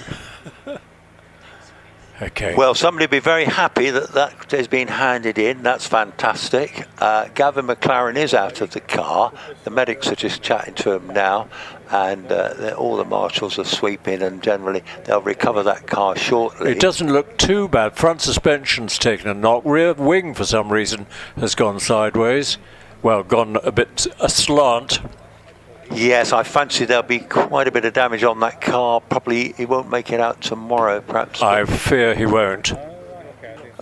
Speaker 1: Okay.
Speaker 2: Well, somebody will be very happy that has been handed in. That's fantastic. Gavin McLaren is out of the car. The medics are just chatting to him now, and all the marshals are sweeping, and generally they'll recover that car shortly.
Speaker 1: It doesn't look too bad. Front suspension's taken a knock. Rear wing, for some reason, has gone sideways. Well, gone a bit aslant.
Speaker 2: Yes, I fancy there'll be quite a bit of damage on that car. Probably he won't make it out tomorrow, perhaps.
Speaker 1: I fear he won't.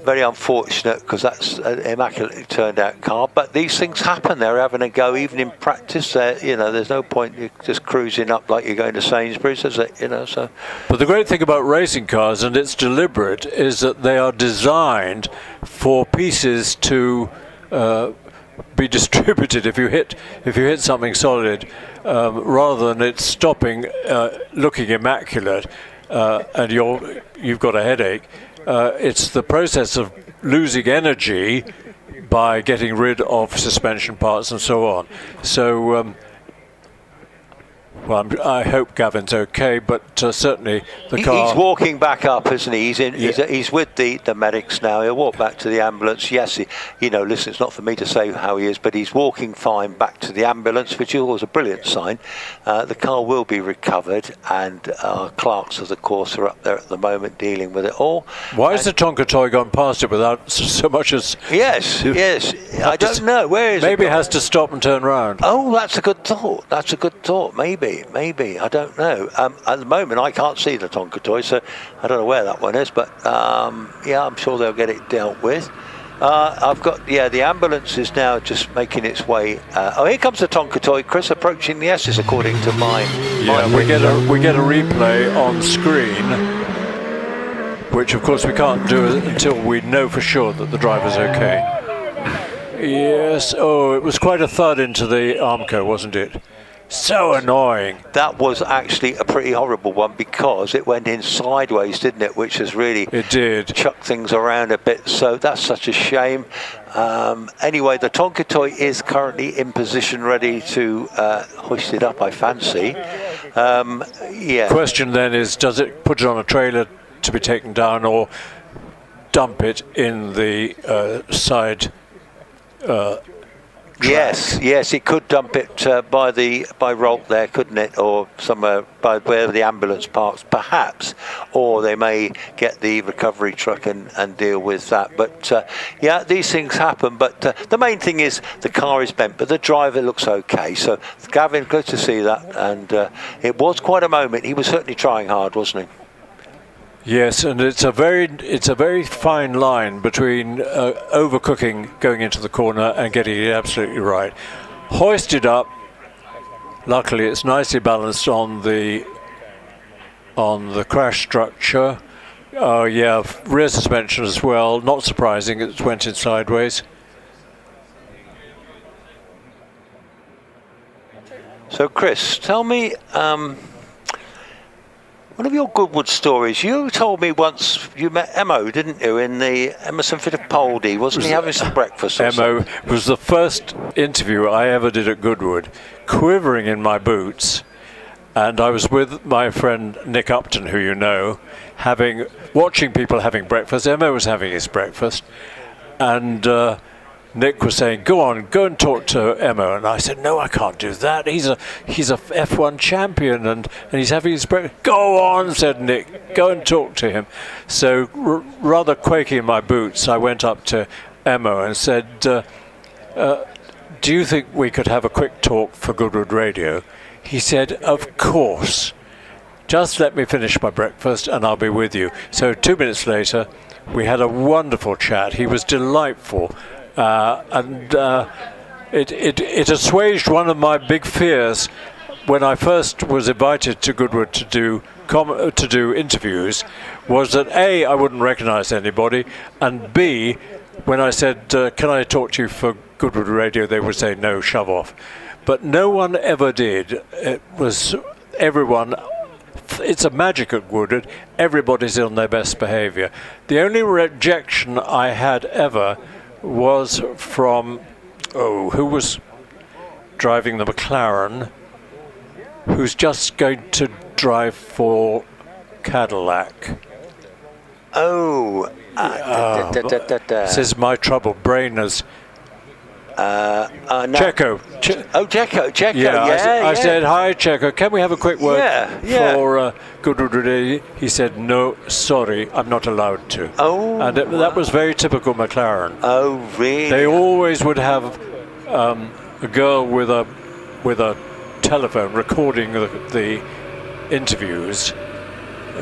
Speaker 2: Very unfortunate, because that's an immaculately turned out car. But these things happen. They're having a go, even in practice. There's no point you just cruising up like you're going to Sainsbury's, is it? So.
Speaker 1: But the great thing about racing cars, and it's deliberate, is that they are designed for pieces to be distributed. If you hit something solid, rather than it stopping, looking immaculate, and you've got a headache. It's the process of losing energy by getting rid of suspension parts and so on. So, I hope Gavin's okay, but certainly the car...
Speaker 2: He's walking back up, isn't he? He's with the medics now. He'll walk back to the ambulance. Yes, listen, it's not for me to say how he is, but he's walking fine back to the ambulance, which is always a brilliant sign. The car will be recovered, and our clerks of the course are up there at the moment dealing with it all.
Speaker 1: Why has the Tonka toy gone past it without so much as...
Speaker 2: Yes. I don't know. Where is it?
Speaker 1: Maybe it has to stop and turn round.
Speaker 2: Oh, that's a good thought. Maybe. I don't know. At the moment, I can't see the Tonka toy, so I don't know where that one is. But I'm sure they'll get it dealt with. I've got the ambulance is now just making its way. Here comes the Tonka toy, Chris, approaching the S's according to mine.
Speaker 1: We get a replay on screen, which of course we can't do until we know for sure that the driver's okay. Yes. Oh, it was quite a thud into the Armco, wasn't it? So annoying.
Speaker 2: That was actually a pretty horrible one, because it went in sideways, didn't it? Which has really chucked things around a bit. So that's such a shame. Anyway, the Tonka toy is currently in position, ready to hoist it up, I fancy.
Speaker 1: Question then is, does it put it on a trailer to be taken down, or dump it in the side
Speaker 2: Yes, it could dump it by Rolt there, couldn't it, or somewhere by where the ambulance parks, perhaps, or they may get the recovery truck and deal with that. But these things happen. But the main thing is the car is bent, but the driver looks okay. So Gavin, good to see that, and it was quite a moment. He was certainly trying hard, wasn't he?
Speaker 1: Yes, and it's a very fine line between overcooking going into the corner and getting it absolutely right. Hoisted up. Luckily, it's nicely balanced on the crash structure. Rear suspension as well. Not surprising, it went in sideways.
Speaker 2: So, Chris, tell me. One of your Goodwood stories, you told me once you met Emo, didn't you, in the Emerson Fittipaldi? Wasn't he having some breakfast or something?
Speaker 1: Emo was the first interview I ever did at Goodwood, quivering in my boots. And I was with my friend Nick Upton, who you know, watching people having breakfast. Emo was having his breakfast. And Nick was saying, go and talk to Emo. And I said, no, I can't do that. He's a F1 champion and he's having his breakfast. Go on, said Nick, go and talk to him. So rather quaking in my boots, I went up to Emo and said, do you think we could have a quick talk for Goodwood Radio? He said, of course. Just let me finish my breakfast and I'll be with you. So 2 minutes later, we had a wonderful chat. He was delightful. It assuaged one of my big fears when I first was invited to Goodwood to do interviews, was that A, I wouldn't recognise anybody, and B, when I said, can I talk to you for Goodwood Radio, they would say, no, shove off. But no one ever did. It was everyone. It's a magic at Goodwood. Everybody's on their best behaviour. The only rejection I had ever was from, who was driving the McLaren, who's just going to drive for Cadillac. This is my trouble. Brain is...
Speaker 2: No.
Speaker 1: Checo.
Speaker 2: Checo.
Speaker 1: Yeah, I said, hi, Checo. Can we have a quick word for Gould? He said, no, sorry, I'm not allowed to. And that was very typical McLaren.
Speaker 2: Oh, really?
Speaker 1: They always would have a girl with a telephone recording the interviews,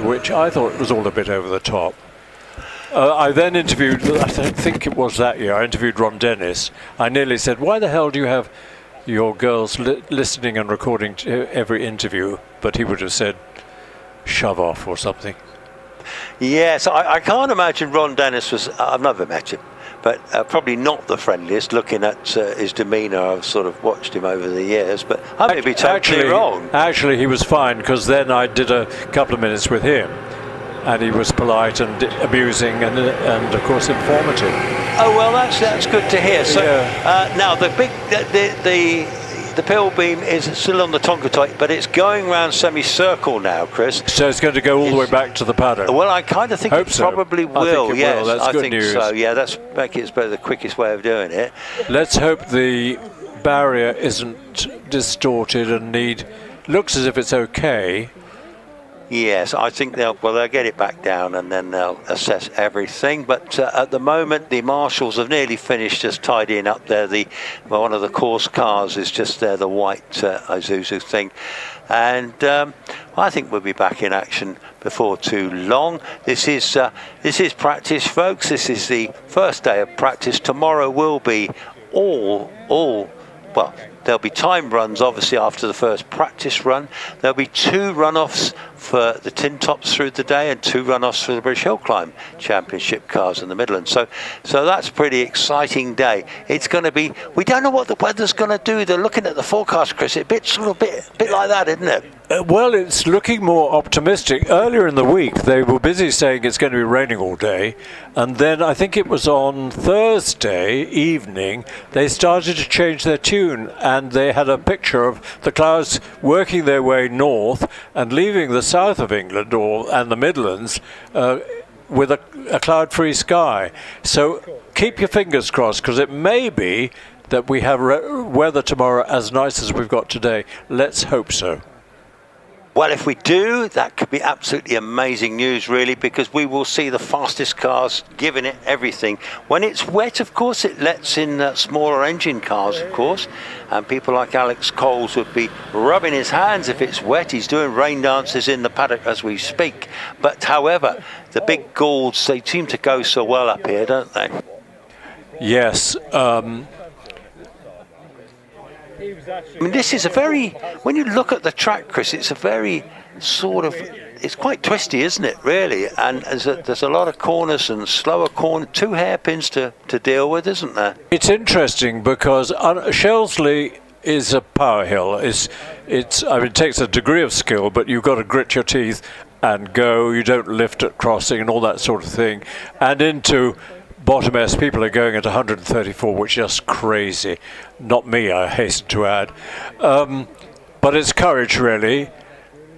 Speaker 1: which I thought was all a bit over the top. I then interviewed, I think it was that year, I interviewed Ron Dennis. I nearly said, why the hell do you have your girls listening and recording every interview? But he would have said, shove off or something.
Speaker 2: Yes, I can't imagine Ron Dennis was, I've never met him, but probably not the friendliest, looking at his demeanour. I've sort of watched him over the years, but I may be totally wrong.
Speaker 1: Actually, he was fine, because then I did a couple of minutes with him. And he was polite and amusing and of course informative.
Speaker 2: Oh well, that's good to hear. So now the pill beam is still on the Tonka toy, but it's going round semicircle now, Chris.
Speaker 1: So it's going to go all the way back to the paddock.
Speaker 2: Well, I kind of think it probably will. Yes,
Speaker 1: That's
Speaker 2: I
Speaker 1: good
Speaker 2: think
Speaker 1: news.
Speaker 2: so. Yeah, that's the quickest way of doing it.
Speaker 1: Let's hope the barrier isn't distorted and looks as if it's okay.
Speaker 2: Yes, I think they'll get it back down and then they'll assess everything. But at the moment, the marshals have nearly finished just tidying up there. One of the course cars is just there, the white Isuzu thing. And I think we'll be back in action before too long. This is practice, folks. This is the first day of practice. Tomorrow will be well, there'll be time runs, obviously, after the first practice run. There'll be 2 runoffs for the tin tops through the day and 2 runoffs for the British Hillclimb Championship cars in the Midlands. So that's a pretty exciting day. It's going to be, we don't know what the weather's going to do. They're looking at the forecast, Chris. It's a bit like that, isn't it?
Speaker 1: Well, it's looking more optimistic. Earlier in the week, they were busy saying it's going to be raining all day. And then I think it was on Thursday evening, they started to change their tune. And they had a picture of the clouds working their way north and leaving the south of England and the Midlands with a cloud-free sky. So keep your fingers crossed, because it may be that we have weather tomorrow as nice as we've got today. Let's hope so.
Speaker 2: Well, if we do, that could be absolutely amazing news, really, because we will see the fastest cars giving it everything. When it's wet, of course, it lets in smaller engine cars, of course, and people like Alex Coles would be rubbing his hands if it's wet. He's doing rain dances in the paddock as we speak. But, however, the big Goulds, they seem to go so well up here, don't they?
Speaker 1: Yes.
Speaker 2: I mean, this is when you look at the track, Chris, it's a very it's quite twisty, isn't it, really? And there's a lot of corners and slower corners, 2 hairpins to deal with, isn't there?
Speaker 1: It's interesting because Shelsley is a power hill. It takes a degree of skill, but you've got to grit your teeth and go. You don't lift at crossing and all that sort of thing. And into bottom S, people are going at 134, which is just crazy. Not me, I hasten to add. But it's courage, really.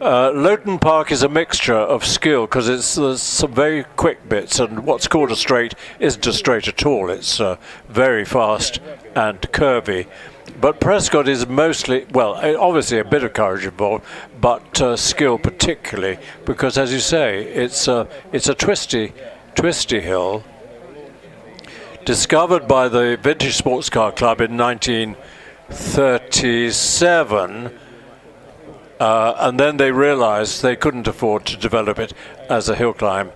Speaker 1: Lowton Park is a mixture of skill, because there's some very quick bits, and what's called a straight isn't a straight at all. It's very fast and curvy. But Prescott is mostly, well, obviously a bit of courage involved, but skill particularly, because, as you say, it's a twisty hill. Discovered by the Vintage Sports Car Club in 1937, and then they realized they couldn't afford to develop it as a hill climb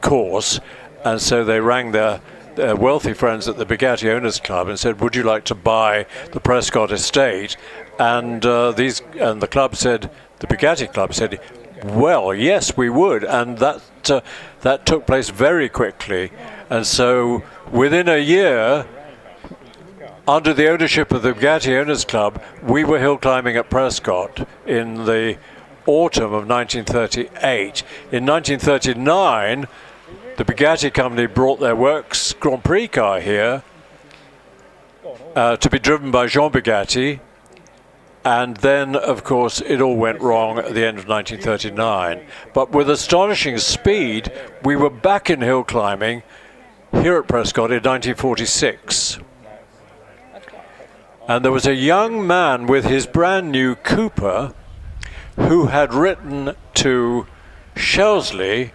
Speaker 1: course, and so they rang their wealthy friends at the Bugatti Owners Club and said, would you like to buy the Prescott estate? And the club said, the Bugatti Club said, well, yes, we would. And that took place very quickly. And so within a year, under the ownership of the Bugatti Owners Club, we were hill climbing at Prescott in the autumn of 1938. In 1939, the Bugatti company brought their works Grand Prix car here to be driven by Jean Bugatti. And then, of course, it all went wrong at the end of 1939. But with astonishing speed, we were back in hill climbing here at Prescott in 1946. And there was a young man with his brand new Cooper who had written to Shelsley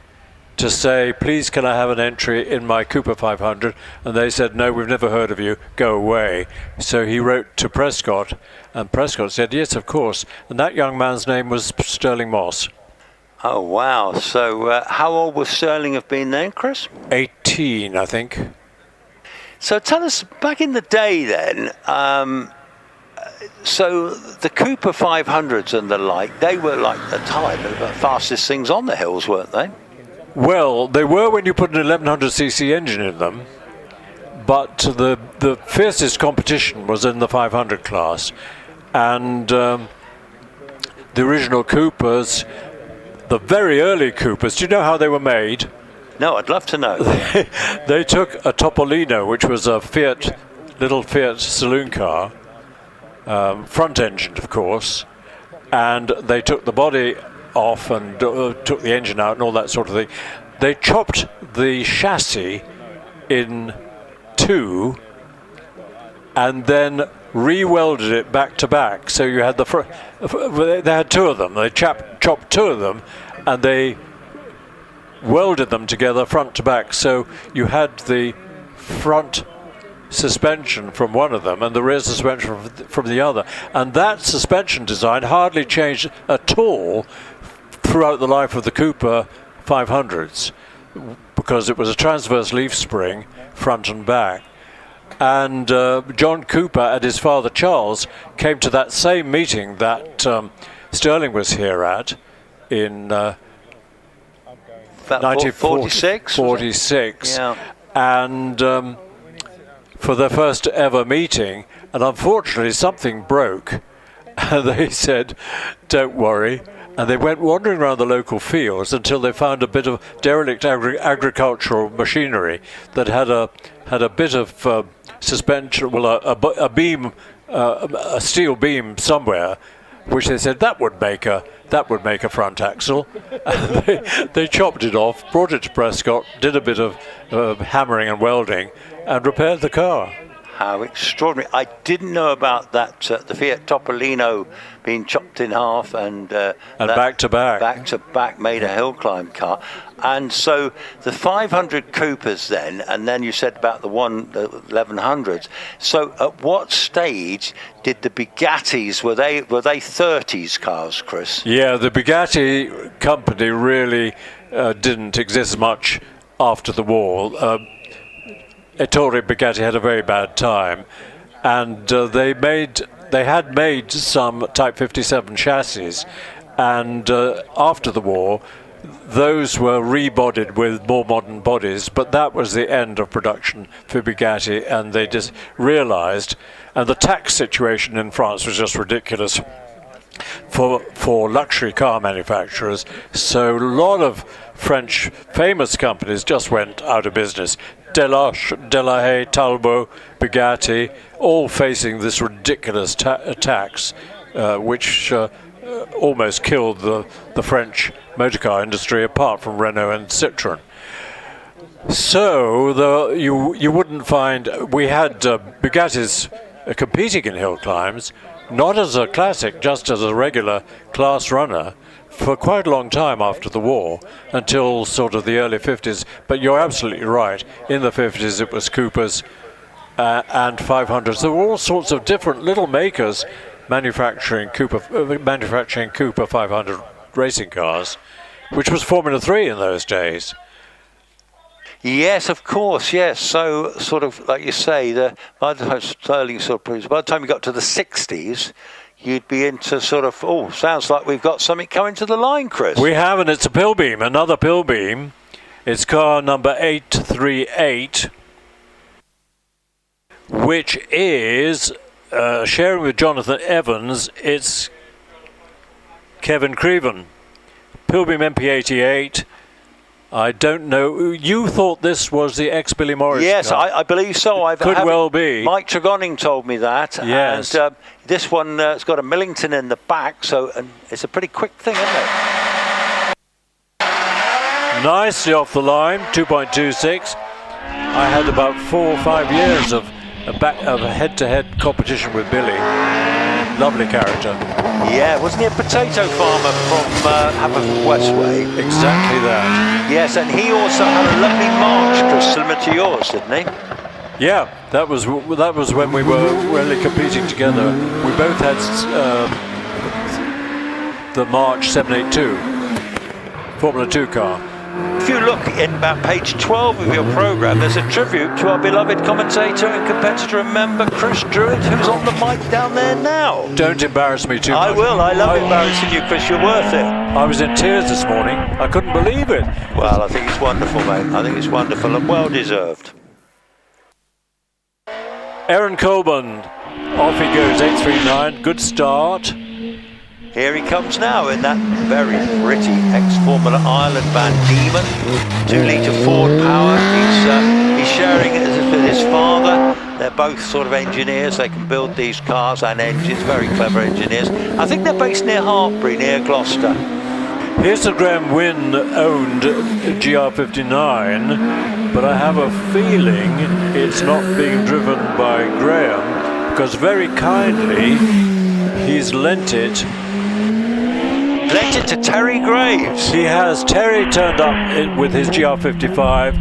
Speaker 1: to say, please can I have an entry in my Cooper 500? And they said, no, we've never heard of you, go away. So he wrote to Prescott, and Prescott said, yes, of course. And that young man's name was Sterling Moss.
Speaker 2: Oh, wow. So how old would Sterling have been then, Chris?
Speaker 1: 18, I think.
Speaker 2: So tell us, back in the day then, so the Cooper 500s and the like, they were like the time of the fastest things on the hills, weren't they?
Speaker 1: Well, they were when you put an 1100cc engine in them, but the fiercest competition was in the 500 class. And the original Coopers, the very early Coopers, do you know how they were made?
Speaker 2: No, I'd love to know.
Speaker 1: They took a Topolino, which was a little Fiat saloon car, front engined, of course, and they took the body off and took the engine out and all that sort of thing. They chopped the chassis in two and then re-welded it back to back. So you had they had two of them. They chopped two of them and they welded them together front to back. So you had the front suspension from one of them and the rear suspension from the other. And that suspension design hardly changed at all throughout the life of the Cooper 500s, because it was a transverse leaf spring front and back. And John Cooper and his father Charles came to that same meeting that Sterling was here at in
Speaker 2: 1946.
Speaker 1: 46,
Speaker 2: yeah.
Speaker 1: And for their first ever meeting, and unfortunately something broke. And they said, don't worry. And they went wandering around the local fields until they found a bit of derelict agricultural machinery that had a bit of suspension, well, a beam, a steel beam somewhere, which they said that would make a front axle. And they chopped it off, brought it to Prescott, did a bit of hammering and welding, and repaired the car.
Speaker 2: How extraordinary. I didn't know about that, the Fiat Topolino being chopped in half and
Speaker 1: back to
Speaker 2: back made a hill climb car. And so the 500 Coopers and then you said about the 1100s. So at what stage did the Bugattis, were they 30s cars, Chris?
Speaker 1: Yeah, the Bugatti company really didn't exist much after the war. Ettore Bugatti had a very bad time, and they had made some Type 57 chassis, and after the war those were rebodied with more modern bodies, but that was the end of production for Bugatti, and they just realized, and the tax situation in France was just ridiculous for luxury car manufacturers, so a lot of French famous companies just went out of business. Delage, Delahaye, Talbot, Bugatti, all facing this ridiculous tax, which almost killed the French motorcar industry, apart from Renault and Citroën. So you wouldn't find, we had Bugattis competing in hill climbs, not as a classic, just as a regular class runner, for quite a long time after the war, until sort of the early 50s. But you're absolutely right. In the 50s, it was Coopers and 500s. There were all sorts of different little makers manufacturing Cooper 500 racing cars, which was Formula 3 in those days.
Speaker 2: Yes, of course, yes. So, sort of like you say, by the time Sterling sort of proves, by the time you got to the 60s, you'd be into sort of, sounds like we've got something coming to the line, Chris.
Speaker 1: We have, and it's a Pilbeam, another Pilbeam. It's car number 838, which is sharing with Jonathan Evans. It's Kevin Creven. Pilbeam MP88, I don't know. You thought this was the ex-Billy Morris
Speaker 2: Yes,
Speaker 1: car.
Speaker 2: I believe so.
Speaker 1: Could well be.
Speaker 2: Mike Tregonning told me that.
Speaker 1: Yes.
Speaker 2: And this one has got a Millington in the back, so it's a pretty quick thing, isn't it?
Speaker 1: Nicely off the line, 2.26. I had about 4 or 5 years of a head-to-head competition with Billy. Lovely character.
Speaker 2: Yeah, wasn't he a potato farmer from Haverford-Westway?
Speaker 1: Exactly that.
Speaker 2: Yes, and he also had a lovely march, Chris, similar to yours, didn't he?
Speaker 1: Yeah, that was when we were really competing together. We both had the March 782 Formula 2 car.
Speaker 2: If you look in about page 12 of your programme, there's a tribute to our beloved commentator and competitor and member, Chris Druitt, who's on the mic down there now.
Speaker 1: Don't embarrass me too much.
Speaker 2: I will. I love embarrassing you, Chris. You're worth it.
Speaker 1: I was in tears this morning. I couldn't believe it.
Speaker 2: Well, I think it's wonderful, mate. I think it's wonderful and well deserved.
Speaker 1: Aaron Colburn, off he goes, 839, good start.
Speaker 2: Here he comes now in that very pretty ex-Formula Ireland Van Diemen 2-litre Ford power. He's sharing it with his father. They're both sort of engineers. They can build these cars and engines, very clever engineers. I think they're based near Hartpury, near Gloucester.
Speaker 1: Here's the Graham Wynne owned GR59, but I have a feeling it's not being driven by Graham, because very kindly he's lent it
Speaker 2: to Terry Graves.
Speaker 1: He has. Terry turned up with his GR55,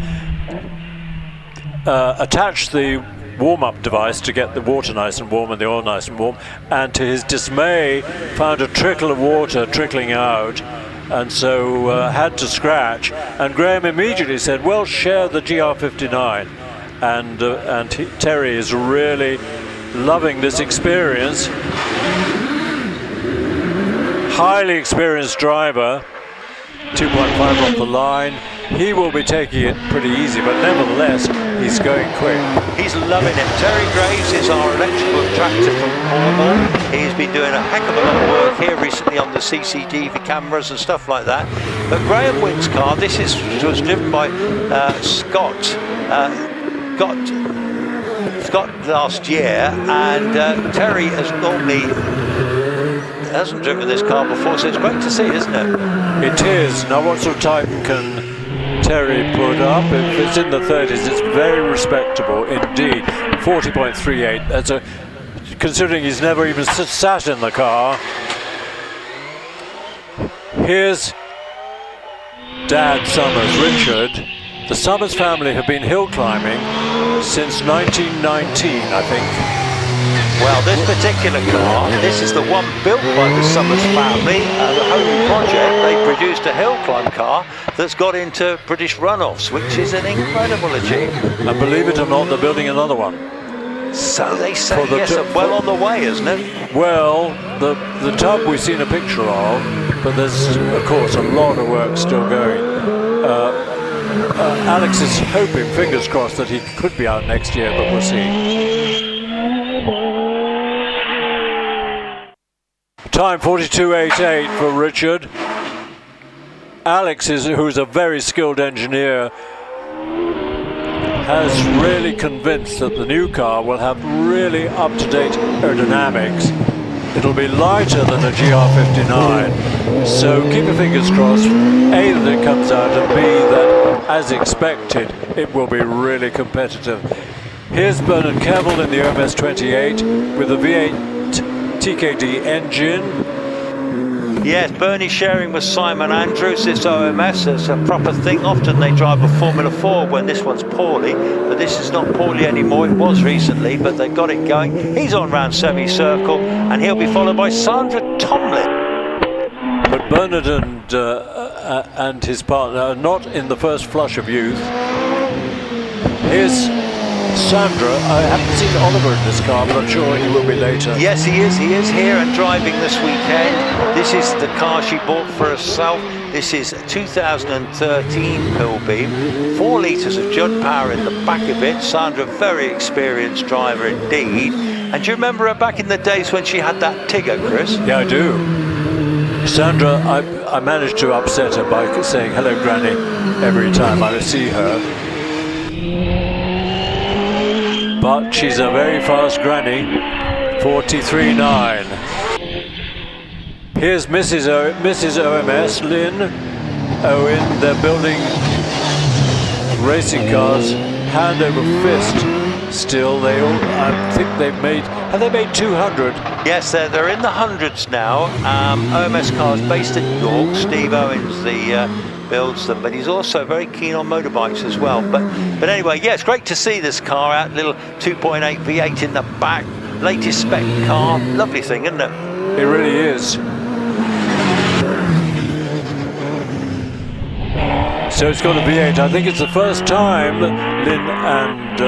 Speaker 1: attached the warm-up device to get the water nice and warm and the oil nice and warm, and to his dismay found a trickle of water trickling out, and so had to scratch. And Graham immediately said, well, share the GR59. And Terry is really loving this experience. Highly experienced driver, 2.5 off the line. He will be taking it pretty easy, but nevertheless, he's going quick.
Speaker 2: He's loving it. Terry Graves is our electrical tractor from Cornwall. He's been doing a heck of a lot of work here recently on the CCTV cameras and stuff like that. But Graham Wynne's car, this was driven by Scott last year, and Terry hasn't driven this car before, so it's great to see, isn't it?
Speaker 1: It is. Now, what sort of time can Terry put up? If it's in the 30s, it's very respectable indeed. 40.38. That's considering he's never even sat in the car. Here's Dad Summers, Richard. The Summers family have been hill climbing since 1919, I think.
Speaker 2: Well, this particular car, this is the one built by the Summers family, the home project. They produced a hill climb car that's got into British runoffs, which is an incredible achievement.
Speaker 1: And believe it or not, they're building another one.
Speaker 2: So they say, yes, well on the way, isn't it?
Speaker 1: Well, the tub we've seen a picture of, but there's, of course, a lot of work still going. Alex is hoping, fingers crossed, that he could be out next year, but we'll see. Time 42.88 for Richard. Alex, who's a very skilled engineer, has really convinced that the new car will have really up-to-date aerodynamics. It'll be lighter than a GR59, so keep your fingers crossed, A, that it comes out, and B, that, as expected, it will be really competitive. Here's Bernard Kevel in the OMS 28 with a V8 TKD engine.
Speaker 2: Yes, Bernie sharing with Simon Andrews this OMS. It's a proper thing. Often they drive a Formula 4 when this one's poorly, but this is not poorly anymore. It was recently, but they got it going. He's on round semicircle, and he'll be followed by Sandra Tomlin.
Speaker 1: But Bernard and his partner are not in the first flush of youth. Here's Sandra. I haven't seen Oliver in this car, but I'm sure he will be later.
Speaker 2: Yes, he is. He is here and driving this weekend. This is the car she bought for herself. This is a 2013 Hillbeam. 4 litres of Judd power in the back of it. Sandra, very experienced driver indeed. And do you remember her back in the days when she had that Tigger, Chris?
Speaker 1: Yeah, I do. Sandra, I managed to upset her by saying, hello, Granny. every time I see her. But she's a very fast granny, 43.9. Here's Mrs. OMS, Lynn Owen. They're building racing cars hand over fist. Still, I think have they made 200?
Speaker 2: Yes, they're in the hundreds now. OMS cars based at York. Steve Owens builds them, but he's also very keen on motorbikes as well. But anyway, yeah, it's great to see this car out. Little 2.8 V8 in the back, latest spec car. Lovely thing, isn't it?
Speaker 1: It really is. So it's got a V8. I think it's the first time that Lynn and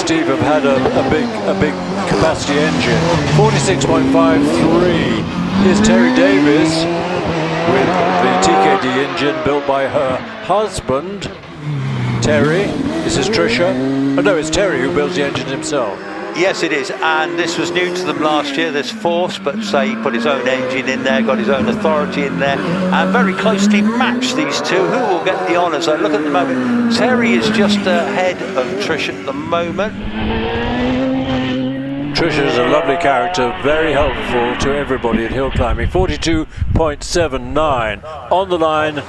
Speaker 1: Steve have had a big capacity engine. 46.53. Here's Terry Davis with the TKD engine built by her husband, Terry. This is Trisha. Oh no, it's Terry who builds the engine himself.
Speaker 2: Yes, it is, and this was new to them last year, this Force, but say he put his own engine in there, got his own authority in there, and very closely matched these two. Who will get the honours? So look at the moment. Terry is just ahead of Trish at the moment.
Speaker 1: Tricia is a lovely character, very helpful to everybody at hill climbing. 42.79. On the line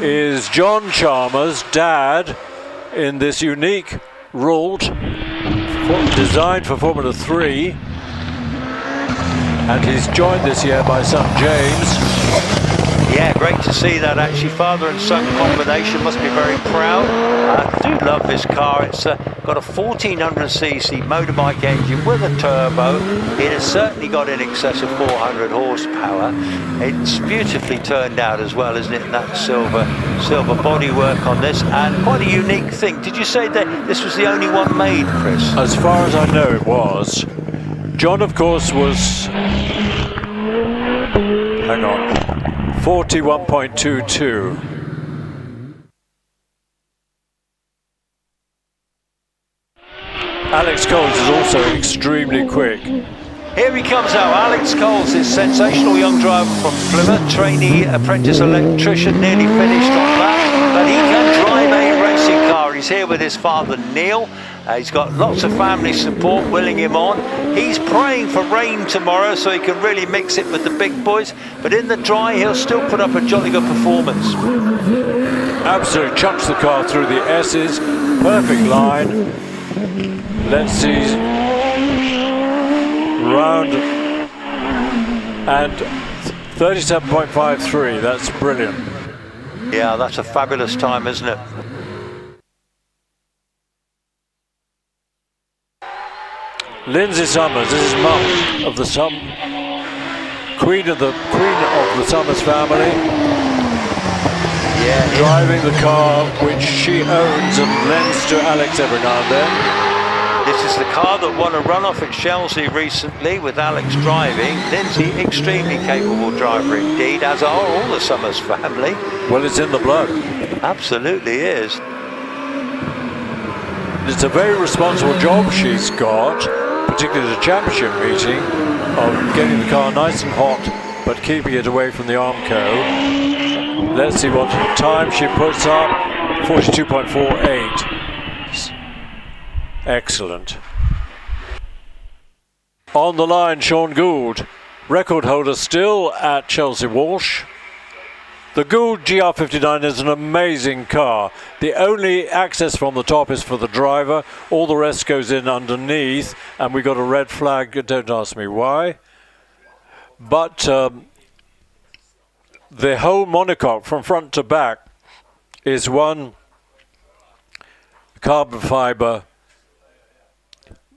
Speaker 1: is John Chalmers, dad, in this unique Rult designed for Formula 3, and he's joined this year by son James.
Speaker 2: Yeah, great to see that actually. Father and son combination, must be very proud. I do love this car. It's got a 1400cc motorbike engine with a turbo. It has certainly got in excess of 400 horsepower. It's beautifully turned out as well, isn't it? That silver bodywork on this, and quite a unique thing. Did you say that this was the only one made, Chris?
Speaker 1: As far as I know, it was. John, of course, was... hang on. 41.22. Alex Coles is also extremely quick.
Speaker 2: Here he comes now. Alex Coles, this sensational young driver from Plymouth, trainee apprentice electrician, nearly finished on that, but he can drive a racing car. He's here with his father Neil. He's got lots of family support willing him on. He's praying for rain tomorrow so he can really mix it with the big boys, but in the dry he'll still put up a jolly good performance.
Speaker 1: Absolutely chucks the car through the S's, perfect line. Let's see, round and 37.53, that's brilliant.
Speaker 2: Yeah, that's a fabulous time, isn't it?
Speaker 1: Lindsay Summers, this is mum of the queen of the Summers family.
Speaker 2: Yeah,
Speaker 1: driving the car which she owns and lends to Alex every now and then.
Speaker 2: This is the car that won a runoff at Chelsea recently with Alex driving. Lindsay, extremely capable driver indeed, as are all the Summers family.
Speaker 1: Well, it's in the blood.
Speaker 2: Absolutely is.
Speaker 1: It's a very responsible job she's got, particularly the championship meeting, of getting the car nice and hot but keeping it away from the Armco. Let's see what time she puts up. 42.48. Excellent. On the line, Sean Gould, record holder still at Chelsea Walsh. The Gould GR59 is an amazing car. The only access from the top is for the driver. All the rest goes in underneath, and we got a red flag. Don't ask me why. But the whole monocoque from front to back is one carbon fiber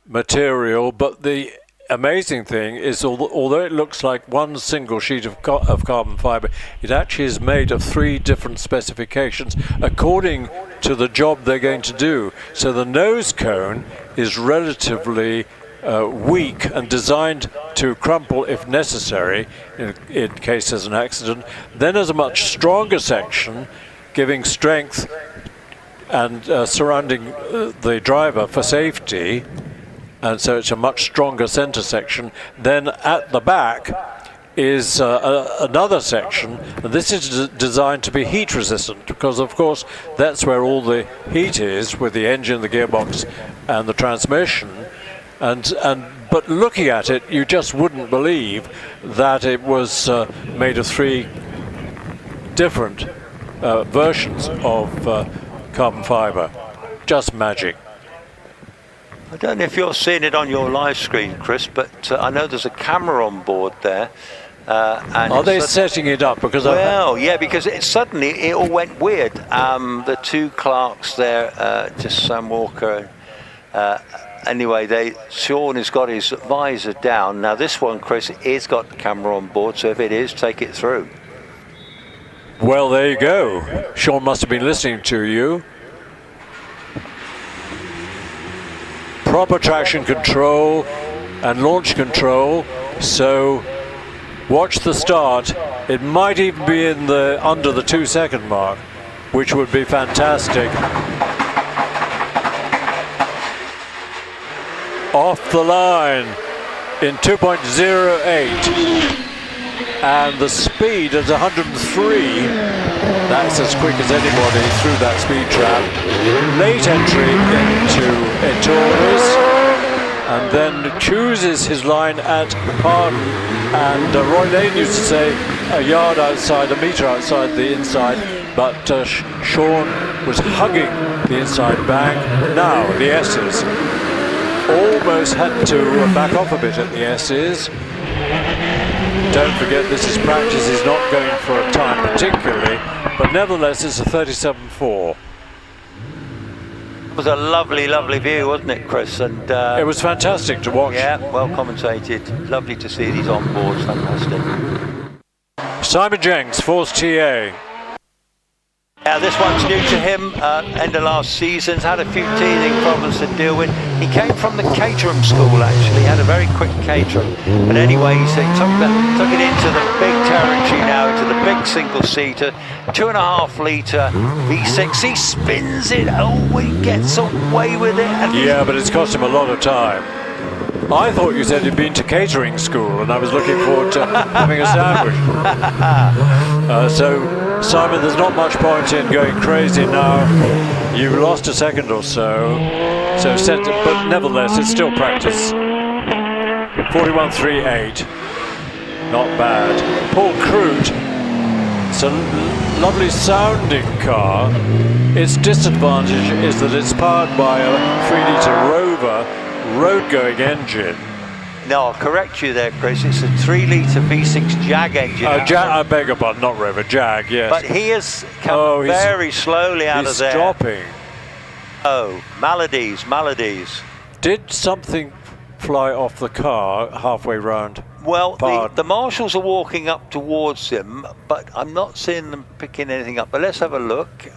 Speaker 1: material, but the amazing thing is, although it looks like one single sheet of carbon fiber, it actually is made of 3 different specifications according to the job they're going to do. So the nose cone is relatively weak and designed to crumple if necessary in case there's an accident. Then there's a much stronger section giving strength and surrounding the driver for safety, and so it's a much stronger center section. Then at the back is another section, and this is designed to be heat resistant, because of course that's where all the heat is, with the engine, the gearbox and the transmission, but looking at it you just wouldn't believe that it was made of 3 different versions of carbon fiber. Just magic.
Speaker 2: I don't know if you're seeing it on your live screen, Chris, but I know there's a camera on board there. And
Speaker 1: are they setting it up? Because
Speaker 2: yeah, because suddenly it all went weird. The 2 Clarks there, just Sam Walker. Anyway, Sean has got his visor down. Now this one, Chris, is got the camera on board, so if it is, take it through.
Speaker 1: Well, there you go. Sean must have been listening to you. Proper traction control and launch control, so watch the start. It might even be in under the 2-second mark, which would be fantastic. Off the line in 2.08, and the speed is 103. That's as quick as anybody through that speed trap. Late entry into orders, and then chooses his line at Pardon. And Roy Lane used to say a yard outside, a metre outside the inside, but Sean was hugging the inside bank. Now the S's almost had to back off a bit at the S's. Don't forget, this is practice. He's not going for a time particularly, but nevertheless it's a 37.4.
Speaker 2: It was a lovely, lovely view, wasn't it, Chris? And
Speaker 1: it was fantastic to watch.
Speaker 2: Yeah, well commentated. Lovely to see these on boards. Fantastic.
Speaker 1: Simon Jenks, Force TA.
Speaker 2: Yeah, this one's new to him. End of last season's had a few teething problems to deal with. He came from the Caterham school, actually. Had a very quick Caterham. But anyway, he took it into the big territory now, into the big single-seater, 2.5 litre V6. He spins it. Oh, he gets away with it. And
Speaker 1: yeah, but it's cost him a lot of time. I thought you said he'd been to catering school, and I was looking forward to having a sandwich. So, Simon, there's not much point in going crazy now. You've lost a second or so. But nevertheless, it's still practice. 41.38. Not bad. Paul Crute. It's a lovely sounding car. Its disadvantage is that it's powered by a 3-litre Rover road-going engine.
Speaker 2: No, I'll correct you there, Chris. It's a 3-litre V6 Jag engine.
Speaker 1: I beg your pardon, not Rover, Jag, yes.
Speaker 2: But he has come very slowly out of there.
Speaker 1: He's stopping.
Speaker 2: Oh, maladies.
Speaker 1: Did something fly off the car halfway round?
Speaker 2: Well, the marshals are walking up towards him, but I'm not seeing them picking anything up. But let's have a look.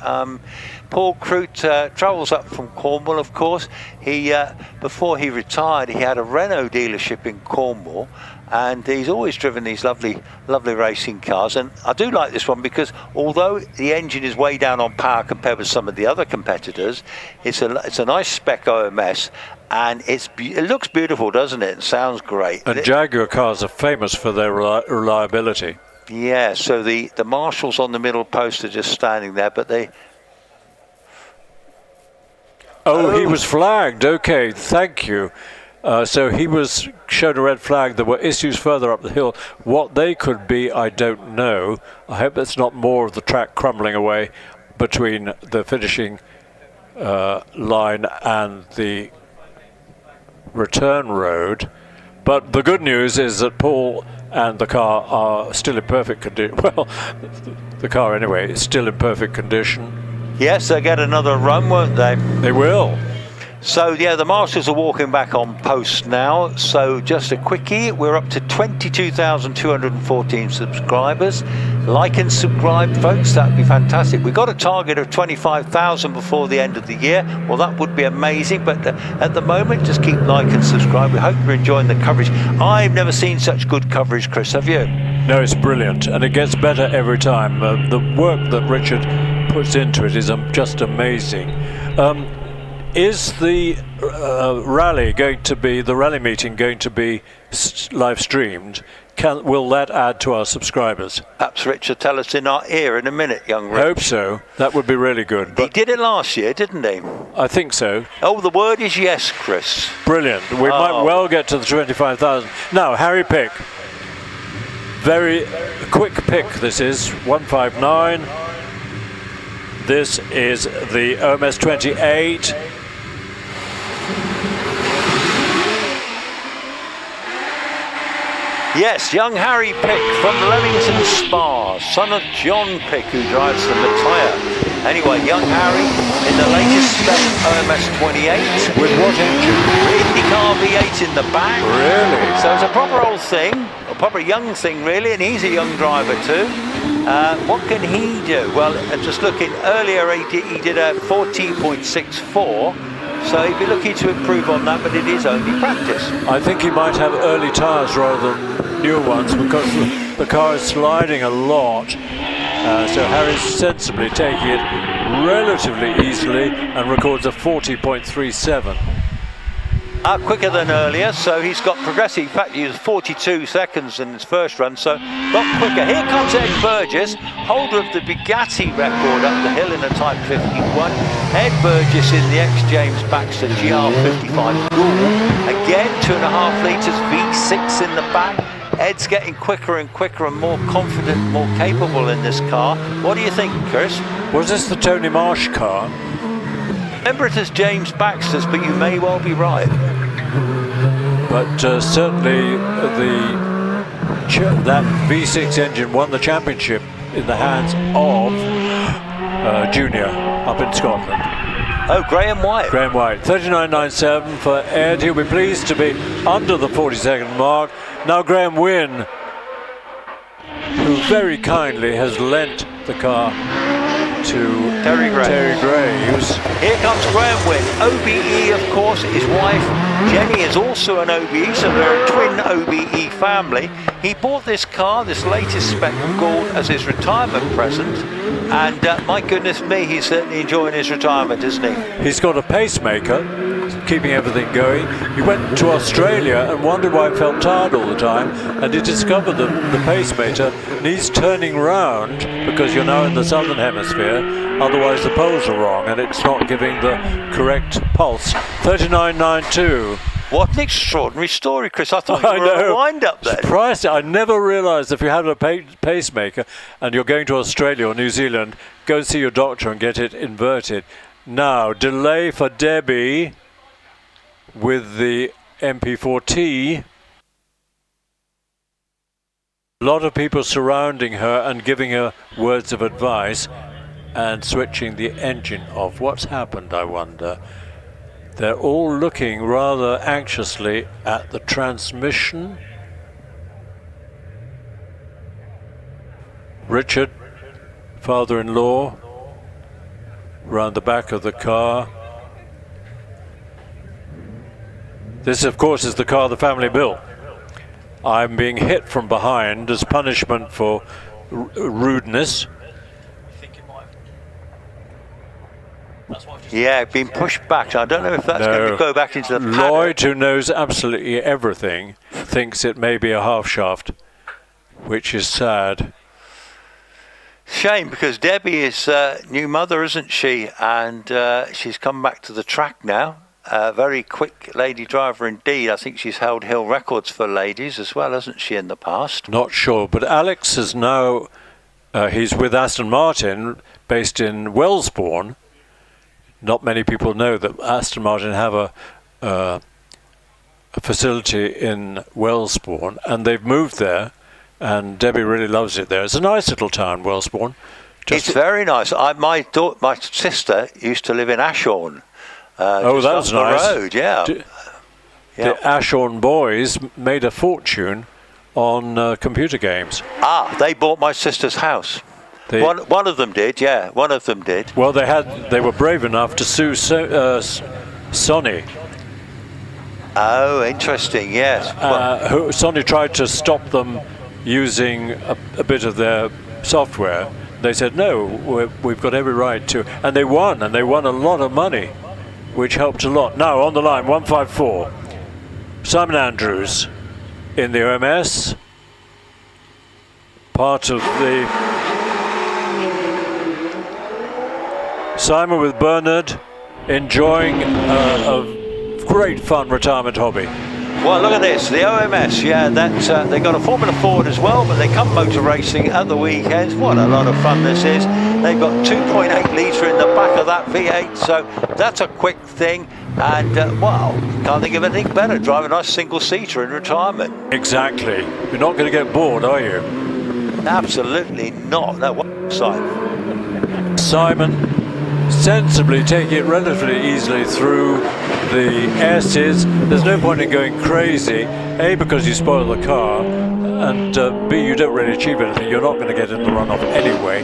Speaker 2: Paul Crute travels up from Cornwall, of course. He before he retired, he had a Renault dealership in Cornwall, and he's always driven these lovely racing cars. And I do like this one because although the engine is way down on power compared with some of the other competitors, it's a nice spec OMS. And it looks beautiful, doesn't it? It sounds great.
Speaker 1: And Jaguar cars are famous for their reliability.
Speaker 2: Yeah, so the marshals on the middle post are just standing there, but they...
Speaker 1: Oh, he was flagged. Okay, thank you. So he was shown a red flag. There were issues further up the hill. What they could be, I don't know. I hope that's not more of the track crumbling away between the finishing line and the return road. But the good news is that Paul and the car are still in perfect condition. Well, the car anyway is still in perfect condition.
Speaker 2: Yes, they'll get another run, won't they?
Speaker 1: They will.
Speaker 2: So yeah, the marshals are walking back on post now. So just a quickie, we're up to 22,214 subscribers. Like and subscribe, folks, that'd be fantastic. We've got a target of 25,000 before the end of the year. Well, that would be amazing, but at the moment, just keep like and subscribe. We hope you're enjoying the coverage. I've never seen such good coverage, Chris, have you?
Speaker 1: No, it's brilliant, and it gets better every time. The work that Richard puts into it is just amazing. Is the rally meeting going to be live streamed? will that add to our subscribers?
Speaker 2: Perhaps Richard tell us in our ear in a minute, young Rich.
Speaker 1: Hope so. That would be really good.
Speaker 2: He did it last year, didn't he?
Speaker 1: I think so.
Speaker 2: Oh, the word is yes, Chris.
Speaker 1: Brilliant. We might well get to the 25,000. Now, Harry Pick. Very quick pick this is, 159. This is the OMS 28.
Speaker 2: Yes, young Harry Pick from Leamington Spa, son of John Pick, who drives the Mattia. Anyway, young Harry in the latest spec OMS 28.
Speaker 1: With what engine?
Speaker 2: IndyCar V8 in the back.
Speaker 1: Really?
Speaker 2: So it's a proper old thing, a proper young thing really, and he's a young driver too. What can he do? Well, just looking earlier, he did a 14.64. So he'd be looking to improve on that, but it is only practice.
Speaker 1: I think he might have early tyres rather than new ones because the car is sliding a lot. So Harry's sensibly taking it relatively easily and records a 40.37.
Speaker 2: Quicker than earlier, so he's got progressive. In fact, he was 42 seconds in his first run, so got quicker. Here comes Ed Burgess, holder of the Bugatti record up the hill in a Type 51. Ed Burgess in the ex-James Baxter GR55 Gould. Again, 2.5 litres, V6 in the back. Ed's getting quicker and quicker and more confident, more capable in this car. What do you think, Chris?
Speaker 1: Was this the Tony Marsh car?
Speaker 2: Remember it as James Baxter's, but you may well be right.
Speaker 1: But certainly that V6 engine won the championship in the hands of Junior up in Scotland.
Speaker 2: Oh, Graham White.
Speaker 1: Graham White, 39.97 for Ed. He'll be pleased to be under the 40-second mark. Now Graham Wynne, who very kindly has lent the car to Terry Graves.
Speaker 2: Here comes Graham Wynne. OBE, of course, his wife Jenny is also an OBE, so they're a twin OBE family. He bought this car, this latest spec Gould, as his retirement present, and my goodness me, he's certainly enjoying his retirement, isn't he?
Speaker 1: He's got a pacemaker, keeping everything going. He went to Australia and wondered why he felt tired all the time, and he discovered the pacemaker needs turning round because you're now in the southern hemisphere, otherwise the poles are wrong and it's not giving the correct pulse. 39.92.
Speaker 2: What an extraordinary story, Chris. I thought you were a wind-up then.
Speaker 1: Surprised. I never realised if you have a pacemaker and you're going to Australia or New Zealand, go and see your doctor and get it inverted. Now, delay for Debbie with the MP4T. A lot of people surrounding her and giving her words of advice and switching the engine off. What's happened, I wonder? They're all looking rather anxiously at the transmission. Richard, father-in-law, round the back of the car. This, of course, is the car the family built. I'm being hit from behind as punishment for rudeness.
Speaker 2: Yeah, being pushed back. I don't know if that's going to go back into the paddock.
Speaker 1: Lloyd, who knows absolutely everything, thinks it may be a half shaft, which is sad.
Speaker 2: Shame, because Debbie is new mother, isn't she? And she's come back to the track now. Very quick lady driver indeed. I think she's held hill records for ladies as well, hasn't she, in the past?
Speaker 1: Not sure, but Alex is now, he's with Aston Martin, based in Wellesbourne. Not many people know that Aston Martin have a facility in Wellesbourne, and they've moved there, and Debbie really loves it there. It's a nice little town, Wellesbourne.
Speaker 2: It's very nice. My sister used to live in Ashorn.
Speaker 1: Oh, that was nice.
Speaker 2: Road, yeah.
Speaker 1: The Ashorn boys made a fortune on computer games.
Speaker 2: They bought my sister's house. One of them did, yeah. One of them did.
Speaker 1: Well, they were brave enough to sue Sony.
Speaker 2: Oh, interesting. Yes.
Speaker 1: Sony tried to stop them using a bit of their software. They said no, we've got every right to, and they won a lot of money, which helped a lot. Now on the line, 154, Simon Andrews in the OMS. part of the Simon with Bernard enjoying a great fun retirement hobby.
Speaker 2: Well, look at this, the OMS, yeah, they got a Formula Ford as well, but they come motor racing at the weekends. What a lot of fun this is. They've got 2.8 litre in the back of that V8, so that's a quick thing. And, wow, can't think of anything better, drive a nice single-seater in retirement.
Speaker 1: Exactly. You're not going to get bored, are you?
Speaker 2: Absolutely not. No, what, Simon?
Speaker 1: Simon sensibly taking it relatively easily through the S's. There's no point in going crazy, A, because you spoil the car, and B, you don't really achieve anything. You're not going to get in the runoff anyway.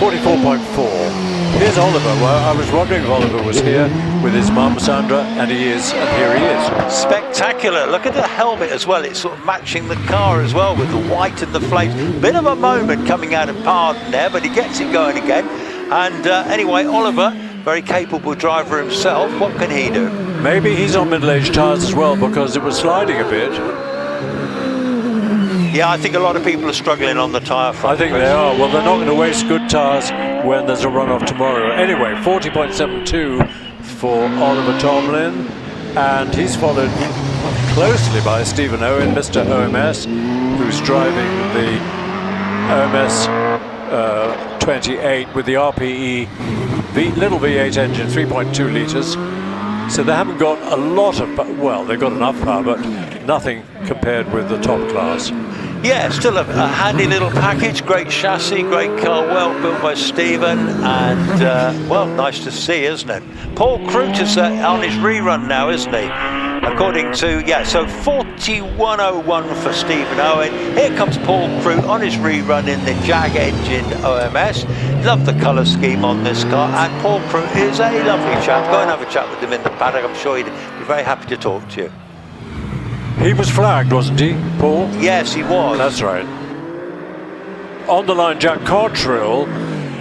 Speaker 1: 44.4. Here's Oliver. Well, I was wondering if Oliver was here with his mum, Sandra, and he is, and here he is.
Speaker 2: Spectacular. Look at the helmet as well. It's sort of matching the car as well with the white and the flames. Bit of a moment coming out of Pardon there, but he gets it going again. And anyway, Oliver, very capable driver himself. What can he do?
Speaker 1: Maybe he's on middle-aged tyres as well, because it was sliding a bit.
Speaker 2: Yeah, I think a lot of people are struggling on the tyre front.
Speaker 1: I think they are. Well, they're not going to waste good tyres when there's a runoff tomorrow. Anyway, 40.72 for Oliver Tomlin, and he's followed closely by Stephen Owen, Mr. OMS, who's driving the OMS 28 with the RPE little V8 engine, 3.2 litres. So they haven't got a lot of, well, they've got enough power, but nothing compared with the top class.
Speaker 2: Yeah, still a handy little package, great chassis, great car, well built by Stephen, and well, nice to see, isn't it? Paul Kruter's on his rerun now, isn't he? According to, yeah, so 41.01 for Stephen Owen. Here comes Paul Crute on his rerun in the Jag engine OMS. Love the colour scheme on this car, and Paul Crute is a lovely chap. Go and have a chat with him in the paddock. I'm sure he'd be very happy to talk to you.
Speaker 1: He was flagged, wasn't he, Paul?
Speaker 2: Yes, he was.
Speaker 1: That's right. On the line, Jack Cottrell.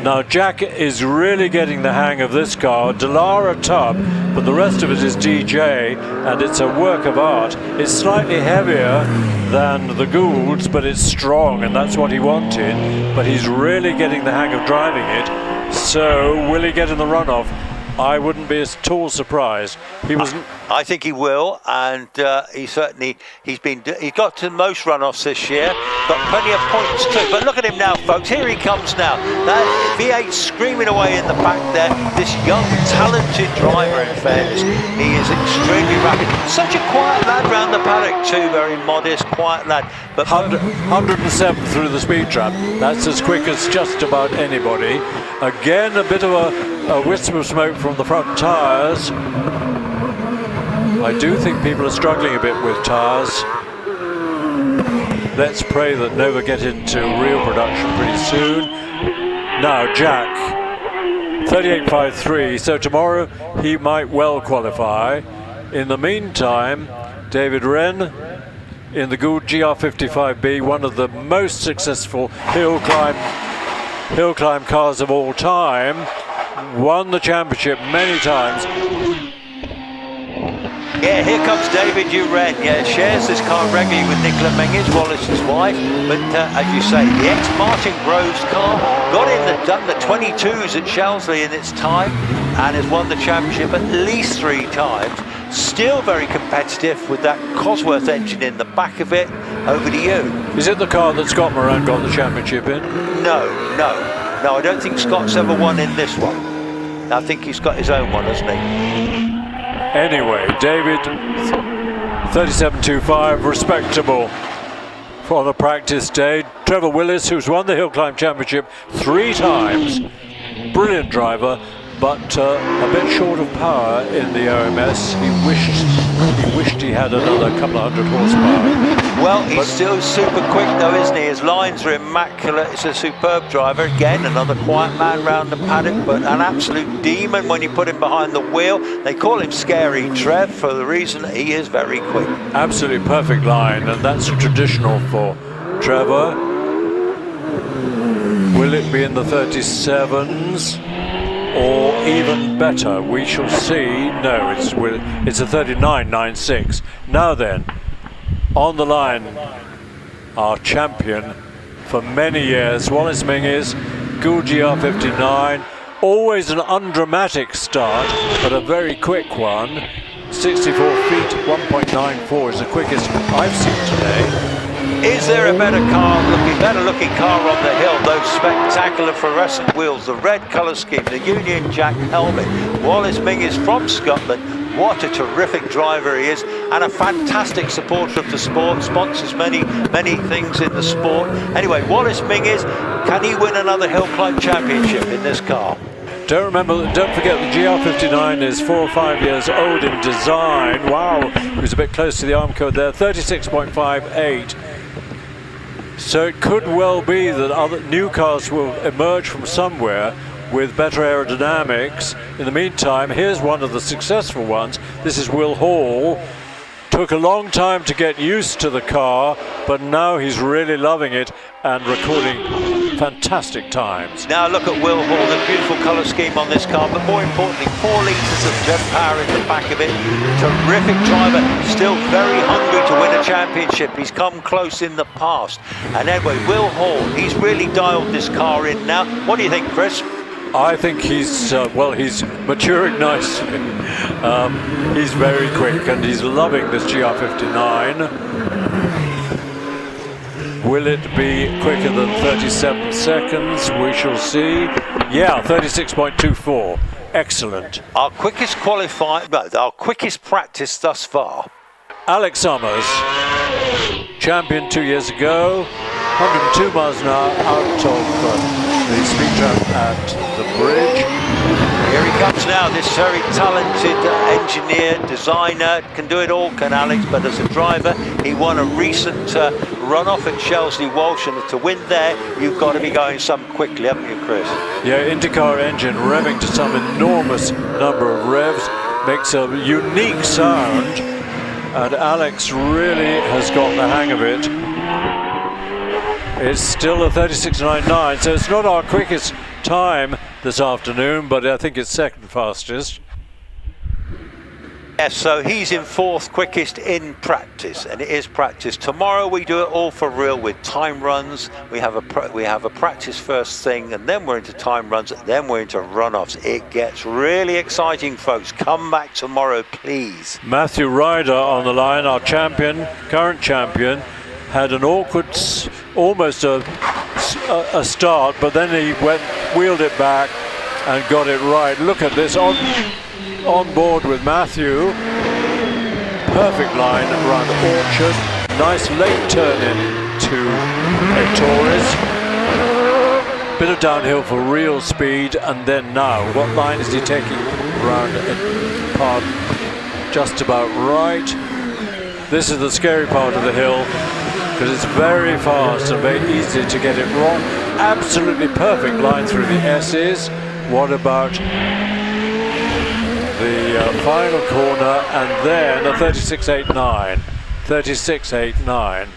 Speaker 1: Now, Jack is really getting the hang of this car. Dallara tub, but the rest of it is DJ, and it's a work of art. It's slightly heavier than the Goulds, but it's strong, and that's what he wanted. But he's really getting the hang of driving it. So, will he get in the runoff? I wouldn't be at all surprised. He wasn't.
Speaker 2: I think he will, and he's got to most runoffs this year, got plenty of points too. But look at him now, folks. Here he comes now. That V8 screaming away in the back there. This young, talented driver, in fairness, he is extremely rapid. Such a quiet lad round the paddock too. Very modest, quiet lad. But
Speaker 1: 107 through the speed trap. That's as quick as just about anybody. Again, a bit of a wisp of smoke from the front tyres. I do think people are struggling a bit with tyres. Let's pray that Nova get into real production pretty soon. Now, Jack, 38.53, so tomorrow he might well qualify. In the meantime, David Wren in the Gould GR55B, one of the most successful hill climb cars of all time, won the championship many times.
Speaker 2: Yeah, here comes David Uren. Yeah, shares this car regularly with Nicola Menges, Wallace's wife. But as you say, the ex-Martin Groves car got done the 22s at Shelsley in its time and has won the championship at least 3 times. Still very competitive with that Cosworth engine in the back of it. Over to you.
Speaker 1: Is it the car that Scott Moran got the championship in?
Speaker 2: No, I don't think Scott's ever won in this one. I think he's got his own one, hasn't he?
Speaker 1: Anyway, David, 37.25, respectable for the practice day. Trevor Willis, who's won the HillClimb Championship 3 times, brilliant driver, but a bit short of power in the OMS. He wished he had another couple of hundred horsepower.
Speaker 2: Well, he's still super quick though, isn't he? His lines are immaculate. It's a superb driver. Again, another quiet man round the paddock, but an absolute demon when you put him behind the wheel. They call him Scary Trev for the reason that he is very quick. Absolutely
Speaker 1: perfect line, and that's traditional for Trevor. Will it be in the 37s? Or even better, we shall see. No, it's a 39.96. Now then, on the line, our champion, for many years. Wallace Mingus, Gould GR59, always an undramatic start, but a very quick one. 64 feet, 1.94 is the quickest I've seen today.
Speaker 2: Is there a better looking car on the hill? Those spectacular fluorescent wheels, the red colour scheme, the Union Jack helmet. Wallace Mingus from Scotland. What a terrific driver he is, and a fantastic supporter of the sport, sponsors many things in the sport. Anyway, Wallace Mingus, can he win another Hillclimb Championship in this car?
Speaker 1: Don't forget the GR59 is 4 or 5 years old in design. Wow, he was a bit close to the arm code there, 36.58. So it could well be that other new cars will emerge from somewhere with better aerodynamics. In the meantime, here's one of the successful ones. This is Will Hall. Took a long time to get used to the car, but now he's really loving it and recording fantastic times.
Speaker 2: Now look at Will Hall, the beautiful colour scheme on this car, but more importantly, 4 litres of jet power in the back of it. Terrific driver, still very hungry to win a championship. He's come close in the past. And anyway, Will Hall, he's really dialed this car in now. What do you think, Chris?
Speaker 1: I think he's maturing nicely. He's very quick and he's loving this GR59. Will it be quicker than 37 seconds? We shall see. Yeah, 36.24. Excellent.
Speaker 2: Our quickest practice thus far.
Speaker 1: Alex Summers, champion 2 years ago, 102 miles an hour out of the speed trap at the bridge.
Speaker 2: Here he comes now, this very talented engineer, designer, can do it all, can Alex, but as a driver, he won a recent runoff at Shelsley Walsh, and to win there, you've got to be going some quickly, haven't you, Chris?
Speaker 1: Yeah, IndyCar engine revving to some enormous number of revs, makes a unique sound, and Alex really has got the hang of it. It's still a 36.99, so it's not our quickest time this afternoon, but I think it's second fastest.
Speaker 2: Yes, so he's in 4th quickest in practice, and it is practice. Tomorrow we do it all for real with time runs. We have a practice first thing, and then we're into time runs, and then we're into runoffs. It gets really exciting, folks. Come back tomorrow, please.
Speaker 1: Matthew Ryder on the line, our champion, current champion, had an awkward, almost a start, but then he wheeled it back and got it right. Look at this, on board with Matthew. Perfect line around Orchard. Nice late turn in to Torres. Bit of downhill for real speed, and then now, what line is he taking around part just about right? This is the scary part of the hill, because it's very fast and very easy to get it wrong. Absolutely perfect line through the S's. What about the final corner, and then a 36.89. 36.89.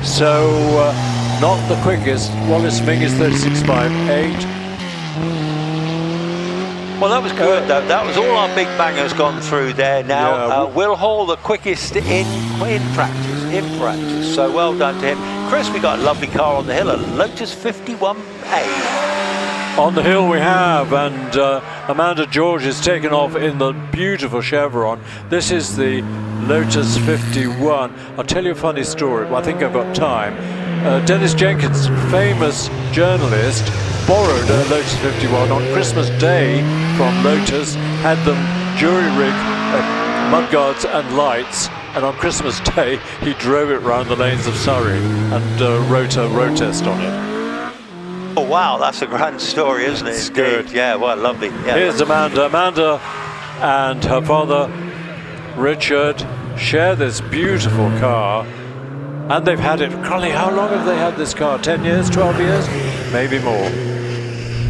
Speaker 1: So not the quickest. Wallace Mingus 36.58.
Speaker 2: Well, that was good though. That was all our big bangers gone through there now.
Speaker 1: Yeah.
Speaker 2: Will Hall, the quickest in practice. So well done to him. Chris, we got a lovely car on the hill, a Lotus 51A.
Speaker 1: On the hill we have, and Amanda George is taken off in the beautiful Chevron. This is the Lotus 51. I'll tell you a funny story. Well, I think I've got time. Dennis Jenkins, famous journalist, borrowed a Lotus 51 on Christmas Day from Lotus, had them jury rig mudguards and lights, and on Christmas Day he drove it round the lanes of Surrey and wrote a road test on it.
Speaker 2: Oh wow, that's a grand story, isn't it?
Speaker 1: It's good.
Speaker 2: Yeah, well, lovely. Yeah.
Speaker 1: Here's Amanda. Amanda and her father Richard share this beautiful car, and they've had it, golly, how long have they had this car? 10 years, 12 years? Maybe more.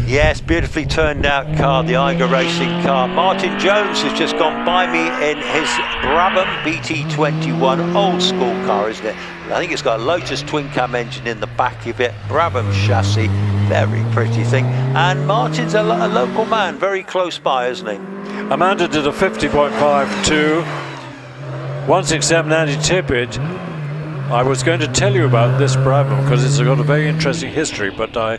Speaker 2: Yes, beautifully turned out car, the Eiger Racing car. Martin Jones has just gone by me in his Brabham BT21, old school car, isn't it? I think it's got a Lotus twin cam engine in the back of it, Brabham chassis, very pretty thing. And Martin's a local man, very close by, isn't he?
Speaker 1: Amanda did a 50.52, 167 Andy Tippett I was going to tell you about this Brabham because it's got a very interesting history, but there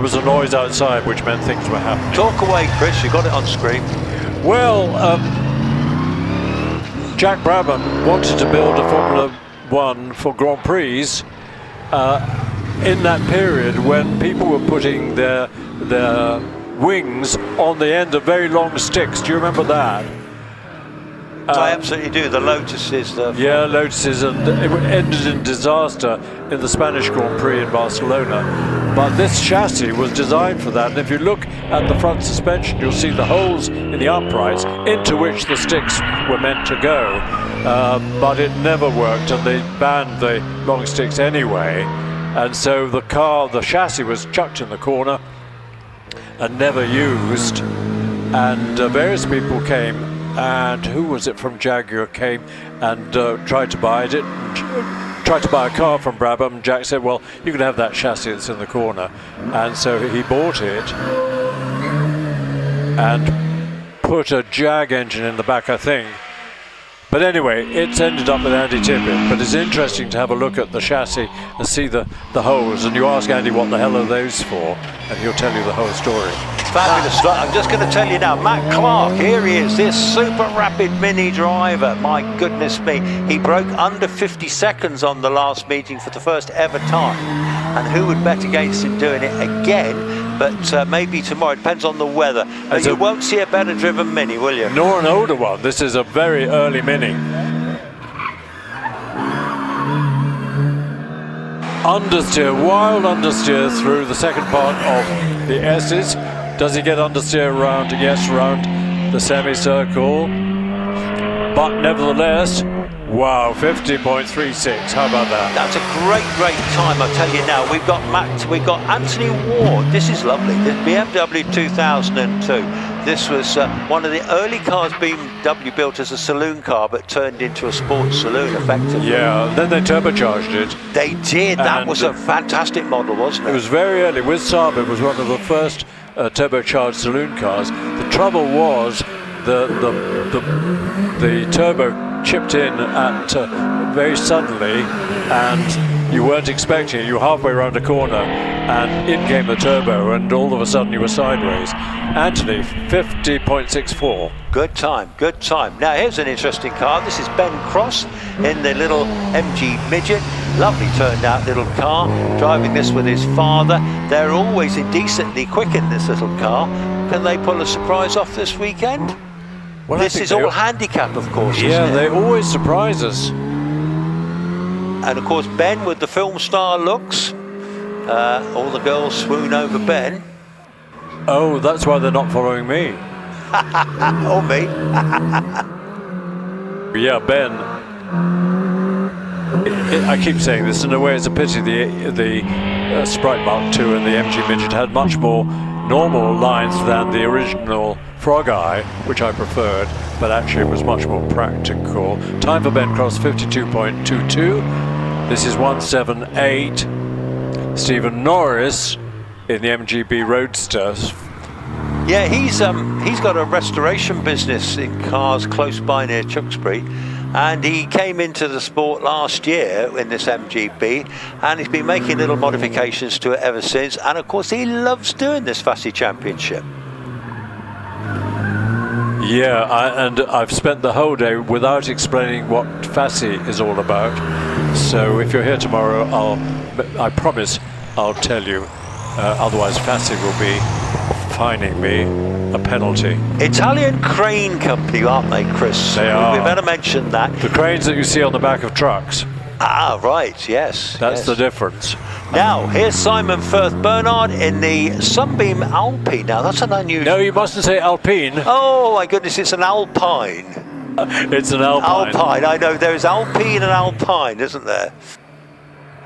Speaker 1: was a noise outside which meant things were happening.
Speaker 2: Talk away, Chris, you got it on screen.
Speaker 1: Well, Jack Brabham wanted to build a Formula One for Grand Prix in that period when people were putting their wings on the end of very long sticks. Do you remember that?
Speaker 2: I absolutely do. The Lotuses.
Speaker 1: Yeah, Lotuses, and it ended in disaster in the Spanish Grand Prix in Barcelona. But this chassis was designed for that, and if you look at the front suspension, you'll see the holes in the uprights into which the sticks were meant to go. But it never worked, and they banned the long sticks anyway. And so the chassis was chucked in the corner and never used. And various people came, and who was it from Jaguar came and tried to buy it. Tried to buy a car from Brabham. Jack said, well, you can have that chassis that's in the corner. And so he bought it and put a Jag engine in the back, I think. But anyway, it's ended up with Andy Tippett. But it's interesting to have a look at the chassis and see the holes. And you ask Andy what the hell are those for, and he'll tell you the whole story.
Speaker 2: Fabulous. I'm just going to tell you now, Matt Clark, here he is, this super rapid Mini driver. My goodness me, he broke under 50 seconds on the last meeting for the first ever time. And who would bet against him doing it again? But maybe tomorrow, it depends on the weather. And you won't see a better driven Mini, will you?
Speaker 1: Nor an older one. This is a very early Mini. Understeer, wild understeer through the second part of the S's. Does he get understeer around? Yes, around the semicircle. But nevertheless, wow, 50.36. How about that?
Speaker 2: That's a great time, I tell you now. We've got Anthony Ward. This is lovely. This BMW 2002. This was one of the early cars BMW built as a saloon car, but turned into a sports saloon effectively.
Speaker 1: Yeah, then they turbocharged it.
Speaker 2: They did. That was a fantastic model, wasn't it?
Speaker 1: It was very early. With Saab, it was one of the first turbocharged saloon cars. The trouble was the turbo chipped in at very suddenly, and you weren't expecting it. You were halfway around a corner, and in came the turbo, and all of a sudden you were sideways. Anthony, 50.64.
Speaker 2: Good time. Now here's an interesting car. This is Ben Cross in the little MG Midget. Lovely turned out little car, driving this with his father. They're always indecently quick in this little car. Can they pull a surprise off this weekend?
Speaker 1: Well,
Speaker 2: this is all handicap, of course,
Speaker 1: yeah,
Speaker 2: isn't it?
Speaker 1: they always surprise us.
Speaker 2: And of course, Ben with the film star looks. All the girls swoon over Ben.
Speaker 1: Oh, that's why they're not following me.
Speaker 2: Or me.
Speaker 1: Yeah, Ben. I keep saying this, in a way it's a pity the Sprite Mark II and the MG Midget had much more normal lines than the original Frog Eye, which I preferred, but actually it was much more practical. Time for Ben Cross, 52.22. This is 178. Stephen Norris in the MGB Roadster.
Speaker 2: Yeah, he's got a restoration business in cars close by near Tewkesbury, and he came into the sport last year in this MGB, and he's been making little modifications to it ever since. And of course, he loves doing this Fassi Championship.
Speaker 1: Yeah, and I've spent the whole day without explaining what Fassi is all about. So if you're here tomorrow, I promise I'll tell you. Otherwise, Fassi will be fining me a penalty.
Speaker 2: Italian crane company, aren't they, Chris?
Speaker 1: They are.
Speaker 2: We better mention that.
Speaker 1: The cranes that you see on the back of trucks.
Speaker 2: Ah, right, yes.
Speaker 1: That's the difference.
Speaker 2: Now, here's Simon Firth Bernard in the Sunbeam Alpine. Now, that's an unusual...
Speaker 1: No, you mustn't say Alpine.
Speaker 2: Oh, my goodness, it's an Alpine.
Speaker 1: It's an Alpine.
Speaker 2: Alpine, I know. There is Alpine and Alpine, isn't there?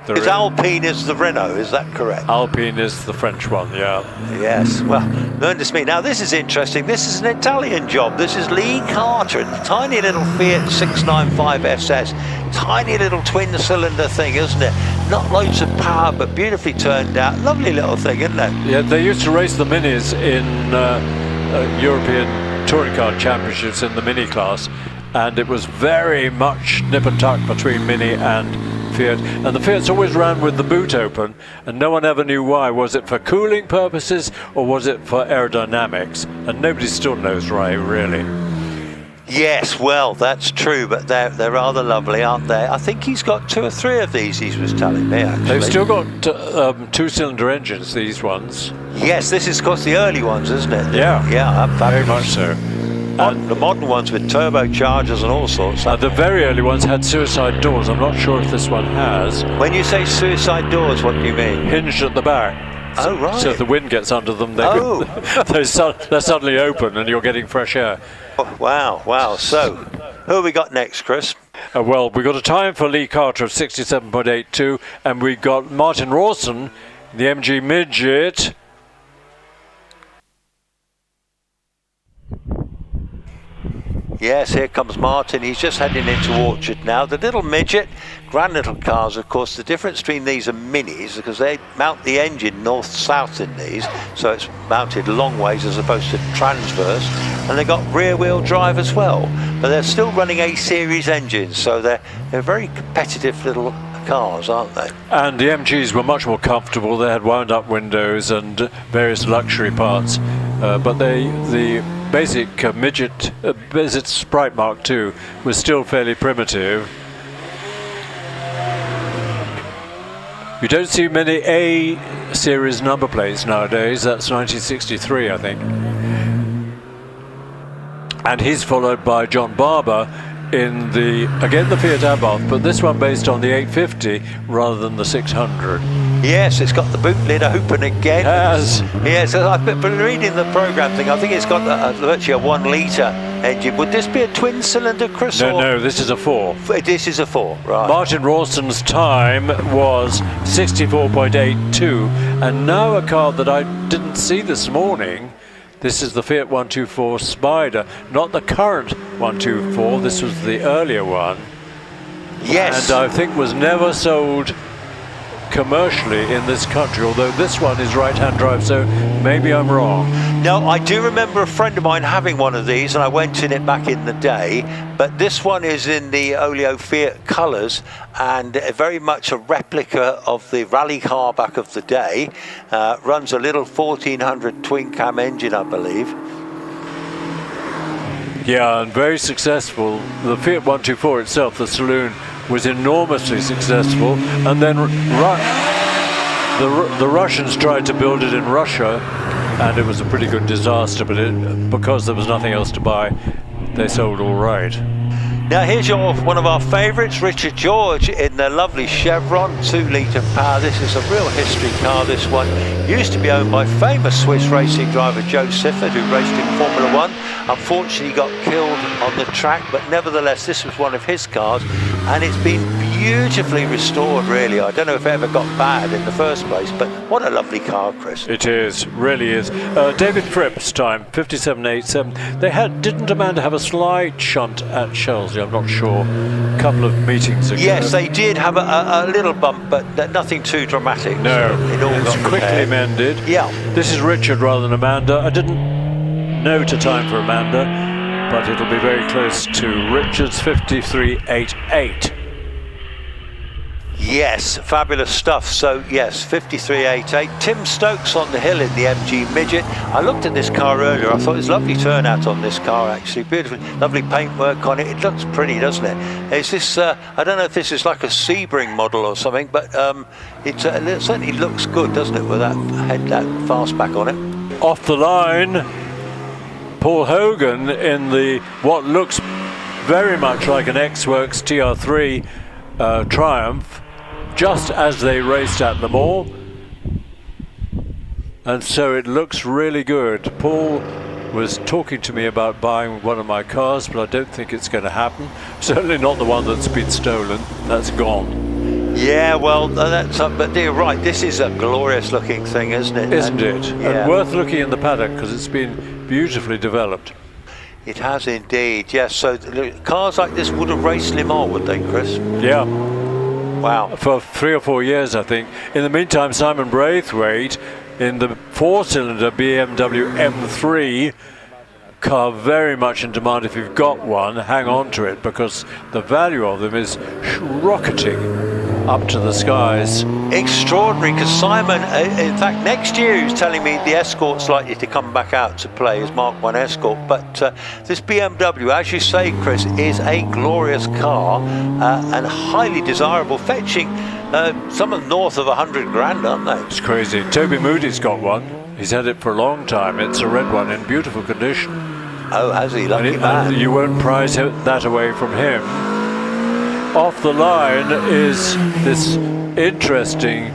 Speaker 2: Because Alpine is the Renault, is that correct?
Speaker 1: Alpine is the French one, yeah.
Speaker 2: Yes, well, goodness me. Now, this is interesting. This is an Italian job. This is Lee Carter, tiny little Fiat 695 SS. Tiny little twin-cylinder thing, isn't it? Not loads of power, but beautifully turned out. Lovely little thing, isn't it?
Speaker 1: Yeah, they used to race the Minis in European Touring Car Championships in the Mini class. and it was very much nip and tuck between Mini and Fiat. And the Fiats always ran with the boot open, and no one ever knew why. Was it for cooling purposes or was it for aerodynamics? And nobody still knows why, really.
Speaker 2: Yes, well, that's true, but they're rather lovely, aren't they? I think he's got 2 or 3 of these, he was telling me, actually.
Speaker 1: They've still got 2-cylinder engines, these ones.
Speaker 2: Yes, this is, of course, the early ones, isn't it?
Speaker 1: Yeah.
Speaker 2: Yeah,
Speaker 1: very much so.
Speaker 2: The modern ones with turbochargers and all sorts.
Speaker 1: The very early ones had suicide doors. I'm not sure if this one has.
Speaker 2: When you say suicide doors, what do you mean?
Speaker 1: Hinged at the back.
Speaker 2: Oh, right.
Speaker 1: So if the wind gets under them, they're suddenly open and you're getting fresh air.
Speaker 2: Oh, wow. So, who have we got next, Chris?
Speaker 1: Well, we got a time for Lee Carter of 67.82, and we got Martin Rawson, the MG Midget.
Speaker 2: Yes, here comes Martin. He's just heading into Orchard now. The little midget, grand little cars, of course. The difference between these and Minis, because they mount the engine north-south in these, so it's mounted long ways as opposed to transverse. And they've got rear-wheel drive as well. But they're still running A-series engines, so they're very competitive little cars, aren't they?
Speaker 1: And the MGs were much more comfortable. They had wound-up windows and various luxury parts. But the basic midget Sprite Mark II was still fairly primitive. You don't see many A-series number plates nowadays. That's 1963, I think. And he's followed by John Barber in the Fiat Abarth, but this one based on the 850 rather than the 600.
Speaker 2: Yes, it's got the boot lid open again.
Speaker 1: Yes.
Speaker 2: Yes, I've been reading the program thing. I think it's got virtually a 1 litre engine. Would this be a twin cylinder, Chris?
Speaker 1: No, this is a 4.
Speaker 2: This is a 4, right.
Speaker 1: Martin Rawson's time was 64.82, and now a car that I didn't see this morning. This is the Fiat 124 Spider, not the current 124. This was the earlier one.
Speaker 2: Yes.
Speaker 1: And I think was never sold commercially in this country, although this one is right-hand drive, so maybe I'm wrong.
Speaker 2: No, I do remember a friend of mine having one of these, and I went in it back in the day, but this one is in the Oleo Fiat colours, and very much a replica of the rally car back of the day. Runs a little 1400 twin cam engine, I believe.
Speaker 1: Yeah, and very successful. The Fiat 124 itself, the saloon, was enormously successful, and then the Russians tried to build it in Russia, and it was a pretty good disaster, but because there was nothing else to buy, they sold all right.
Speaker 2: Now here's one of our favourites, Richard George, in the lovely Chevron 2-litre power. This is a real history car, this one. Used to be owned by famous Swiss racing driver Joe Sifford, who raced in Formula 1. Unfortunately got killed on the track, but nevertheless this was one of his cars, and it's been beautifully restored, really. I don't know if it ever got bad in the first place, but what a lovely car, Chris.
Speaker 1: It is, really is. David Fripp's time, 57.87. Didn't Amanda have a slight shunt at Chelsea? I'm not sure. A couple of meetings ago.
Speaker 2: Yes, they did have a little bump, but nothing too dramatic.
Speaker 1: No,
Speaker 2: it all got
Speaker 1: quickly mended.
Speaker 2: Yeah.
Speaker 1: This is Richard rather than Amanda. I didn't note a time for Amanda, but it'll be very close to Richard's 53.88.
Speaker 2: Yes, fabulous stuff. So yes, 53.88. Tim Stokes on the hill in the MG Midget. I looked at this car earlier. I thought it was a lovely turnout on this car, actually. Beautiful, lovely paintwork on it. It looks pretty, doesn't it? Is this? I don't know if this is like a Sebring model or something, but it certainly looks good, doesn't it, with that fastback on it?
Speaker 1: Off the line, Paul Hogan in the what looks very much like an X-Works TR3 Triumph, just as they raced at Le Mans, and so it looks really good. Paul was talking to me about buying one of my cars, but I don't think it's going to happen. Certainly not the one that's been stolen. That's gone.
Speaker 2: Yeah, well, but you're right. This is a glorious looking thing, isn't it?
Speaker 1: Isn't it?
Speaker 2: Yeah.
Speaker 1: And worth looking in the paddock because it's been beautifully developed.
Speaker 2: It has indeed, yes. So cars like this would have raced Le Mans, would they, Chris?
Speaker 1: Yeah.
Speaker 2: Wow.
Speaker 1: For 3 or 4 years, I think. In the meantime, Simon Braithwaite in the 4-cylinder BMW M3 car very much in demand. If you've got one, hang on to it, because the value of them is rocketing up to the skies.
Speaker 2: Extraordinary, because Simon, in fact, next year he was telling me the Escort's likely to come back out to play as Mark 1 Escort, but this BMW, as you say, Chris, is a glorious car and highly desirable, fetching some north of 100 grand, aren't they?
Speaker 1: It's crazy. Toby Moody's got one. He's had it for a long time. It's a red one in beautiful condition.
Speaker 2: Oh, has he? Lucky man.
Speaker 1: And you won't prize that away from him. Off the line is this interesting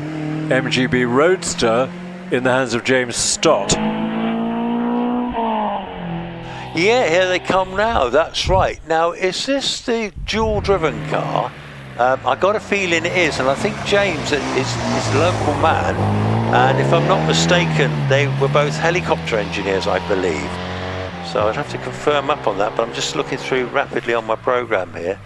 Speaker 1: MGB Roadster in the hands of James Stott.
Speaker 2: Yeah, here they come now, that's right. Now, is this the dual-driven car? I got a feeling it is, and I think James is a local man, and if I'm not mistaken, they were both helicopter engineers, I believe. So I'd have to confirm up on that, but I'm just looking through rapidly on my programme here.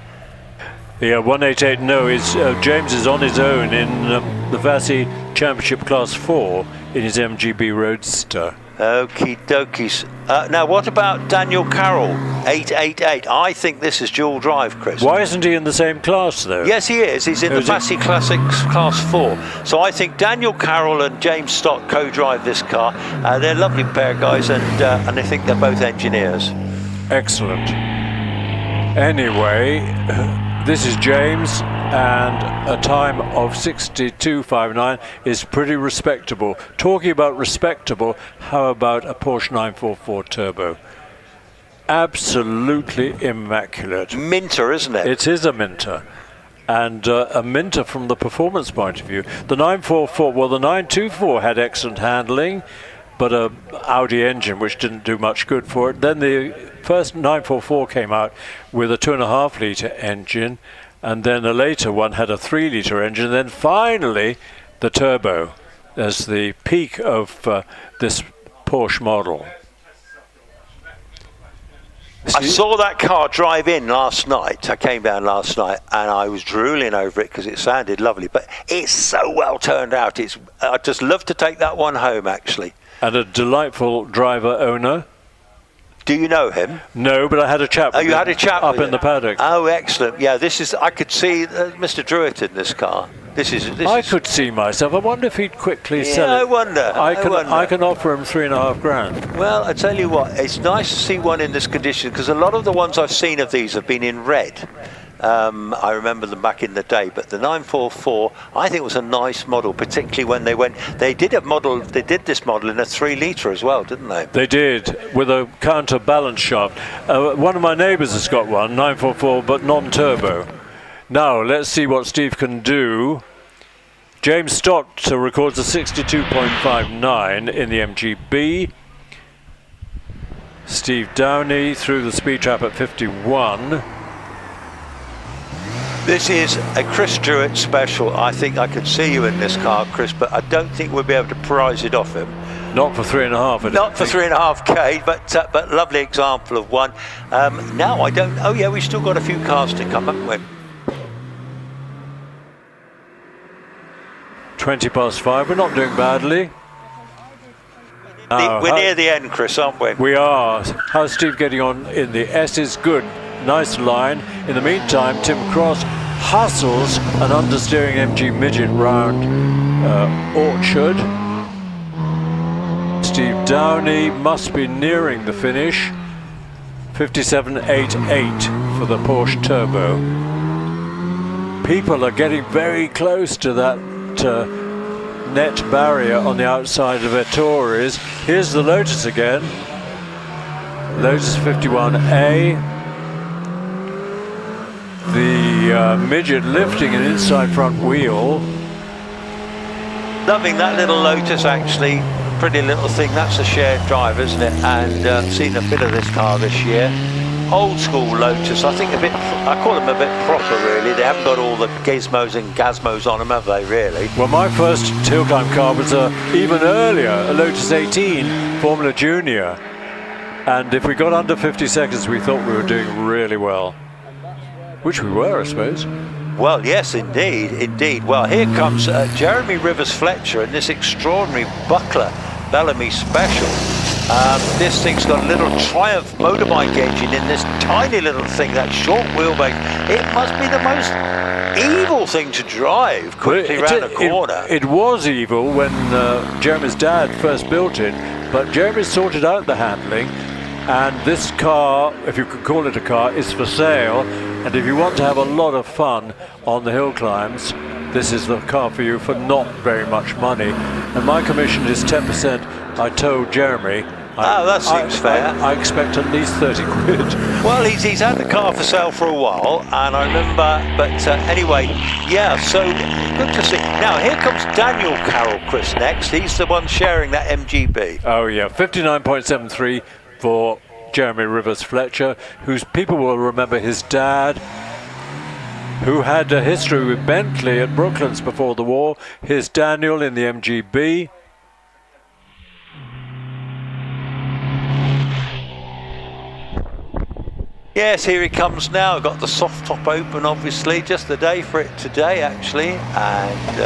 Speaker 1: Yeah, 188 is James is on his own in the Vassie Championship Class 4 in his MGB Roadster.
Speaker 2: Okie dokies. Now, what about Daniel Carroll, 888? I think this is dual drive, Chris.
Speaker 1: Why isn't he in the same class, though?
Speaker 2: Yes, he is. He's in the Vassie Classics Class 4. So I think Daniel Carroll and James Stott co-drive this car. They're a lovely pair of guys, and I think they're both engineers.
Speaker 1: Excellent. Anyway, this is James, and a time of 62.59 is pretty respectable. Talking about respectable, how about a Porsche 944 Turbo? Absolutely immaculate.
Speaker 2: Minter, isn't it?
Speaker 1: It is a Minter. And a Minter from the performance point of view. The 944, well, the 924 had excellent handling, but a Audi engine which didn't do much good for it. Then the first 944 came out with a 2.5 litre engine, and then a later one had a 3 litre engine, and then finally the turbo as the peak of this Porsche model.
Speaker 2: I saw that car drive in last night. I came down last night and I was drooling over it because it sounded lovely, but it's so well turned out. I'd just love to take that one home, actually.
Speaker 1: And a delightful driver owner.
Speaker 2: Do you know him?
Speaker 1: No, but I had a chat with him.
Speaker 2: Oh, you had a chat
Speaker 1: up
Speaker 2: with
Speaker 1: in the paddock.
Speaker 2: Oh, excellent. Yeah, I could see Mr. Druitt in this car. I
Speaker 1: could see myself. I wonder if he'd quickly sell it.
Speaker 2: I wonder.
Speaker 1: I can offer him 3.5 grand.
Speaker 2: Well, I tell you what, it's nice to see one in this condition, because a lot of the ones I've seen of these have been in red. I remember them back in the day, but the 944 I think was a nice model, particularly when they did this model in a 3 litre as well, didn't they?
Speaker 1: They did, with a counterbalance shaft. One of my neighbours has got one, 944, but non-turbo. Now let's see what Steve can do. James Stott records a 62.59 in the MGB. Steve Downey through the speed trap at 51.
Speaker 2: This is a Chris Druitt special. I think I could see you in this car, Chris, but I don't think we'll be able to prize it off him.
Speaker 1: Not for 3.5.
Speaker 2: Not for 3.5k, but lovely example of one. Now I don't. Oh yeah, we've still got a few cars to come, haven't we?
Speaker 1: 5:20. We're not doing badly.
Speaker 2: We're near the end, Chris, aren't we?
Speaker 1: We are. How's Steve getting on in the S? Is good. Nice line. In the meantime, Tim Cross hustles an understeering MG Midget round Orchard. Steve Downey must be nearing the finish. 57.88 for the Porsche Turbo. People are getting very close to that net barrier on the outside of Ettores. Here's the Lotus again. Lotus 51A. The Midget lifting an inside front wheel.
Speaker 2: Loving that little Lotus, actually. Pretty little thing. That's a shared drive, isn't it? And seen a bit of this car this year. Old school Lotus, I think I call them a bit proper, really. They haven't got all the gizmos and gazmos on them, have they, really?
Speaker 1: Well, my first Hillclimb car was even earlier, a Lotus 18 Formula Junior. And if we got under 50 seconds, we thought we were doing really well. Which we were, I suppose.
Speaker 2: Well, yes, indeed, indeed. Well, here comes Jeremy Rivers Fletcher in this extraordinary Buckler Bellamy Special. This thing's got a little Triumph motorbike engine in this tiny little thing, that short wheelbase. It must be the most evil thing to drive quickly around a corner.
Speaker 1: It was evil when Jeremy's dad first built it, but Jeremy sorted out the handling, and this car, if you could call it a car, is for sale. And if you want to have a lot of fun on the hill climbs, this is the car for you for not very much money. And my commission is 10%. I told Jeremy.
Speaker 2: That seems fair.
Speaker 1: I expect at least 30 quid.
Speaker 2: Well, he's had the car for sale for a while, and I remember, but anyway, yeah, so good to see. Now, here comes Daniel Carroll, Chris, next. He's the one sharing that MGB.
Speaker 1: Oh, yeah, 59.73 for Jeremy Rivers Fletcher, whose people will remember his dad, who had a history with Bentley at Brooklands before the war. Here's Daniel in the MGB.
Speaker 2: Yes, here he comes now. Got the soft top open, obviously. Just the day for it today, actually. And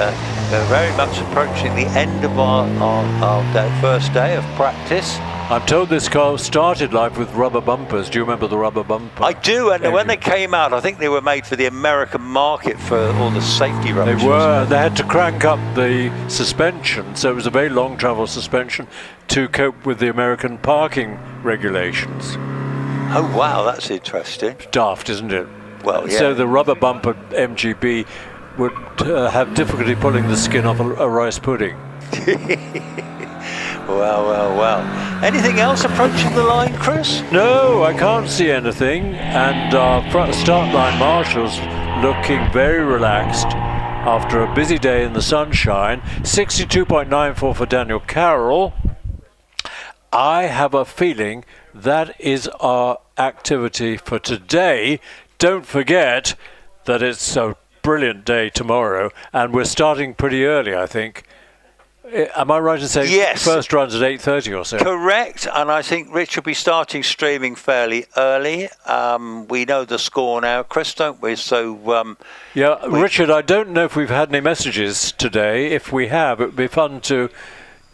Speaker 2: we're very much approaching the end of our first day of practice.
Speaker 1: I'm told this car started life with rubber bumpers. Do you remember the rubber bumper?
Speaker 2: I do, and when they came out, I think they were made for the American market for all the safety rubbish.
Speaker 1: They were. They had to crank up the suspension, so it was a very long travel suspension to cope with the American parking regulations.
Speaker 2: Oh wow, that's interesting.
Speaker 1: Daft, isn't it?
Speaker 2: Well, yeah.
Speaker 1: So the rubber bumper MGB would have difficulty pulling the skin off a rice pudding.
Speaker 2: Well. Anything else approaching the line, Chris?
Speaker 1: No, I can't see anything. And our front start line marshals looking very relaxed after a busy day in the sunshine. 62.94 for Daniel Carroll. I have a feeling that is our activity for today. Don't forget that it's a brilliant day tomorrow, and we're starting pretty early, I think. Am I right in saying
Speaker 2: yes.
Speaker 1: First run's at 8:30 or so?
Speaker 2: Correct, and I think Rich will be starting streaming fairly early. We know the score now, Chris, don't we? So
Speaker 1: yeah, Richard, I don't know if we've had any messages today. If we have, it would be fun to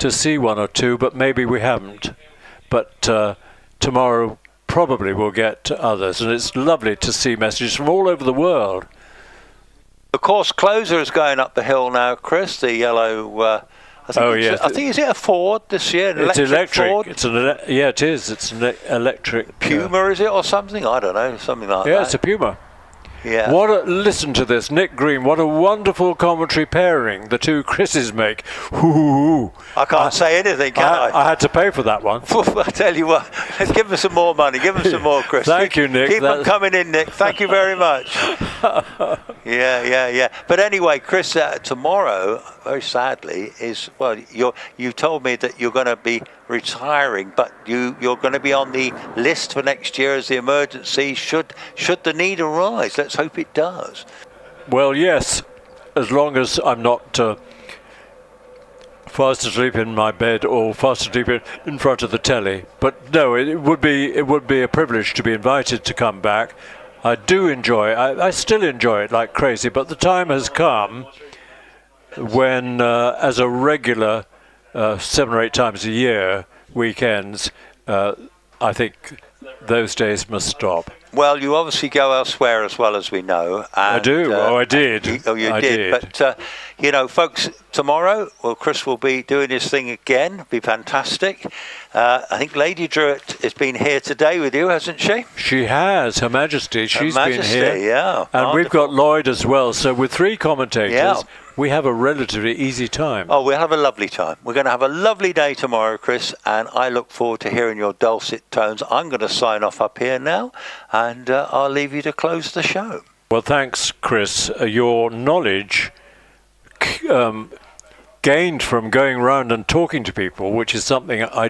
Speaker 1: see one or two, but maybe we haven't. But tomorrow probably we'll get others, and it's lovely to see messages from all over the world. The
Speaker 2: course closer is going up the hill now, Chris, the yellow... I think is it a Ford this year?
Speaker 1: It's electric.
Speaker 2: Ford?
Speaker 1: Yeah, it is. It's an electric.
Speaker 2: Puma, is it, or something? I don't know, something like that.
Speaker 1: Yeah, it's a Puma.
Speaker 2: Yeah.
Speaker 1: Listen to this, Nick Green. What a wonderful commentary pairing the two Chris's make. Ooh.
Speaker 2: I can't say anything, can I?
Speaker 1: I had to pay for that one.
Speaker 2: I tell you what, give them some more money. Give them some more, Chris.
Speaker 1: Thank you, Nick.
Speaker 2: Keep them coming in, Nick. Thank you very much. Yeah. But anyway, Chris, tomorrow, very sadly, is you told me that you're going to be retiring, but you're going to be on the list for next year as the emergency should the need arise. Let's hope it does.
Speaker 1: Well, yes, as long as I'm not fast asleep in my bed or fast asleep in front of the telly. But no, it would be a privilege to be invited to come back. I do enjoy it. I still enjoy it like crazy, but the time has come when, as a regular 7 or 8 times a year, weekends, I think those days must stop.
Speaker 2: Well, you obviously go elsewhere as well, as we know. And,
Speaker 1: I do. I did.
Speaker 2: You did. But, folks, tomorrow, Chris will be doing his thing again. It'll be fantastic. I think Lady Druitt has been here today with you, hasn't she?
Speaker 1: She has, Her Majesty. She's been here.
Speaker 2: Yeah.
Speaker 1: And we've got Lloyd as well. So with 3 commentators, we have a relatively easy time.
Speaker 2: Oh, we'll have a lovely time. We're going to have a lovely day tomorrow, Chris, and I look forward to hearing your dulcet tones. I'm going to sign off up here now, and I'll leave you to close the show.
Speaker 1: Well, thanks, Chris. Your knowledge gained from going around and talking to people, which is something I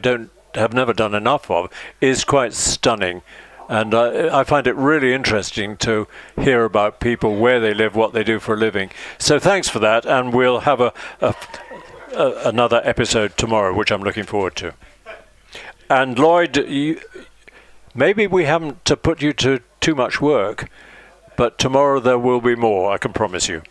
Speaker 1: have never done enough of, is quite stunning. And I find it really interesting to hear about people, where they live, what they do for a living. So thanks for that, and we'll have another episode tomorrow, which I'm looking forward to. And Lloyd, maybe we haven't put you to too much work, but tomorrow there will be more, I can promise you.